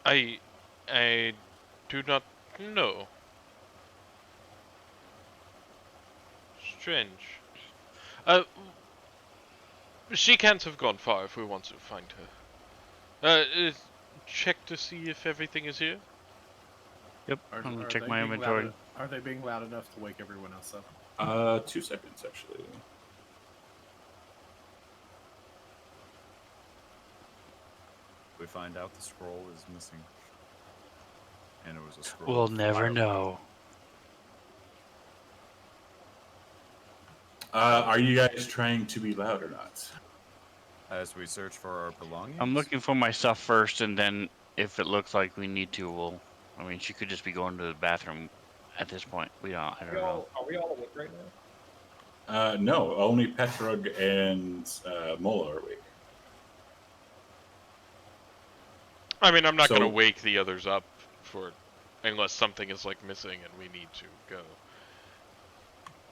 I do not know. Strange. Uh, she can't have gone far if we want to find her. Check to see if everything is here. Yep. Are, I'm gonna are check they my being inventory. loud- Are they being loud enough to wake everyone else up? 2 seconds, actually. We find out the scroll is missing. And it was a scroll. We'll of never fire. know. Are you guys trying to be loud or not? As we search for our belongings. I'm looking for my stuff first, and then if it looks like we need to, we'll. I mean, she could just be going to the bathroom at this point. I don't know. Are we all awake right now? No, only Petrog and Mola are awake. I mean, I'm not So- gonna wake the others up unless something is like missing and we need to go.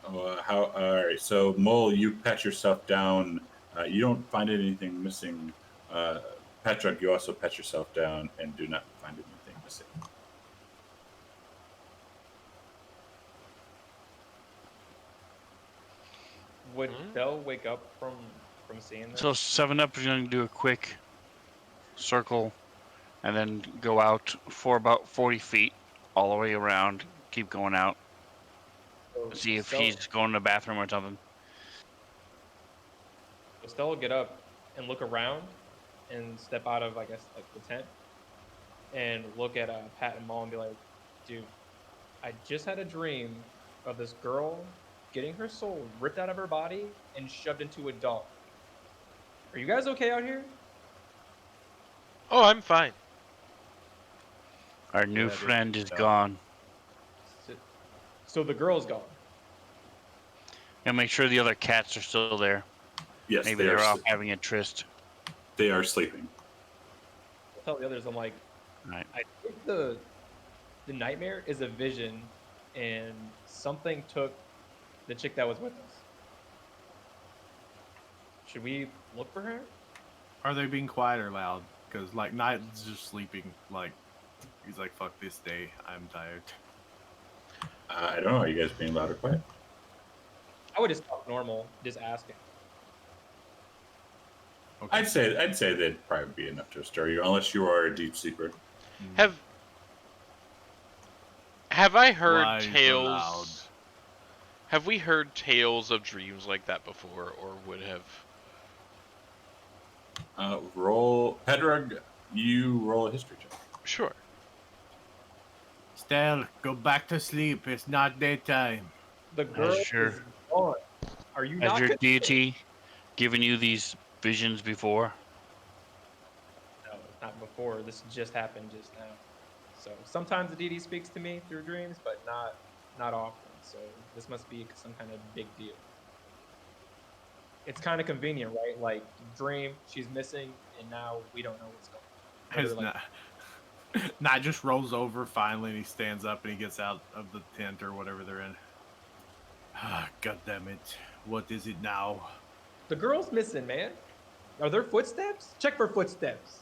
All right, so Mole, you pat yourself down. You don't find anything missing. Petrog, you also pat yourself down and do not find anything missing. Would Hmm? Belle wake up from seeing that? So 7 Up is going to do a quick circle, and then go out for about 40 feet all the way around. Keep going out. So See if Stella, he's going to the bathroom or something. Stella will get up and look around and step out of, I guess, like the tent and look at Pat and Maul and be like, dude, I just had a dream of this girl getting her soul ripped out of her body and shoved into a dog. Are you guys okay out here? Oh, I'm fine. Our new Yeah, dude, friend is no. gone. So the girl's gone. And make sure the other cats are still there. Yes, Maybe they're off having a tryst. They are sleeping. I'll tell the others, I'm like, Right. I think the nightmare is a vision, and something took the chick that was with us. Should we look for her? Are they being quiet or loud? Because like Knight's just sleeping. Like he's like, "Fuck this day. I'm tired." I don't know. Are you guys being loud or quiet? I would just talk normal, just asking. Okay. I'd say that'd probably be enough to stir you, unless you are a deep sleeper. Have I heard Why so tales? loud? Have we heard tales of dreams like that before, or would have? Roll Pedrug. You roll a history check. Sure. Stell, go back to sleep. It's not daytime. The girl sure. is gone. Are you Has not your convinced? deity given you these visions before? No, not before. This just happened just now. So sometimes the deity speaks to me through dreams, but not often. So this must be some kind of big deal. It's kind of convenient, right? Like dream, she's missing, and now we don't know what's going on. His Whether, like, Knight just rolls over finally and he stands up and he gets out of the tent or whatever they're in. Ah, God damn it. What is it now? the girl's missing, man. Are there footsteps? Check for footsteps.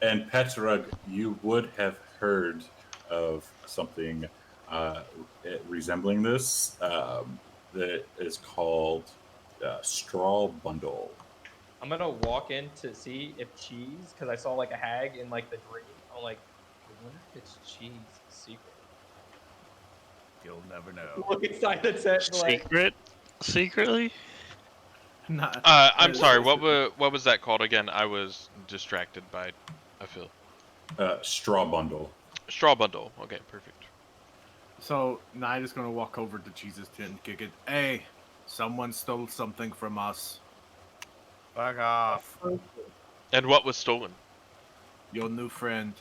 And Petrug, you would have heard of something resembling this that is called straw bundle. I'm gonna walk in to see if cheese, because I saw like a hag in like the dream. I'm like, I wonder if it's cheese secret. You'll never know. Look inside the tent, like, Secretly? Not, I'm sorry. What was that called again? I was distracted by, I feel. Straw bundle. Straw bundle. Okay, perfect. So Knight is gonna walk over to Cheese's tent and kick it. Hey, someone stole something from us. Fuck off. And what was stolen? Your new friend.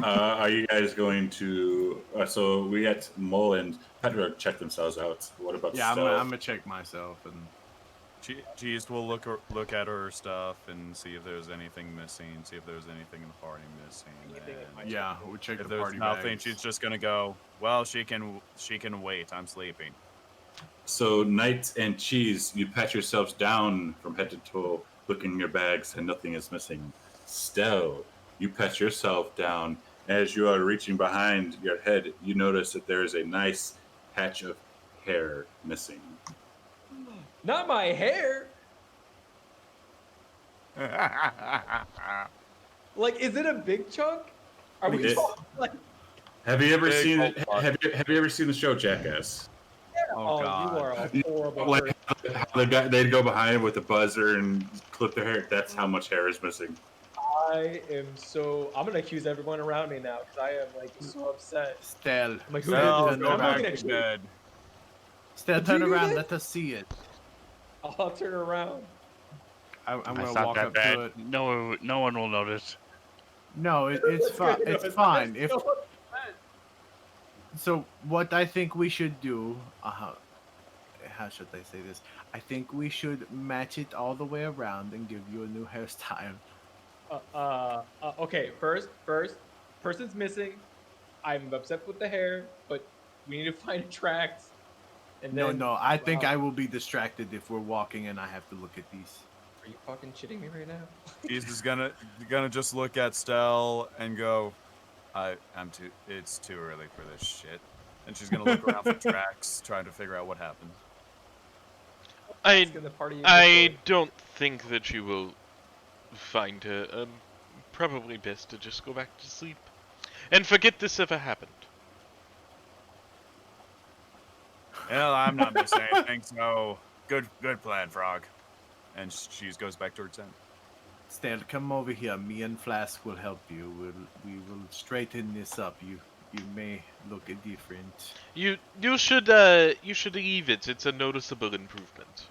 Are you guys going to? So we got Mole and Petrug check themselves out. What about Yeah, I'm Stealth? gonna check myself and Cheese will look at her stuff and see if there's anything missing. See if there's anything in the party missing. Anything in my And yeah, we check if the there's party nothing, bags. she's just gonna go. Well, she can wait. I'm sleeping. So Knight and Cheese, you pat yourselves down from head to toe, look in your bags, and nothing is missing. Stell, you pat yourself down. As you are reaching behind your head, you notice that there is a nice patch of hair missing. not my hair. Like, is it a big chunk? Are we It- talking like? Have you ever Big seen old it? fuck. Have you ever seen the show Jackass? Oh, God. you are a horrible. Like person. how the guy, they'd go behind with a buzzer and clip their hair. That's how much hair is missing. I am so. I'm gonna accuse everyone around me now because I am like so upset. Stell, I'm like, who Well, did this? go I'm back looking to at you. bed. Stell, Did turn you do around. that? Let us see it. I'll turn around. I'm It's gonna not walk that up bad. to it. No one will notice. No, it's fine. good. It's fine. not If so upset. so, what I think we should do. How should I say this? I think we should match it all the way around and give you a new hairstyle. Okay. First, person's missing. I'm upset with the hair, but we need to find tracks. And then, No, I think Wow. I will be distracted if we're walking and I have to look at these. Are you fucking shitting me right now? Cheese is gonna just look at Stell and go, it's too early for this shit. And she's gonna look around for tracks, trying to figure out what happened. It's gonna party I don't think that you will find probably best to just go back to sleep and forget this ever happened. Well, I'm not missing anything, so good plan, Frog. And she goes back to her tent. Stan, come over here. Me and Flask will help you. We will straighten this up. You may look different. You should leave it. It's a noticeable improvement.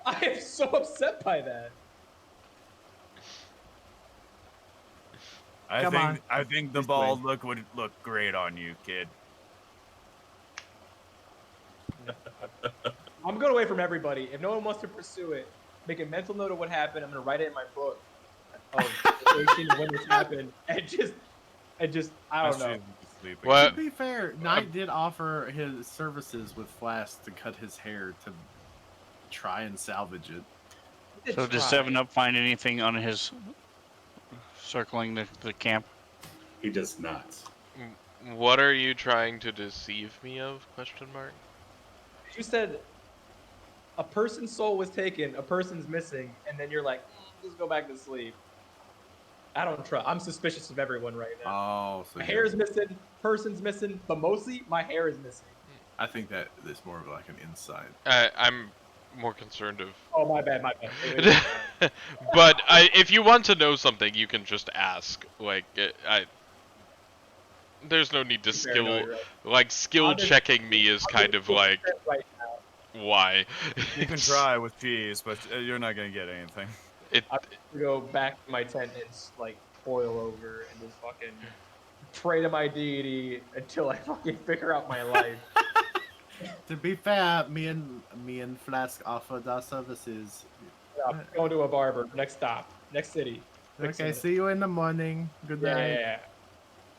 I am so upset by that. I Come on, think the this bald way. look would look great on you, kid. I'm going away from everybody. If no one wants to pursue it, make a mental note of what happened. I'm gonna write it in my book of when this happened, and just I don't know. What? To be fair, Knight did offer his services with Flask to cut his hair to try and salvage it. Did So does try. 7 Up find anything on his circling the camp? He does not. What are you trying to deceive me of? Question mark. You said a person's soul was taken, a person's missing, and then you're like, just go back to sleep. I don't trust. I'm suspicious of everyone right now. Oh, so My hair is missing, person's missing, but mostly my hair is missing. I think that it's more of like an insight. I'm more concerned of. Oh, my bad. But if you want to know something, you can just ask. Like, there's no need to Fair, no, you're right. skill I'm just- checking me is kind of like right why. You can try with cheese, but you're not gonna get anything. It. I'm gonna go back to my tent and like boil over and just fucking pray to my deity until I fucking figure out my life. To be fair, me and Flask offered our services. Yeah, going to a barber. Next stop. Next city. Fixing Okay, it. see you in the morning. Good Yeah, night. yeah, yeah.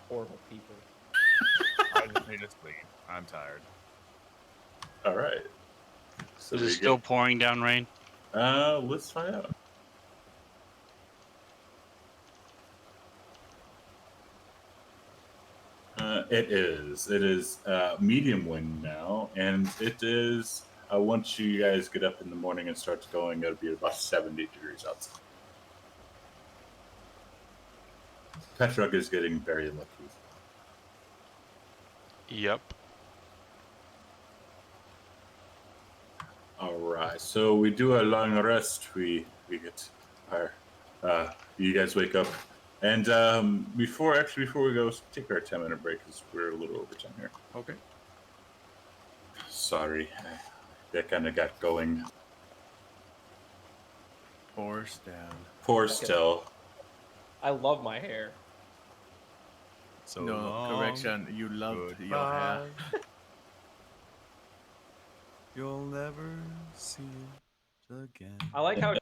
Horrible people. I just need to sleep. I'm tired. All right. So Is we it still get- pouring down rain? let's find out. It is. It is medium wind now, and it is. Once you guys get up in the morning and start going, it'll be about 70 degrees outside. Petrog is getting very lucky. Yep. All right, so we do a long rest. We get our. You guys wake up, and before we go, take our 10-minute break because we're a little over time here. Okay. Sorry, that kind of got going. Poor Stan. Poor Okay. Still. I love my hair. So No, long, correction. You loved your hair. goodbye. You'll never see it again. I like how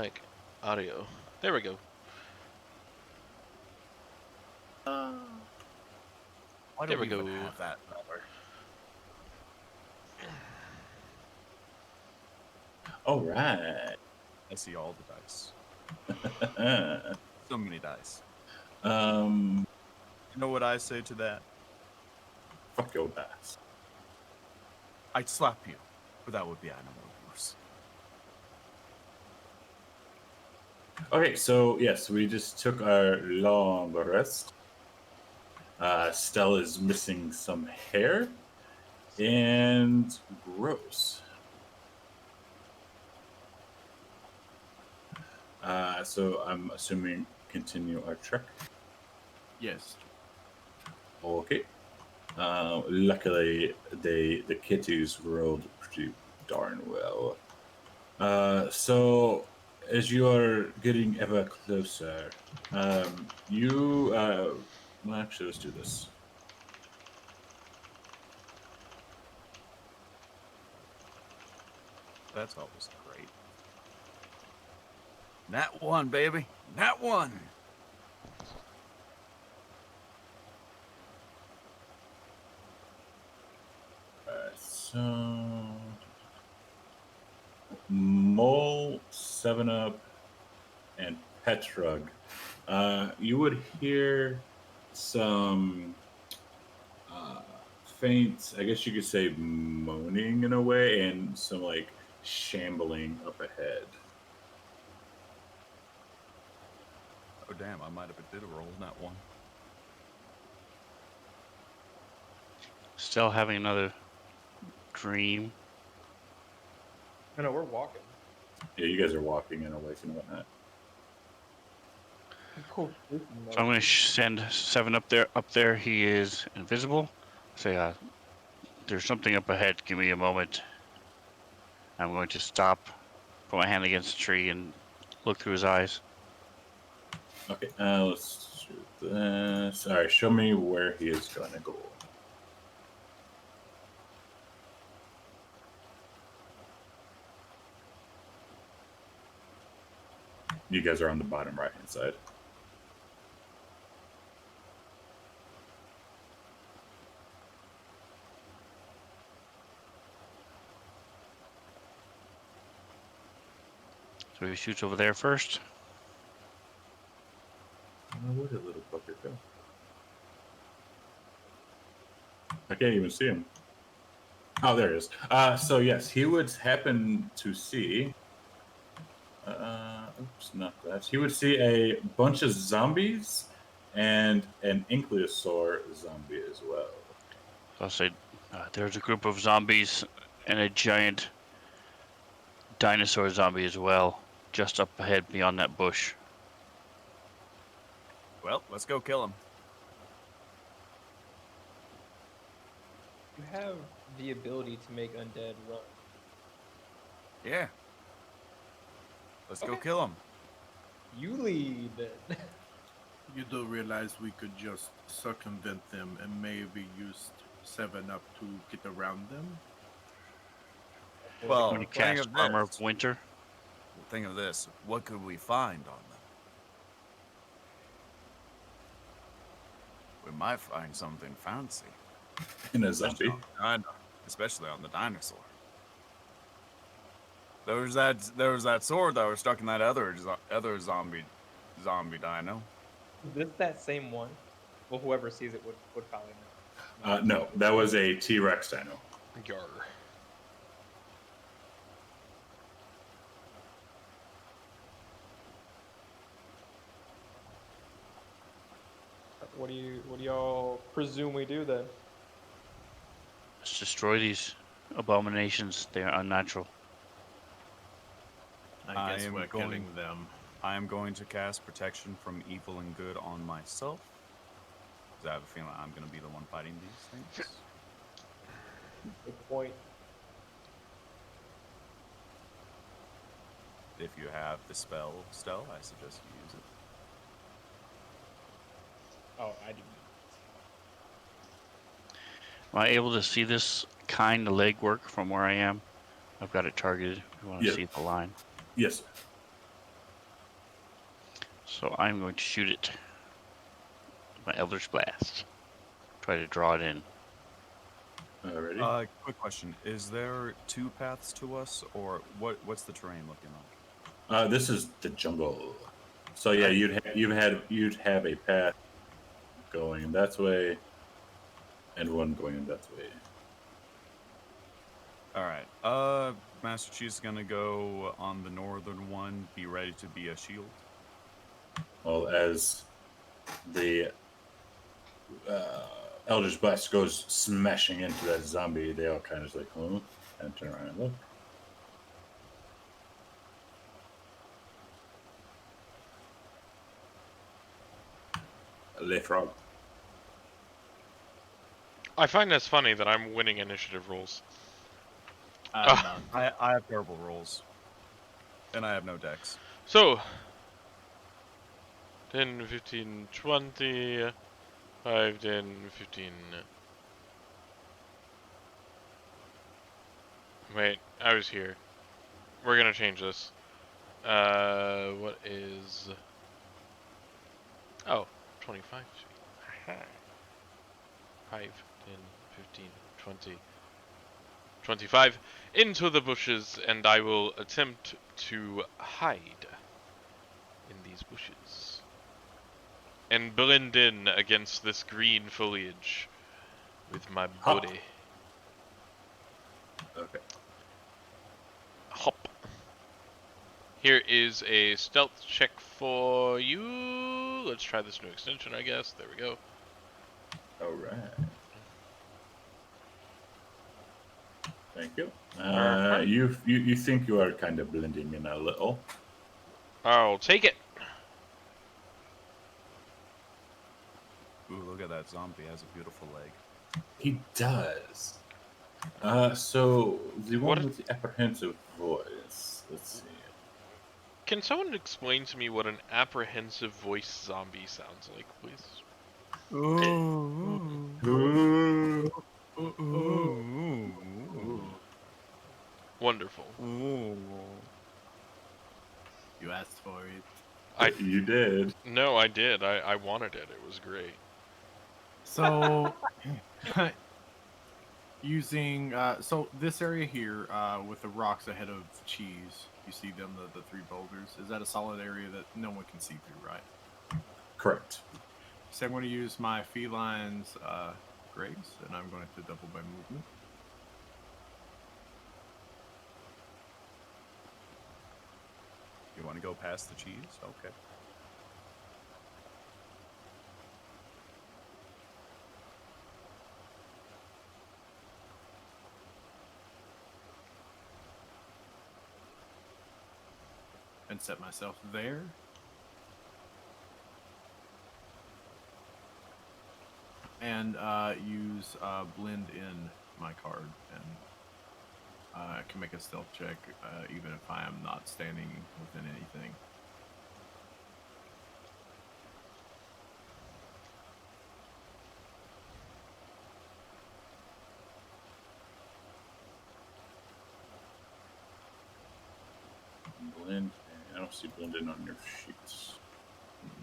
mic audio. There we go. Why There do we we even go. have that number? All right. I see all the dice. um, So many dice. You know what I say to that? fuck your ass. I'd slap you, but that would be animal abuse. Okay, so yes, we just took our long rest. Stella's missing some hair, and gross. So I'm assuming continue our trek. Yes. Okay. Luckily, the kitties rolled pretty darn well. So as you are getting ever closer, you well, actually, let's do this. That's always great. Nat 1, baby. Nat 1. So Mole, 7-Up, and Petrug. You would hear some faint, I guess you could say, moaning in a way, and some like shambling up ahead. Oh, damn. I might have did a roll in that one. Still having another dream. No, we're walking. Yeah, you guys are walking and awake and whatnot. Cool. So I'm going to send 7 up there. Up there, he is invisible. Say, there's something up ahead. Give me a moment. I'm going to stop, put my hand against the tree, and look through his eyes. Okay, let's do this. All right, show me where he is going to go. You guys are on the bottom right-hand side. So he shoots over there first. Where did little fucker go? I can't even see him. Oh, there he is. So yes, he would happen to see. Oops, not that. He would see a bunch of zombies and an Ankylosaur zombie as well. So I'll say, there's a group of zombies and a giant dinosaur zombie as well, just up ahead beyond that bush. Well, let's go kill him. You have the ability to make undead run. Yeah. Let's go Okay. kill him. You lead then. You do realize we could just circumvent them and maybe use 7-Up to get around them? Well, When you think cast of Armor this. of Winter, Think of this. What could we find on them? We might find something fancy. In a zombie. Especially on the dinosaur. There was that sword that was stuck in that other zombie dino. Is this that same one? Well, whoever sees it would probably know. No, that was a T-Rex dino. Yar. What do y'all presume we do then? let's destroy these abominations. They are unnatural. I guess am we're going- killing them. I am going to cast protection from evil and good on myself. Because I have a feeling I'm going to be the one fighting these things. Good point. If you have the spell still, I suggest you use it. Oh, I do. Am I able to see this kind of legwork from where I am? I've got it targeted. If you want to Yeah. see the line. Yes. So I'm going to shoot it. My Elder's Blast. Try to draw it in. Alrighty. Quick question: is there two paths to us, or what's the terrain looking like? This is the jungle. So yeah, you'd have a path going that way, and one going that way. All right. Master Chief is gonna go on the northern one. Be ready to be a shield. Well, as the Eldritch Blast goes smashing into that zombie, they all kind of like, huh? And turn around and look. Le Frog. I find this funny that I'm winning initiative rolls. None. I have terrible rolls, and I have no decks. So, 10, 15, 20, 5, 10, 15. Wait, I was here. We're gonna change this. What is... Oh, 25. Aha. 5, 10, 15, 20, 25. Into the bushes, and I will attempt to hide in these bushes. And blend in against this green foliage with my Hop. body. Okay. Hop. Here is a stealth check for you. Let's try this new extension, I guess. There we go. All right. Thank you. You think you are kind of blending in a little. I'll take it. Ooh, look at that zombie. Has a beautiful leg. He does. So the What one is- with the apprehensive voice. Let's see. Can someone explain to me what an apprehensive voice zombie sounds like, please? Wonderful. You asked for it. You did. No, I did. I wanted it. It was great. So, using so this area here with the rocks ahead of cheese, you see them, the three boulders. Is that a solid area that no one can see through, right? Correct. So I'm going to use my feline's grace, and I'm going to double my movement. You want to go past the cheese? Okay. And set myself there. And use blend in my card, and I can make a stealth check even if I am not standing within anything. Blend. I don't see blend in on your sheets.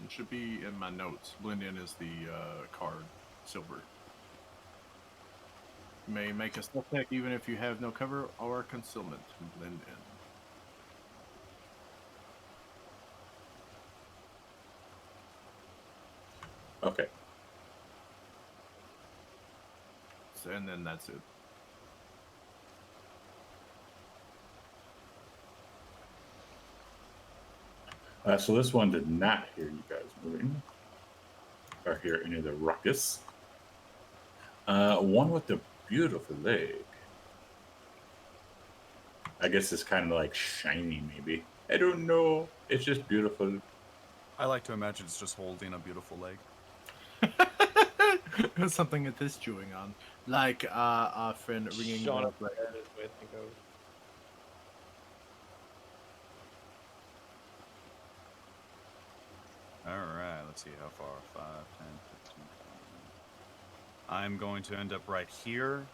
It should be in my notes. Blend in is the card, silver. You may make a stealth check even if you have no cover or concealment. Blend in. Okay. And then that's it. So this one did not hear you guys moving or hear any of the ruckus. One with the beautiful leg. I guess it's kind of like shiny, maybe. I don't know. It's just beautiful. I like to imagine it's just holding a beautiful leg. Something that is chewing on, like our friend ringing. Sean up there is the way to think of. Alright, let's see how far. 5, 10, 15, 20. I'm going to end up right here.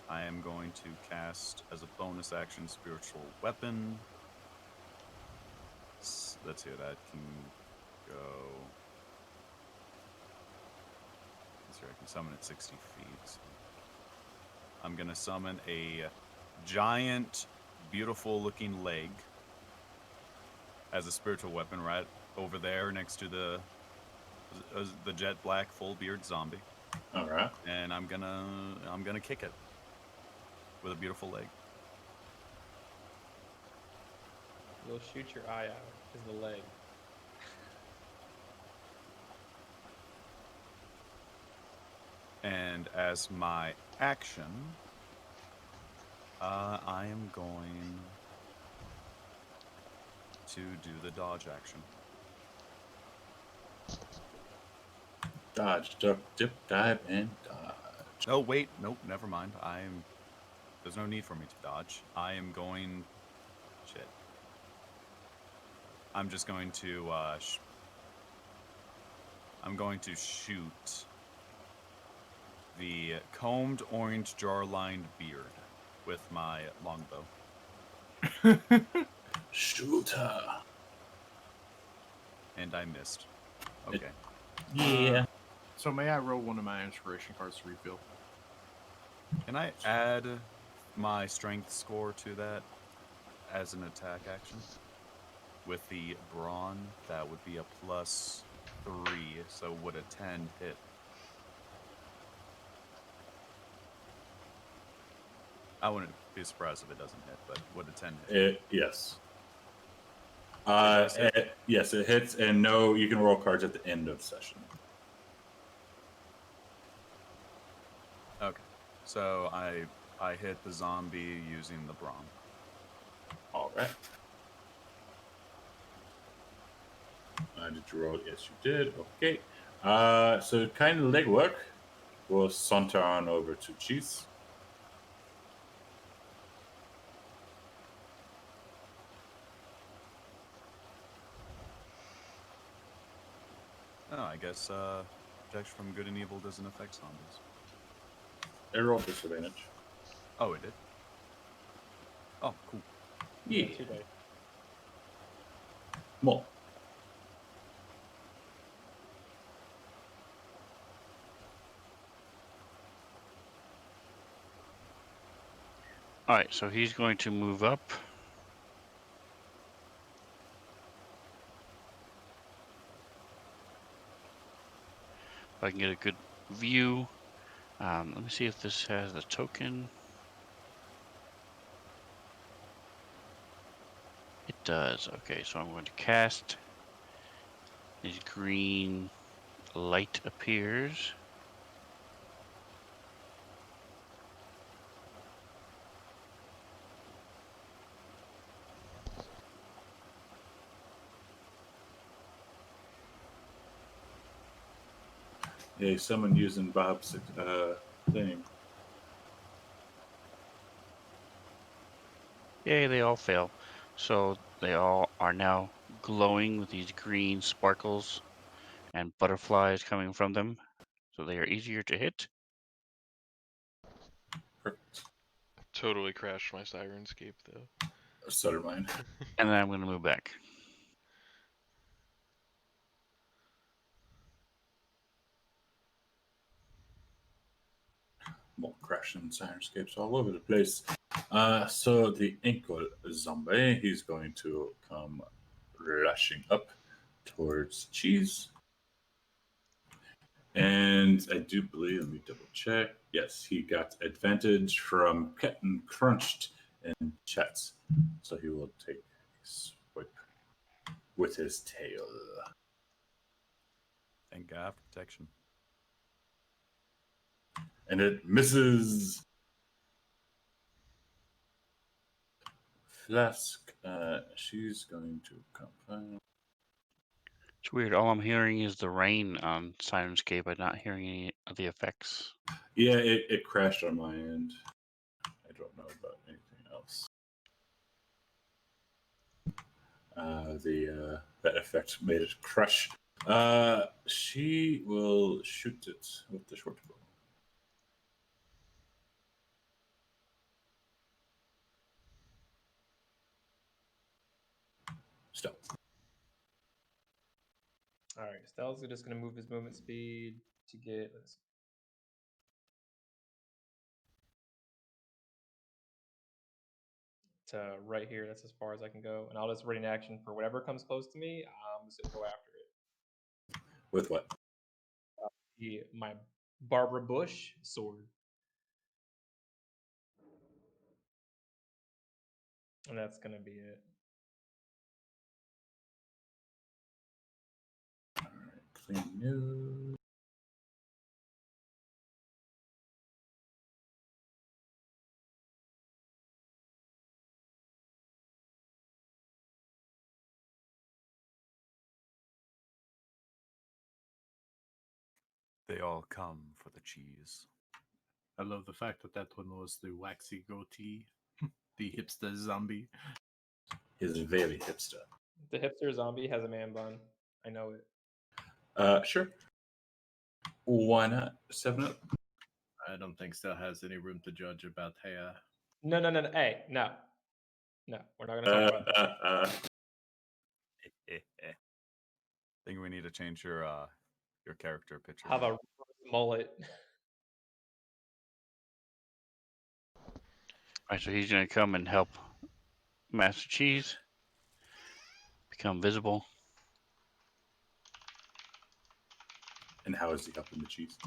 I am going to cast as a bonus action Spiritual Weapon. Let's see, that can go. Let's see, I can summon at 60 feet. So I'm gonna summon a giant, beautiful-looking leg as a spiritual weapon right over there next to the jet black full beard zombie, All right. and I'm gonna kick it with a beautiful leg. You'll shoot your eye out. Is the leg? And as my action, I am going to do the dodge action. Dodge, duck, dip, dive, and dodge. Oh wait, nope, never mind. There's no need for me to dodge. I am going. Shit. I'm just going to. I'm going to shoot the combed orange jar-lined beard with my longbow. Shoot her. And I missed. Okay. Yeah. So may I roll one of my inspiration cards to refill? Can I add my strength score to that as an attack action? With the brawn, that would be a +3, so would a 10 hit? I wouldn't be surprised if it doesn't hit, but would a 10 hit? Yes. does hit? Yes, it hits, and no, you can roll cards at the end of session. Okay. So I hit the zombie using the brawn. All right. Did you roll? Yes, you did. Okay. So kind of legwork. We'll saunter on over to Cheese. Oh, I guess protection from good and evil doesn't affect zombies. It rolled disadvantage. Oh, it did? Oh, cool. Yeah. 2 dice. More. All right, so he's going to move up. If I can get a good view. Let me see if this has the token. It does. Okay, so I'm going to cast. This green light appears. Yeah, someone using Bob's thing. Yay, they all fail. So they all are now glowing with these green sparkles and butterflies coming from them. So they are easier to hit. Perfect. Totally crashed my Sirenscape though. So did mine. And then I'm going to move back. More crashing sirenscapes all over the place. So the ankle zombie, he's going to come rushing up towards Cheese. And I do believe, let me double check. Yes, he got advantage from getting crunched in chats. So he will take a swipe with his tail. Thank God for protection. And it misses. Flask, she's going to come. It's weird. All I'm hearing is the rain on Sirenscape. I'm not hearing any of the effects. Yeah, it crashed on my end. I don't know about anything else. That effect made it crush. She will shoot it with the short bow. Stealth. All right, Stell's just gonna move his movement speed to get. Let's see. To right here. That's as far as I can go, and I'll just ready in action for whatever comes close to me. I'm just gonna go after it. With what? My Barbara Bush sword, and that's gonna be it. Clean news. They all come for the cheese. I love the fact that that one was the waxy goatee, the hipster zombie. He's very hipster. The hipster zombie has a man bun. I know it. Sure. Why not? 7-Up. I don't think Stell has any room to judge about hair. No. Hey, no. We're not gonna talk about that. I think we need to change your character picture. Have a mullet. Alright, so he's gonna come and help Master Cheese become visible. And how is he helping the cheese?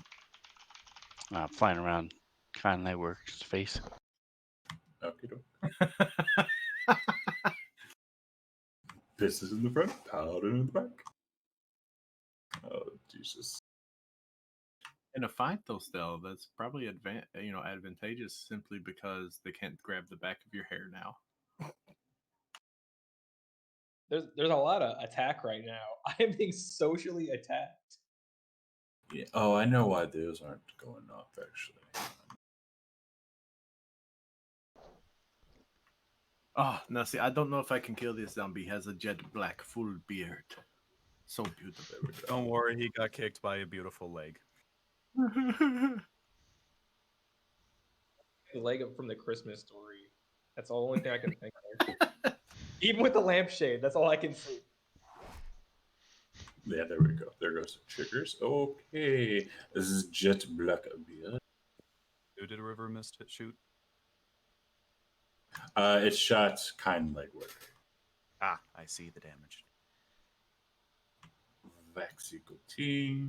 Flying around, kind of works face. Okay. This is in the front, powder in the back. Oh Jesus! In a fight, though, Stell, that's probably advantageous simply because they can't grab the back of your hair now. There's a lot of attack right now. I am being socially attacked. Yeah. Oh, I know why those aren't going up. Actually, Oh, now see, I don't know if I can kill this zombie. He has a jet black full beard. So beautiful. Don't worry, he got kicked by a beautiful leg. The leg up from the Christmas Story. That's the only thing I can think of. Even with the lampshade, that's all I can see. yeah. There we go. There goes the triggers. Okay, this is jet black beard. Who did a river mist hit shoot? It shot kind leg work. Ah, I see the damage. Waxy goatee.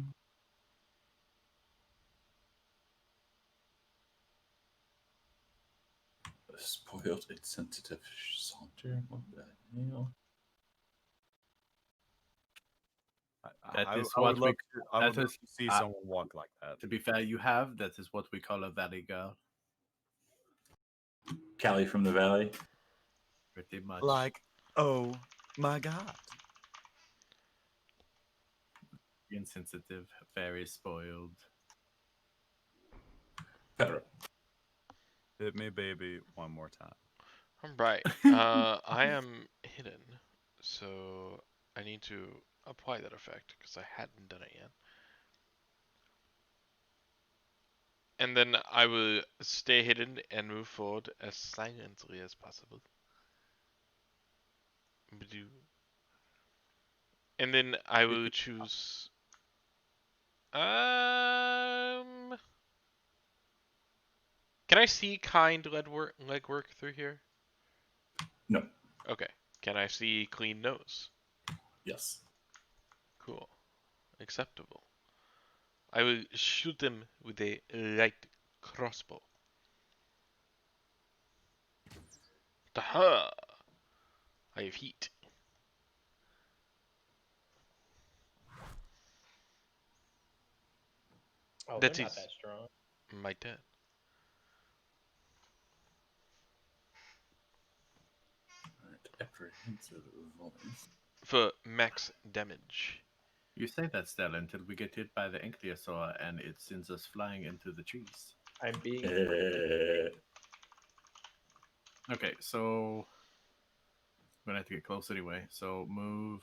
Spoiled insensitive saunter. What the hell? That is I what would we- love to, I that would love is- to see someone walk like that. To be fair, that is what we call a valley girl. Callie from the Valley. Pretty much. Like, oh my god. Insensitive, very spoiled. Pedro. Hit me, baby, one more time. Alright. I am hidden, so I need to apply that effect because I hadn't done it yet. And then I will stay hidden and move forward as silently as possible. And then I will choose. Can I see kind legwork through here? No. Okay. Can I see clean nose? Yes. Cool. Acceptable. I will shoot them with a light crossbow. Taha! I have heat. Oh, That they're not is- that strong. My turn. Alright. Apprehensive voice. For max damage. You say that, Stella, until we get hit by the Ankylosaur and it sends us flying into the trees. I'm being. Okay, so I'm gonna have to get close anyway. So move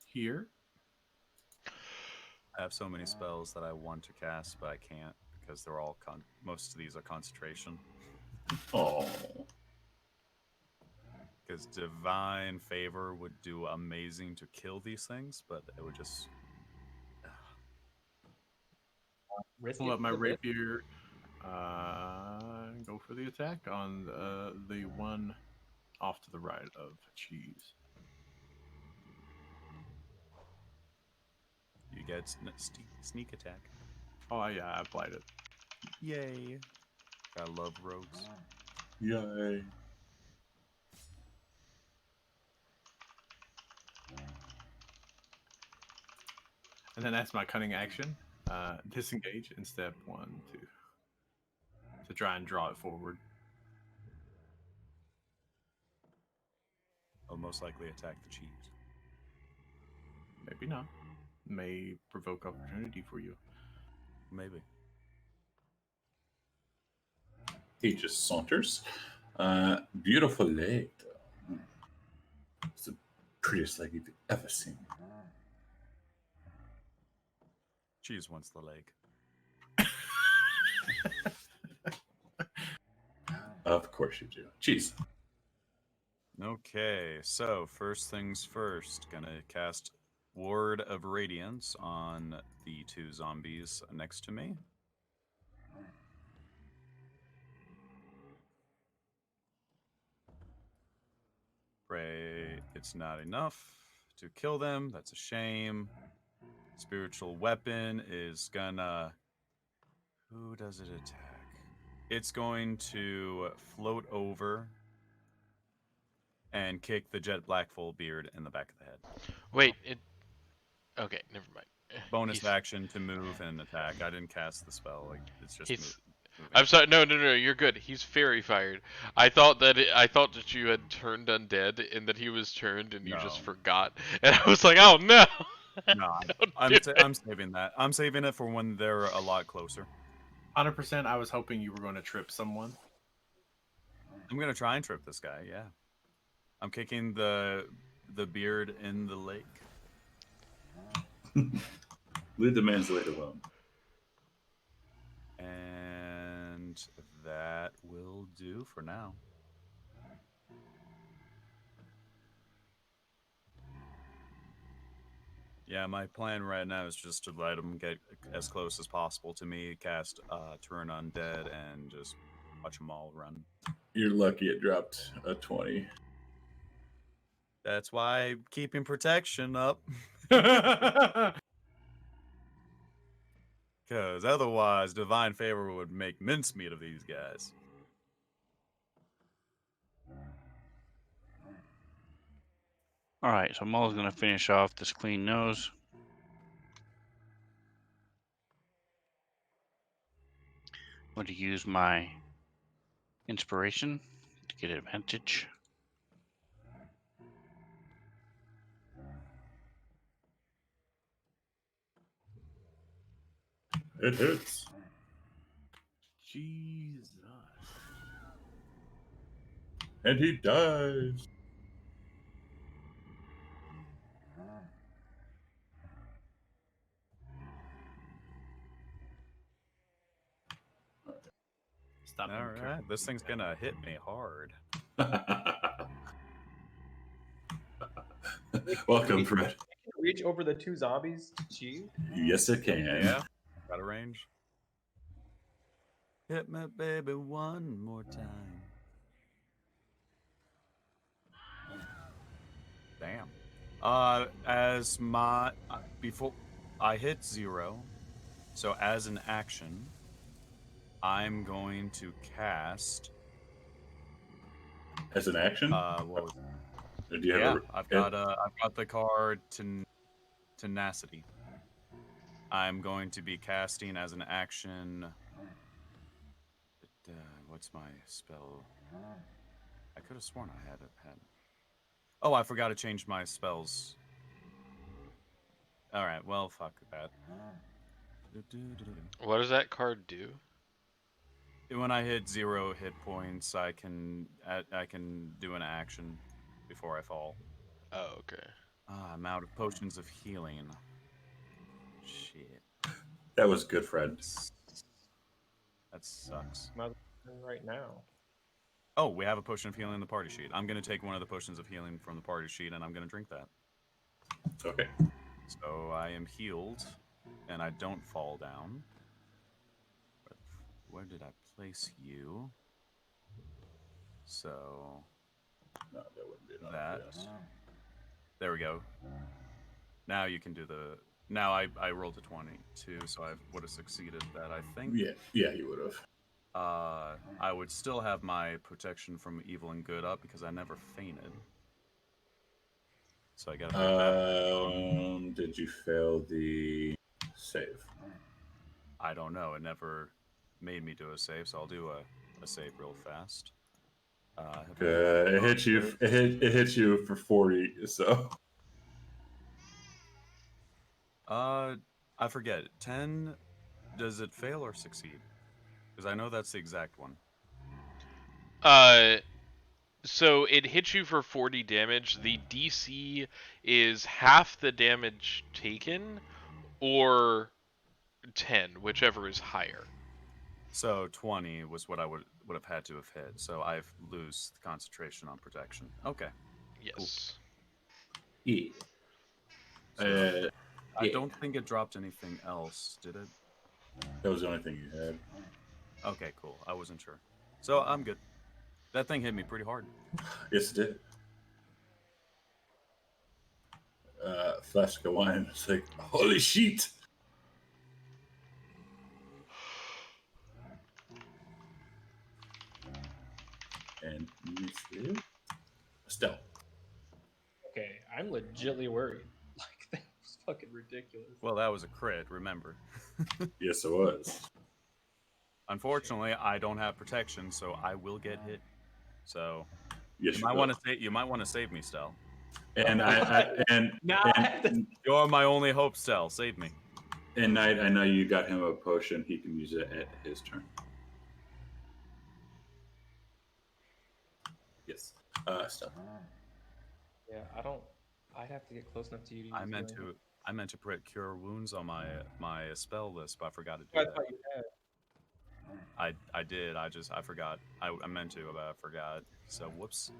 here. I have so many spells that I want to cast, but I can't because they're all most of these are concentration. Oh. Because divine favor would do amazing to kill these things, but it would just Risk Pull it up my for the bit. rapier. Go for the attack on the one off to the right of Cheese. You get sneak attack. Oh yeah, I applied it. Yay! I love rogues. Yay. And then that's my cunning action. Disengage in step 1, 2. To try and draw it forward. I'll most likely attack the cheese. Maybe not. May provoke opportunity for you. Maybe. He just saunters. Beautiful leg, though. It's the prettiest leg you've ever seen. Cheese wants the leg. Of course you do. Cheese. Okay, so first things first, gonna cast Ward of Radiance on the 2 zombies next to me. Pray it's not enough to kill them. That's a shame. Spiritual weapon is gonna... Who does it attack? It's going to float over and kick the Jet Blackfold beard in the back of the head. Wait, it. Okay, never mind. Bonus He's- action to move and attack. I didn't cast the spell. Like it's just He's- moving. I'm sorry. No, you're good. He's fairy fired. I thought that you had turned undead and that he was turned and you just No. forgot. And I was like, oh no. No, Don't do I'm saving that. I'm saving it for when they're a lot closer. 100%. I was hoping you were going to trip someone. I'm gonna try and trip this guy. Yeah, I'm kicking the beard in the lake. Leave the man's late alone. And that will do for now. Yeah, my plan right now is just to let him get as close as possible to me, cast Turn Undead, and just watch them all run. You're lucky it dropped a 20. That's why I'm keeping protection up. Because otherwise, Divine Favor would make mincemeat of these guys. Alright, so Maul's going to finish off this clean nose. I'm going to use my inspiration to get advantage. It hits. Jesus. And he dies. Stop All him, right, Karen. this thing's gonna hit me hard. Welcome, Fred. Can you reach over the 2 zombies to cheese? Yes, it can. Yeah, got a range. Hit me, baby, one more time. Damn. As my before I hit 0, so as an action, I'm going to cast. As an action? What was Or do you have yeah, a, I've got the card tenacity. I'm going to be casting as an action. What's my spell? I could have sworn I had it. Oh, I forgot to change my spells. All right, well, fuck that. What does that card do? When I hit 0 hit points, I can do an action before I fall. Oh, okay. I'm out of potions of healing. Shit. that was good, Fred. That sucks. Right now. Oh, we have a potion of healing in the party sheet. I'm going to take one of the potions of healing from the party sheet, and I'm going to drink that. Okay. So I am healed, and I don't fall down. where did I place you? So No, that wouldn't be enough. that. Yes. There we go. Now you can do the. Now I rolled a 22, so I would have succeeded that, I think. Yeah, you would have. I would still have my protection from evil and good up because I never fainted. So I gotta put that. Did you fail the save? I don't know. It never made me do a save, so I'll do a save real fast. It hit you. It hit you for 40. So. I forget. 10. Does it fail or succeed? Because I know that's the exact one. So it hits you for 40 damage. The DC is half the damage taken, or 10, whichever is higher. So 20 was what I would have had to have hit. So I lose concentration on protection. Okay. Yes. Yeah. So I don't think it dropped anything else, did it? That was the only thing you had. Okay, cool. I wasn't sure. So I'm good. That thing hit me pretty hard. Yes, it did. Flask of wine. It's like, holy shit. And Miss Liv? Estelle. Okay, I'm legitly worried. Like that was fucking ridiculous. Well, that was a crit, remember. Yes, it was. Unfortunately, I don't have protection, so I will get hit. So Yes, you might want to save me, Stel. And You're my only hope, Stel. Save me. And Knight, I know you got him a potion. He can use it at his turn. Yes. Stell. Yeah, I'd have to get close enough to you. I meant to put cure wounds on my spell list, but I forgot to do I that. thought you had. I did. I forgot. I meant to, but I forgot. So whoops.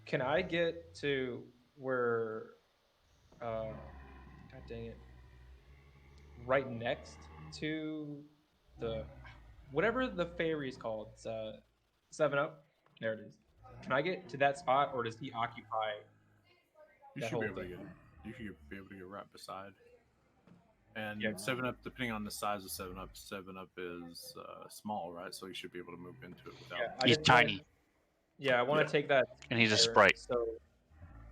Can I get to where? God dang it! Right next to the whatever the fairy is called. It's 7-Up. There it is. Can I get to that spot, or does he occupy? You That should be whole able to thing. get. You should be able to get right beside. And Yeah. 7-Up, depending on the size of 7-Up, 7-Up is small, right? So you should be able to move into it without. Yeah, He's tiny, I want to take that. and he's a square, sprite. So,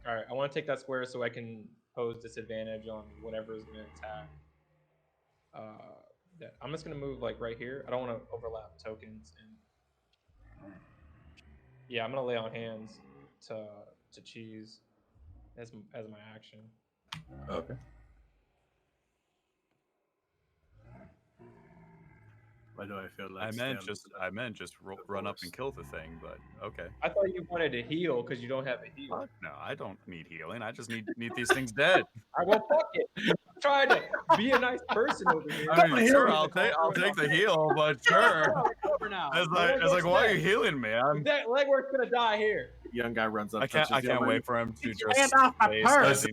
all right, I want to take that square so I can pose disadvantage on whatever is going to attack. I'm just going to move like right here. I don't want to overlap tokens, and yeah, I'm going to lay on hands to cheese as my action. Okay. Why do I feel like I meant just run up and kill the thing, but okay. I thought you wanted to heal because you don't have a heal. Fuck no, I don't need healing. I just need these things dead. I will fuck it. I'm trying to be a nice person over here. I mean, sure, I'll take the heal, but sure. Over now. It's like, why are you healing me? That legwork's gonna die here. Young guy runs up. I can't wait for him to just. Hand off my purse.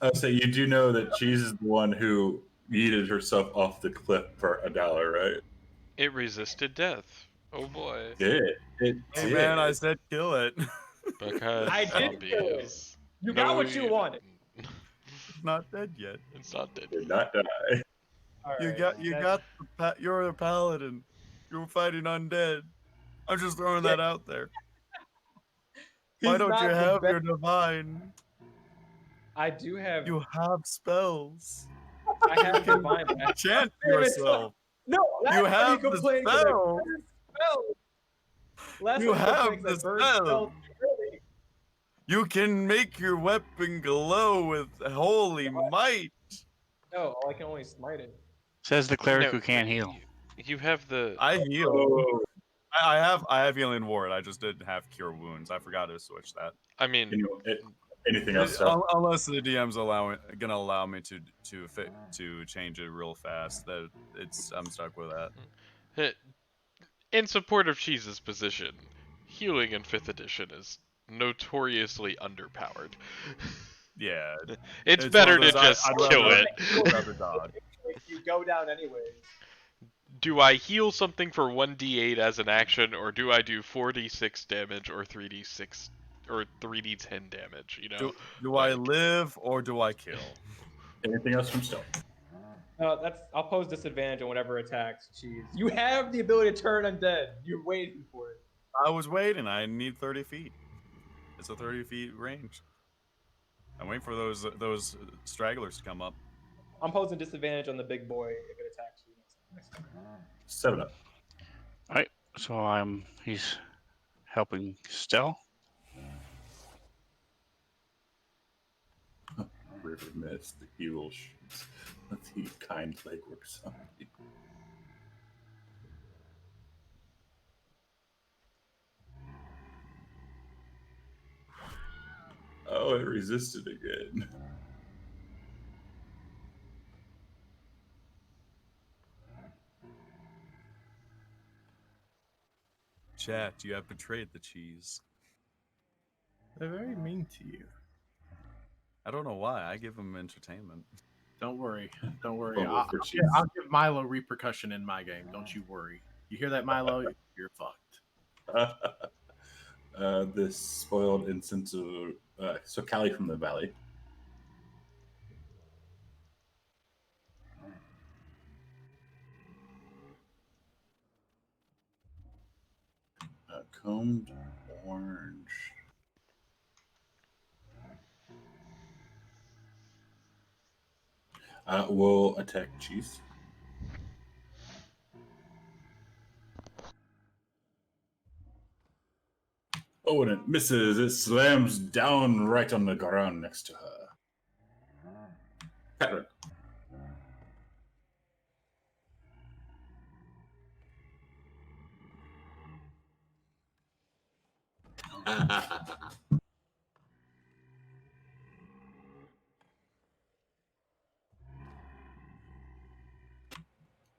I say you do know that Cheese is the one who yeeted herself off the cliff for $1, right? It resisted death. Oh boy. It Hey did. man, I said kill it. Because I did kill it. zombies. You got what you wanted. It's not dead yet. It's not dead. Did not die. You're the paladin. You're fighting undead. I'm just throwing that out there. Why He's don't not you the have best- your divine? I do have. You have spells. I have divine. but I- Chant Damn it, yourself. No, last You time have the complained 'cause I spell. couldn't spell. Last You time have complained 'cause the I burned spell. spells early. You can make your weapon glow with holy might. No, I can only smite it. Says the cleric No, who can't heal. You have the. I heal. Oh, I have healing ward. I just didn't have cure wounds. I forgot to switch that. I mean, anything else? Stell? Unless the DM's gonna allow me to change it real fast. That I'm stuck with that. in support of Cheese's position, healing in 5th edition is notoriously underpowered. Yeah. It's It's better one to of those, just I'd kill rather- it. I'd rather dodge. You go down anyways. do I heal something for 1d8 as an action, or do I do 4d6 damage or 3d6 or 3d10 damage? You know, Do I like- live or do I kill? Anything else from Stone? I'll pose disadvantage on whatever attacks. Jeez, you have the ability to turn undead. You're waiting for it. I was waiting. I need 30 feet. It's a 30 feet range. I'm waiting for those stragglers to come up. I'm posing disadvantage on the big boy if it attacks you next time. 7 up. All right. So he's helping Stell. River Mist, the evil shoots. Let's see kind legwork something. Oh, it resisted again. Chat, you have betrayed the cheese. They're very mean to you. I don't know why. I give him entertainment. Don't worry. Don't worry. Fumble for cheese. I'll give Milo repercussion in my game. Don't you worry. You hear that, Milo? You're fucked. This spoiled instance of so Callie from the Valley. Combed orange. Will attack cheese. Oh, and it misses. It slams down right on the ground next to her. Patrick.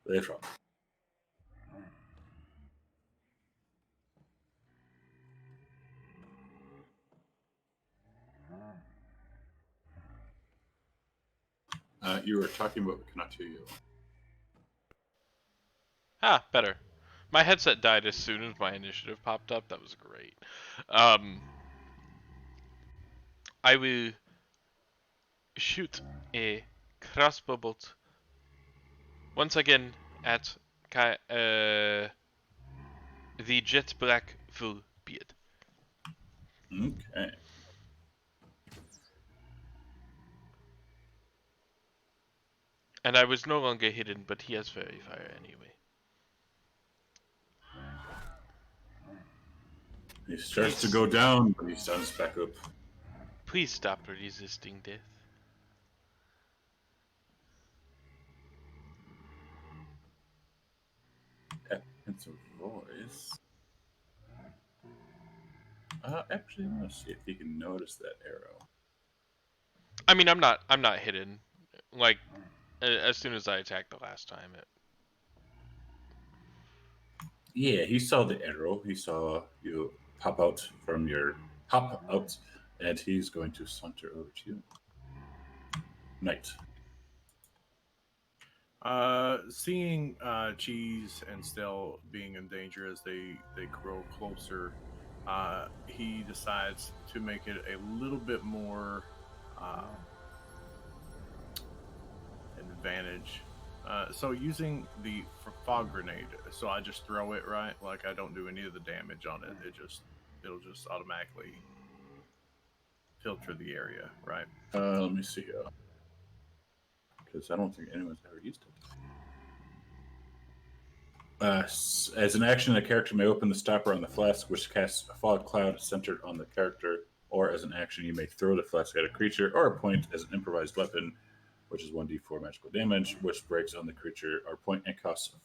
Later on. You were talking about we cannot hear you. Ah, better. My headset died as soon as my initiative popped up. That was great. I will shoot a crossbow bolt once again at the jet black full beard. Okay. And I was no longer hidden, but he has fairy fire anyway. He starts to go down, but he stands back up. Please stop resisting death. It's a voice. Actually, I want to see if he can notice that arrow. I mean, I'm not hidden. Like, as soon as I attacked the last time, Yeah, he saw the arrow. He saw you pop out, and he's going to saunter over to you. Knight. Seeing Cheese and Stell being in danger as they grow closer, he decides to make it a little bit more advantage. So using the fog grenade, so I just throw it, right? Like I don't do any of the damage on it. It'll just automatically filter the area, right? Let me see. Because I don't think anyone's ever used it. As an action, a character may open the stopper on the flask, which casts a fog cloud centered on the character. Or as an action, you may throw the flask at a creature or a point as an improvised weapon, which is 1d4 magical damage, which breaks on the creature or point and costs a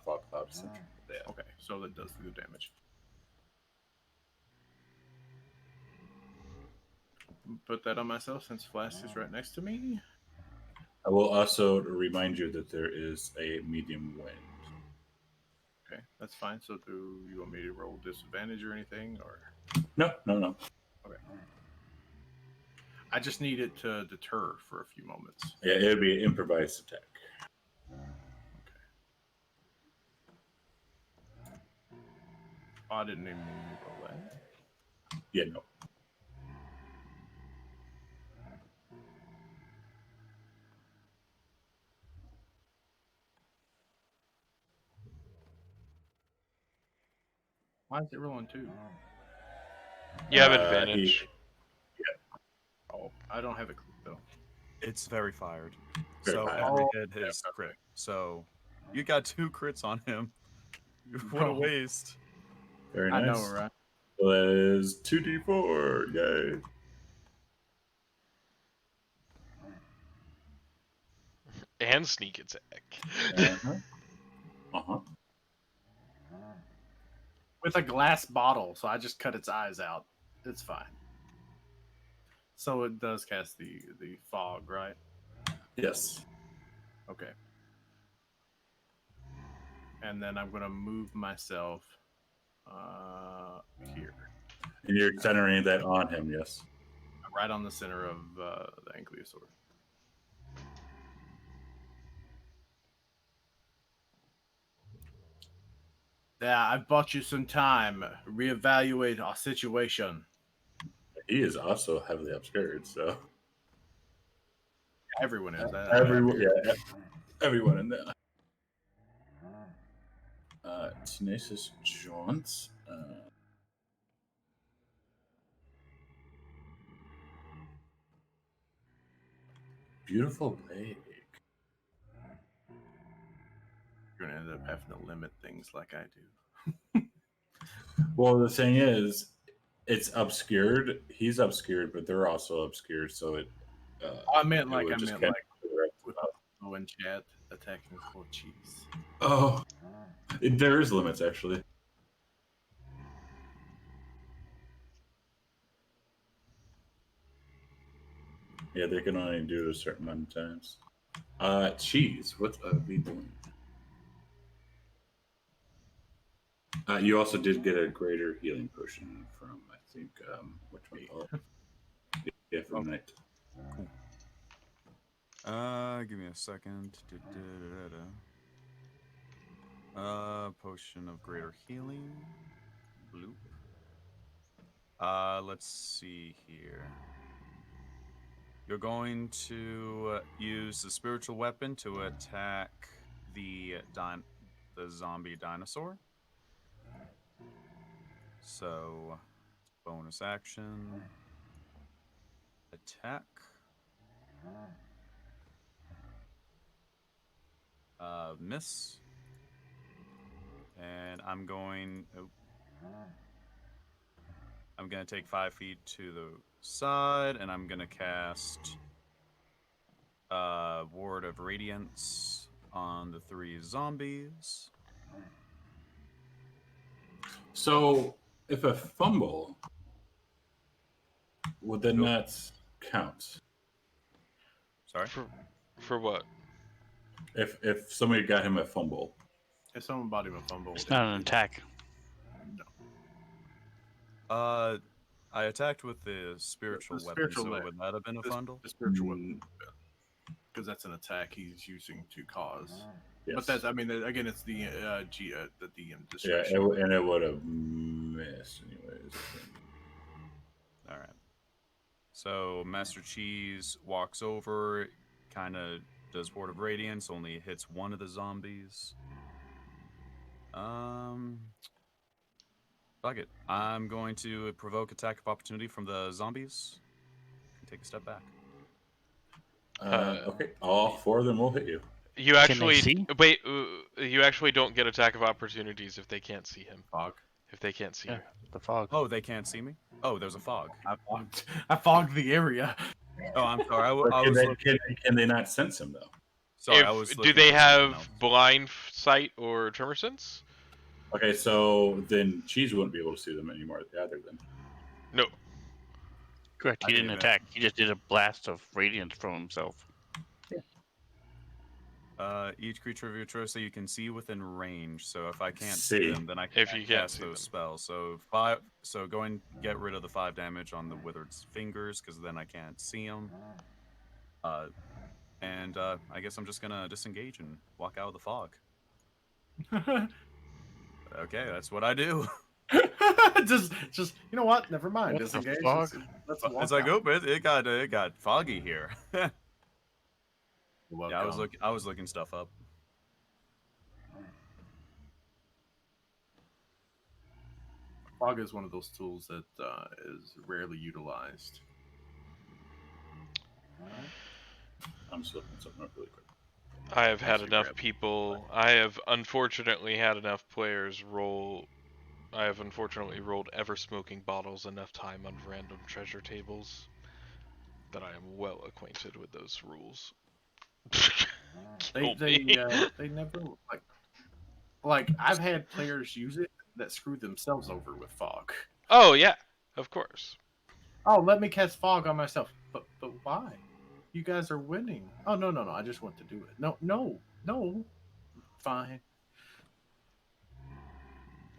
fog cloud centered there. Okay, so that does the damage. Put that on myself since Flask is right next to me. I will also remind you that there is a medium wind. Okay, that's fine. So do you want me to roll disadvantage or anything, or? No. Okay. I just need it to deter for a few moments. Yeah, it would be an improvised attack. Oh, I didn't even roll that. Yeah, no. Why is it rolling 2? You have He, advantage. Oh, I don't have a clue though. It's very fired. Very So fired. every Oh, hit yeah, is okay. crit. So you got 2 crits on him. What a No. waste. very I nice. know, right? So that is 2d4. Yay. And sneak attack. Uh-huh. Uh-huh. With a glass bottle, so I just cut its eyes out. It's fine. So it does cast the fog, right? Yes. Okay. And then I'm gonna move myself here, And you're centering that on him, yes. right on the center of the Ankylosaur. Yeah, I bought you some time. Reevaluate our situation. He is also heavily obscured, so Everyone is. everyone, yeah, everyone in there. Tenacious Jaunts. Beautiful Lake. You're gonna end up having to limit things like I do. Well, the thing is, it's obscured. He's obscured, but they're also obscured, so it. I meant it like would I just meant kinda like direct with them out. Mo and chat attacking for cheese. Oh, there is limits actually. Yeah, they can only do it a certain amount of times. Cheese. What are we doing? You also did get a greater healing potion from, I think, which one? Yeah, from Knight. Give me a second. Potion of greater healing. Bloop. Let's see here. You're going to use the spiritual weapon to attack the zombie dinosaur. So, bonus action. Attack. Miss. And I'm going to take 5 feet to the side, and I'm gonna cast Ward of Radiance on the 3 zombies. So, if a fumble, would then Nope. that count? Sorry. For what? If somebody got him a fumble, If someone bought him a fumble, It's not an attack. No. I attacked with the spiritual The weapon, spiritual so weapon. would that have been a fumble? The spiritual weapon, because that's an attack he's using to cause. yes. But that's, I mean, again, it's the the DM yeah, discretion. and it would have missed anyways. I think. All right. So Master Cheese walks over, kind of does Ward of Radiance, only hits one of the zombies. Fuck it. I'm going to provoke attack of opportunity from the zombies. Take a step back. Okay, all 4 of them will hit you. You they actually see? wait. You actually don't get attack of opportunities if they can't see him. Fog. If they can't see Yeah, you. the fog. Oh, they can't see me? Oh, there's a fog. I fogged the area. Oh, I'm sorry. But I can, was they, looking. can they not sense him though? Sorry, I was Do looking they for something have else. blind sight or tremor sense? Okay, so then Cheese wouldn't be able to see them anymore either. Then No. Correct. He I didn't gave it. attack. He just did a blast of radiance from himself. Each creature of your choice that you can see within range. So if I can't See. see them, then I If can't you can't cast see those them. spells. So go and get rid of the 5 damage on the withered fingers, because then I can't see them. And I guess I'm just gonna disengage and walk out of the fog. Okay, that's what I do. just you know what? Never mind. What the Disengage. fuck? Let's walk It's like, out. oh, it got foggy here. Yeah, Welcome. I was looking stuff up. Fog is one of those tools that is rarely utilized. I'm just looking something up really quick. I have had Actually, enough grab- people. I have unfortunately had enough players roll. I have unfortunately rolled ever smoking bottles enough time on random treasure tables that I am well acquainted with those rules. Kill me. They never like I've had players use it that screw themselves over with fog. Oh yeah, of course. Oh, let me cast fog on myself. But why? You guys are winning. Oh no. I just want to do it. No. Fine.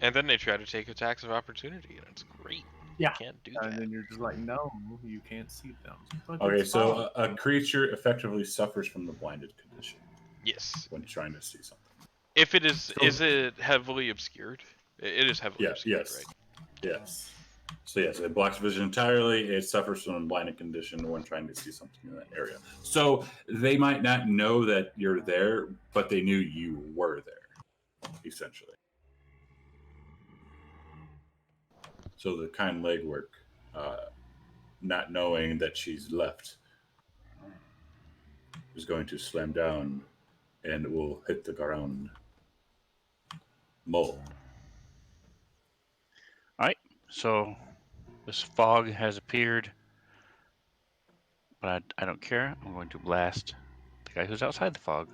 And then they try to take attacks of opportunity, and it's great. Yeah. You can't do And that. then you're just like, no, you can't see them. But Okay, it's so fog. a creature effectively suffers from the blinded condition Yes. when trying to see something. If it is it heavily obscured? It is heavily Yeah, obscured, yes. right? Yes. So yes, it blocks vision entirely. It suffers from a blinded condition when trying to see something in that area. So they might not know that you're there, but they knew you were there, essentially. So the kind legwork, not knowing that she's left, is going to slam down and will hit the ground. Mole. So this fog has appeared, but I don't care. I'm going to blast the guy who's outside the fog.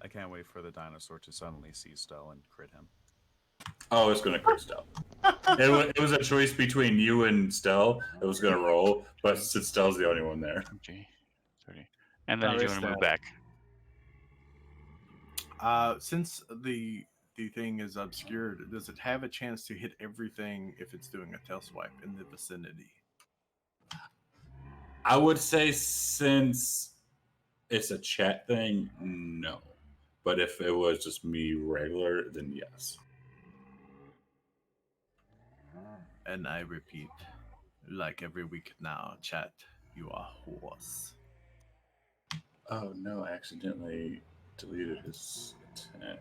I can't wait for the dinosaur to suddenly see Stell and crit him. Oh, it's going to crit Stell. It was a choice between you and Stell. It was going to roll, but since Stell's the only one there. 20, 30. And then Now he's it's going to move that. back. Since the thing is obscured, does it have a chance to hit everything if it's doing a tail swipe in the vicinity? I would say since it's a chat thing, no. But if it was just me regular, then yes. And I repeat, like every week now, chat, you are horse. Oh no, I accidentally deleted his attack.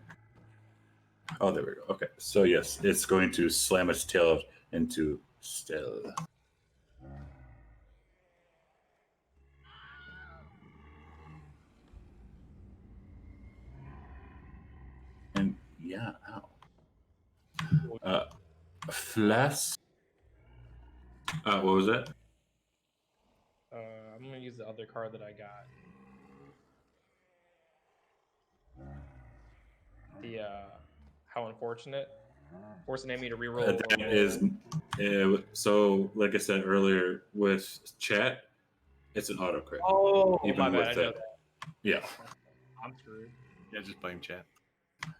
Oh, there we go. Okay, so yes, it's going to slam its tail into Stell. And yeah, ow. Flask. What was that? I'm gonna use the other card that I got. The how unfortunate. Force an enemy to reroll. That is so. Like I said earlier, with chat, it's an auto crit. Oh, Even my bad. with I know that. that. Yeah, I'm screwed. Yeah, just blame chat.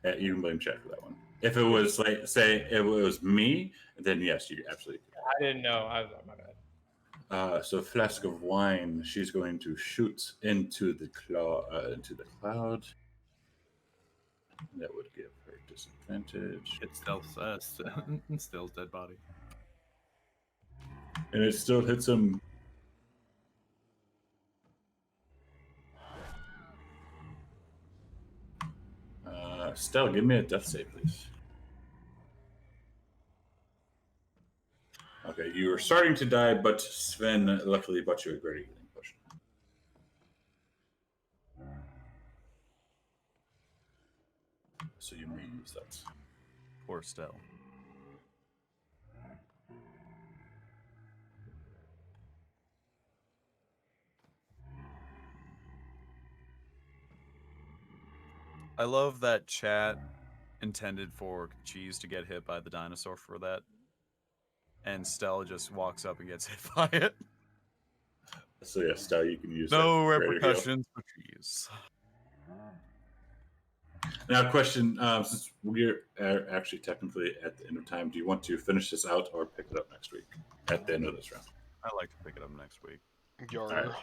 yeah, you can blame chat for that one. If it was like, say, it was me, then yes, you absolutely. I didn't know. My bad. So flask of wine, she's going to shoot into the cloud. That would give her disadvantage, It's Still's dead body. and it still hits him. Stell, give me a death save, please. Okay, you were starting to die, but Sven luckily bought you a great healing potion. So you may use that. Poor Stell. I love that chat intended for Cheese to get hit by the dinosaur for that. And Stell just walks up and gets hit by it. So yeah, Stell, you can use No that greater heal. repercussions for Cheese. Now, question: since we're actually technically at the end of time, do you want to finish this out or pick it up next week at the end of this round? I like to pick it up next week. Yarr.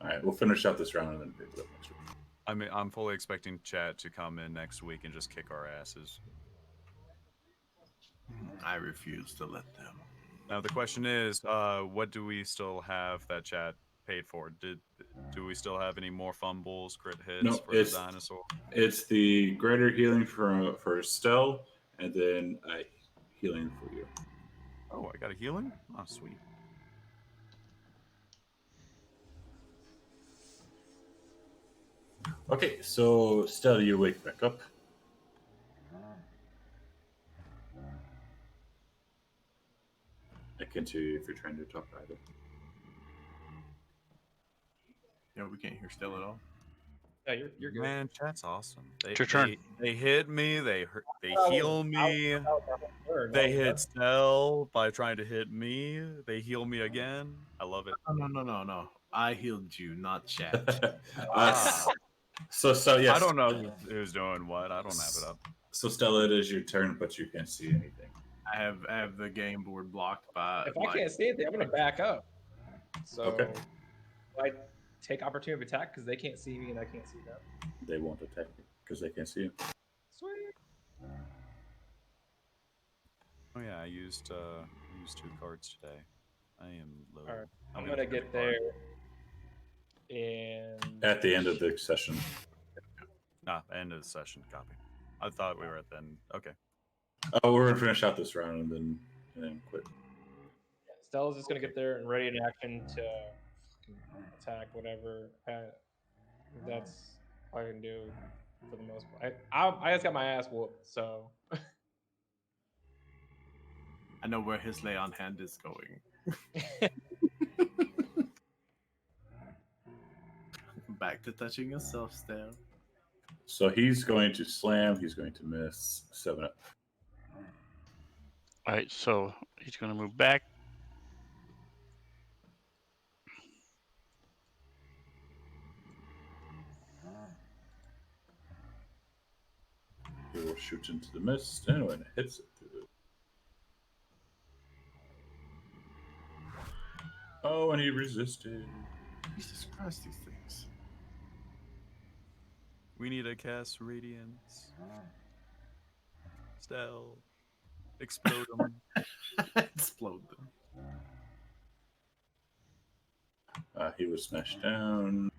All right, we'll finish out this round and then pick it up next week. I mean, I'm fully expecting chat to come in next week and just kick our asses. I refuse to let them. Now the question is, what do we still have that chat paid for? Do we still have any more fumbles, crit hits No, for the dinosaur? it's the greater healing for Estelle, and then healing for you. Oh, I got a healing? Oh, sweet. Okay, so Estelle, you wake back up. I can tell you if you're trying to talk either. Yeah, we can't hear still at all. Yeah, you're good. Man, chat's awesome. It's your turn. They hit me. They I heal was- me. I was- They no, hit that's- Stell by trying to hit me. They heal me again. I love it. No. I healed you, not chat. Ah. So yes. I don't know who's doing what. I don't have it up. So Stella, it is your turn, but you can't see anything. I have the game board blocked by. If I can't see anything, I'm gonna back up. So Okay. I take opportunity of attack because they can't see me and I can't see them. They won't attack you because they can't see you. Sweet. Oh yeah, I used 2 cards today. I am low. All right, I'm gonna get there. And At the end of the session. End of the session. Copy. I thought we were at the end. Okay. Oh, we're gonna finish out this round and then quit. Stella's just gonna get there and ready in action to attack whatever. That's all I can do for the most part. I just got my ass whooped, so I know where his lay on hand is going. Back to touching yourself, Stan. So he's going to slam. He's going to miss 7 up. All right, so he's going to move back. He will shoot into the mist, and when it hits it, oh, and he resisted. Jesus Christ, these things. We need a cast radiance. Stell. Explode them. Explode them. He was smashed down,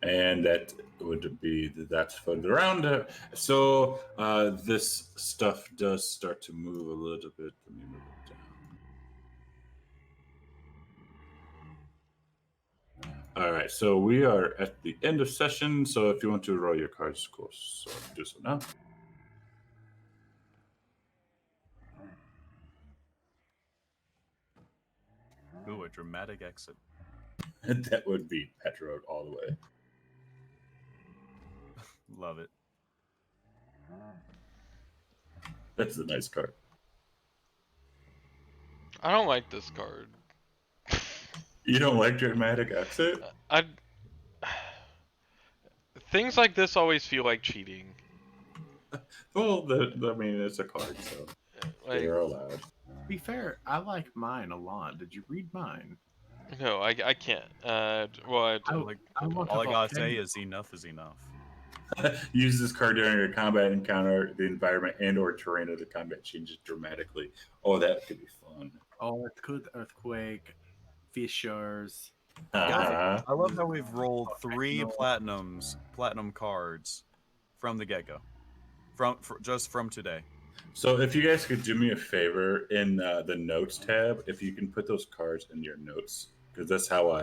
and that would be that's for the round. So this stuff does start to move a little bit. Let me move it down. All right, so we are at the end of session. So if you want to roll your cards, of course, so do so now. Ooh, a dramatic exit. That would be Pet Road all the way. Love it. That's a nice card. I don't like this card. You don't like dramatic exit? I things like this always feel like cheating. Well, I mean, it's a card, so Like, they're allowed. To be fair, I like mine a lot. Did you read mine? no, I can't. Well, want All I to gotta volcano. say is enough is enough. Use this card during a combat encounter. The environment and/or terrain of the combat changes dramatically. Oh, that could be fun. Oh, it could earthquake, fissures. Uh-huh. I love how we've rolled 3 platinum cards from the get-go, just from today. So, if you guys could do me a favor in the notes tab, if you can put those cards in your notes, because that's how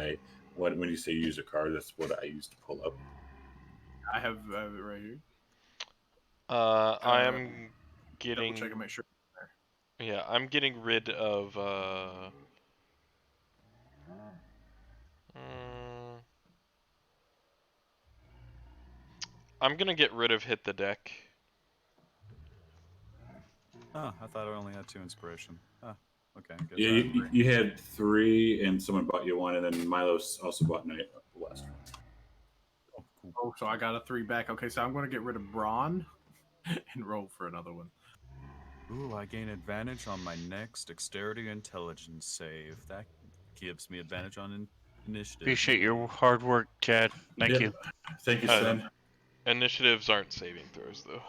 when you say use a card, that's what I use to pull up. I have it right here. I am Double getting. check and make sure. Yeah, I'm getting rid of. I'm gonna get rid of hit the deck. Oh, I thought I only had 2 inspiration. Oh, okay. Good Yeah, you had 3, and someone bought you 1, and then Milos also bought the last one. Oh, cool. Oh, so I got a 3 back. Okay, so I'm going to get rid of Brawn and roll for another one. Ooh, I gain advantage on my next dexterity intelligence save. That gives me advantage on initiative. Appreciate your hard work, Chad. Thank Yep. you. Thank you, Stan. Initiatives aren't saving throws though.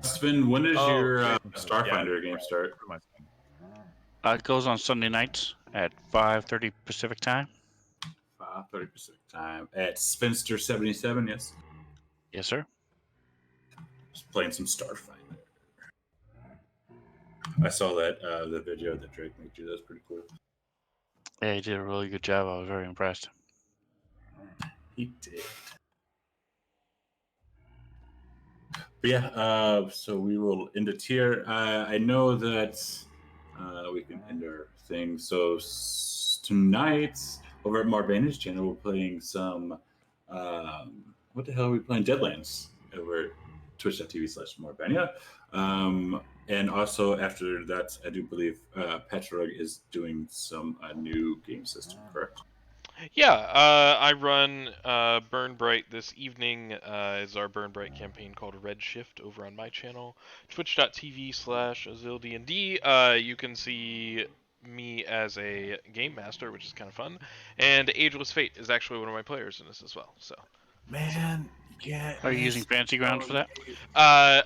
Sven, when does Oh, your yeah, Starfinder game start? what am I saying? It goes on Sunday nights at 5:30 Pacific time. 5:30 Pacific time at Spinster 77. Yes, Yes, sir. just playing some Starfinder. I saw that the video that Drake made you. That's pretty cool. Yeah, he did a really good job. I was very impressed. He did. But yeah, so we will end it here. I know that we can end our thing. So tonight, over at Marvana's channel, we're playing some. What the hell are we playing? Deadlands over at twitch.tv/Marvania. And also after that, I do believe Petrog is doing some new game system, correct? Yeah, I run Burn Bright this evening. Is our Burn Bright campaign called Redshift over on my channel, twitch.tv/AzilDND. You can see me as a game master, which is kind of fun, and Ageless Fate is actually one of my players in this as well. So, Man, yeah. Are you using Fancy Grounds for that?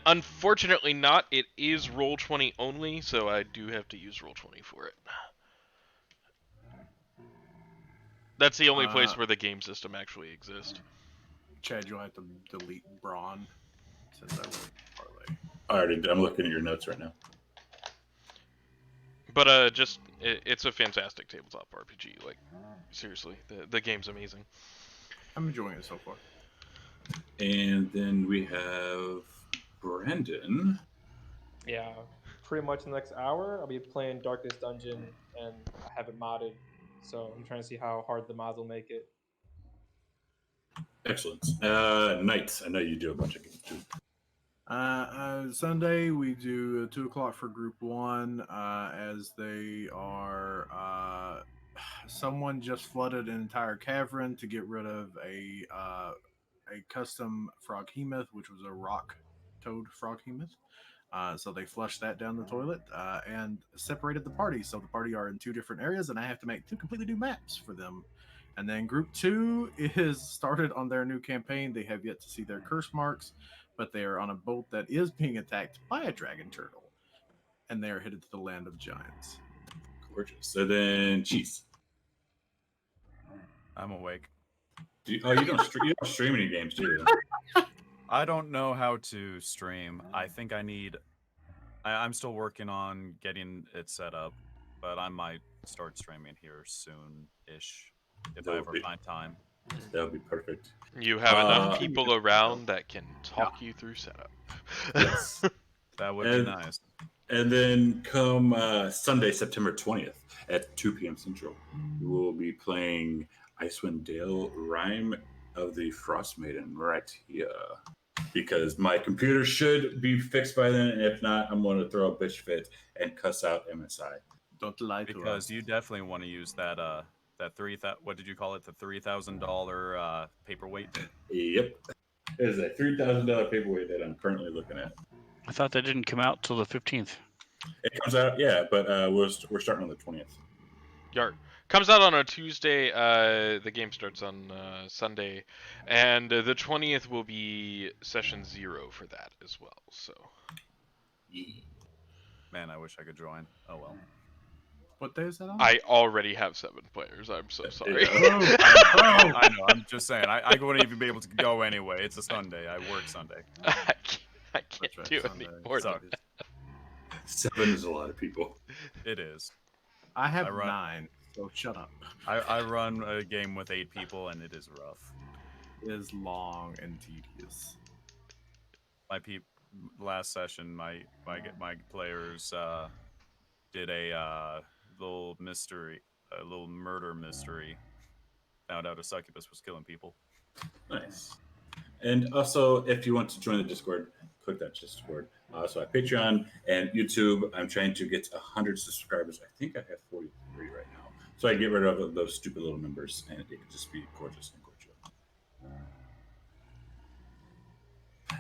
unfortunately not. It is Roll20 only, so I do have to use Roll20 for it. That's the only place where the game system actually exists. Chad, you'll have to delete Braun since I wrote parlay. I'm looking at your notes right now. But it's a fantastic tabletop RPG. Like, seriously, the game's amazing. I'm enjoying it so far. And then we have Brandon. Yeah, pretty much in the next hour, I'll be playing Darkest Dungeon, and I have it modded. So I'm trying to see how hard the mods will make it. Excellent. Knights. I know you do a bunch of games too. Sunday we do 2 o'clock for Group 1, as they are. Someone just flooded an entire cavern to get rid of a custom froghemoth, which was a rock toad froghemoth. So they flushed that down the toilet and separated the party. So the party are in 2 different areas, and I have to make 2 completely new maps for them. And then Group 2 is started on their new campaign. They have yet to see their curse marks, but they are on a boat that is being attacked by a dragon turtle, and they are headed to the land of giants. Gorgeous. So then, Cheese. I'm awake. You don't stream any games, do you? I don't know how to stream. I think I need. I'm still working on getting it set up, but I might start streaming here soon-ish if I ever find time. That would be perfect. You have enough people around that can talk you through setup. Yes. That would be nice. And then come Sunday, September 20th at 2 p.m. Central, we will be playing Icewind Dale Rime of the Frost Maiden right here. Because my computer should be fixed by then, and if not, I'm going to throw a bitch fit and cuss out MSI. Don't lie to us. Because you definitely want to use that what did you call it? The $3,000 paperweight. Yep, it is a $3,000 paperweight that I'm currently looking at. I thought that didn't come out till the 15th. It comes out, yeah, but we're starting on the 20th. Yart. Comes out on a Tuesday. The game starts on Sunday, and the 20th will be session 0 for that as well. So, Man, I wish I could join. Oh well. What day is that on? I already have 7 players. I'm so sorry. I know. I'm just saying. I wouldn't even be able to go anyway. It's a Sunday. I work Sunday. I can't right, do Sunday. any more than Sucks. that. 7 is a lot of people. It is. I have I run- 9, so shut up. I run a game with 8 people, and it is rough. It is long and tedious. Last session, my players did a little mystery, a little murder mystery. Found out a succubus was killing people. Nice. And also, if you want to join the Discord, click that Discord. So at Patreon and YouTube, I'm trying to get 100 subscribers. I think I have 43 right now. So I get rid of those stupid little numbers, and it can just be gorgeous and gorgeous.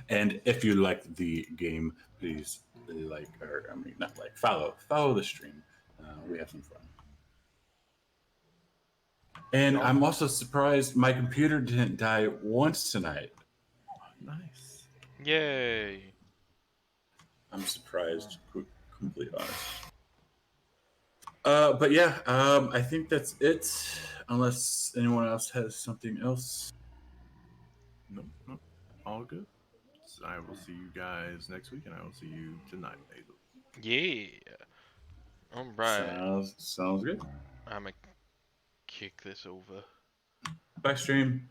And if you like the game, please follow the stream. We have some fun. And I'm also surprised my computer didn't die once tonight. Nice. Yay! I'm surprised, to be completely honest. But yeah, I think that's it. Unless anyone else has something else. No, no, all good. So I will see you guys next week, and I will see you tonight, Hazel. Yeah. All right. Sounds good. I'm gonna kick this over. Bye, stream.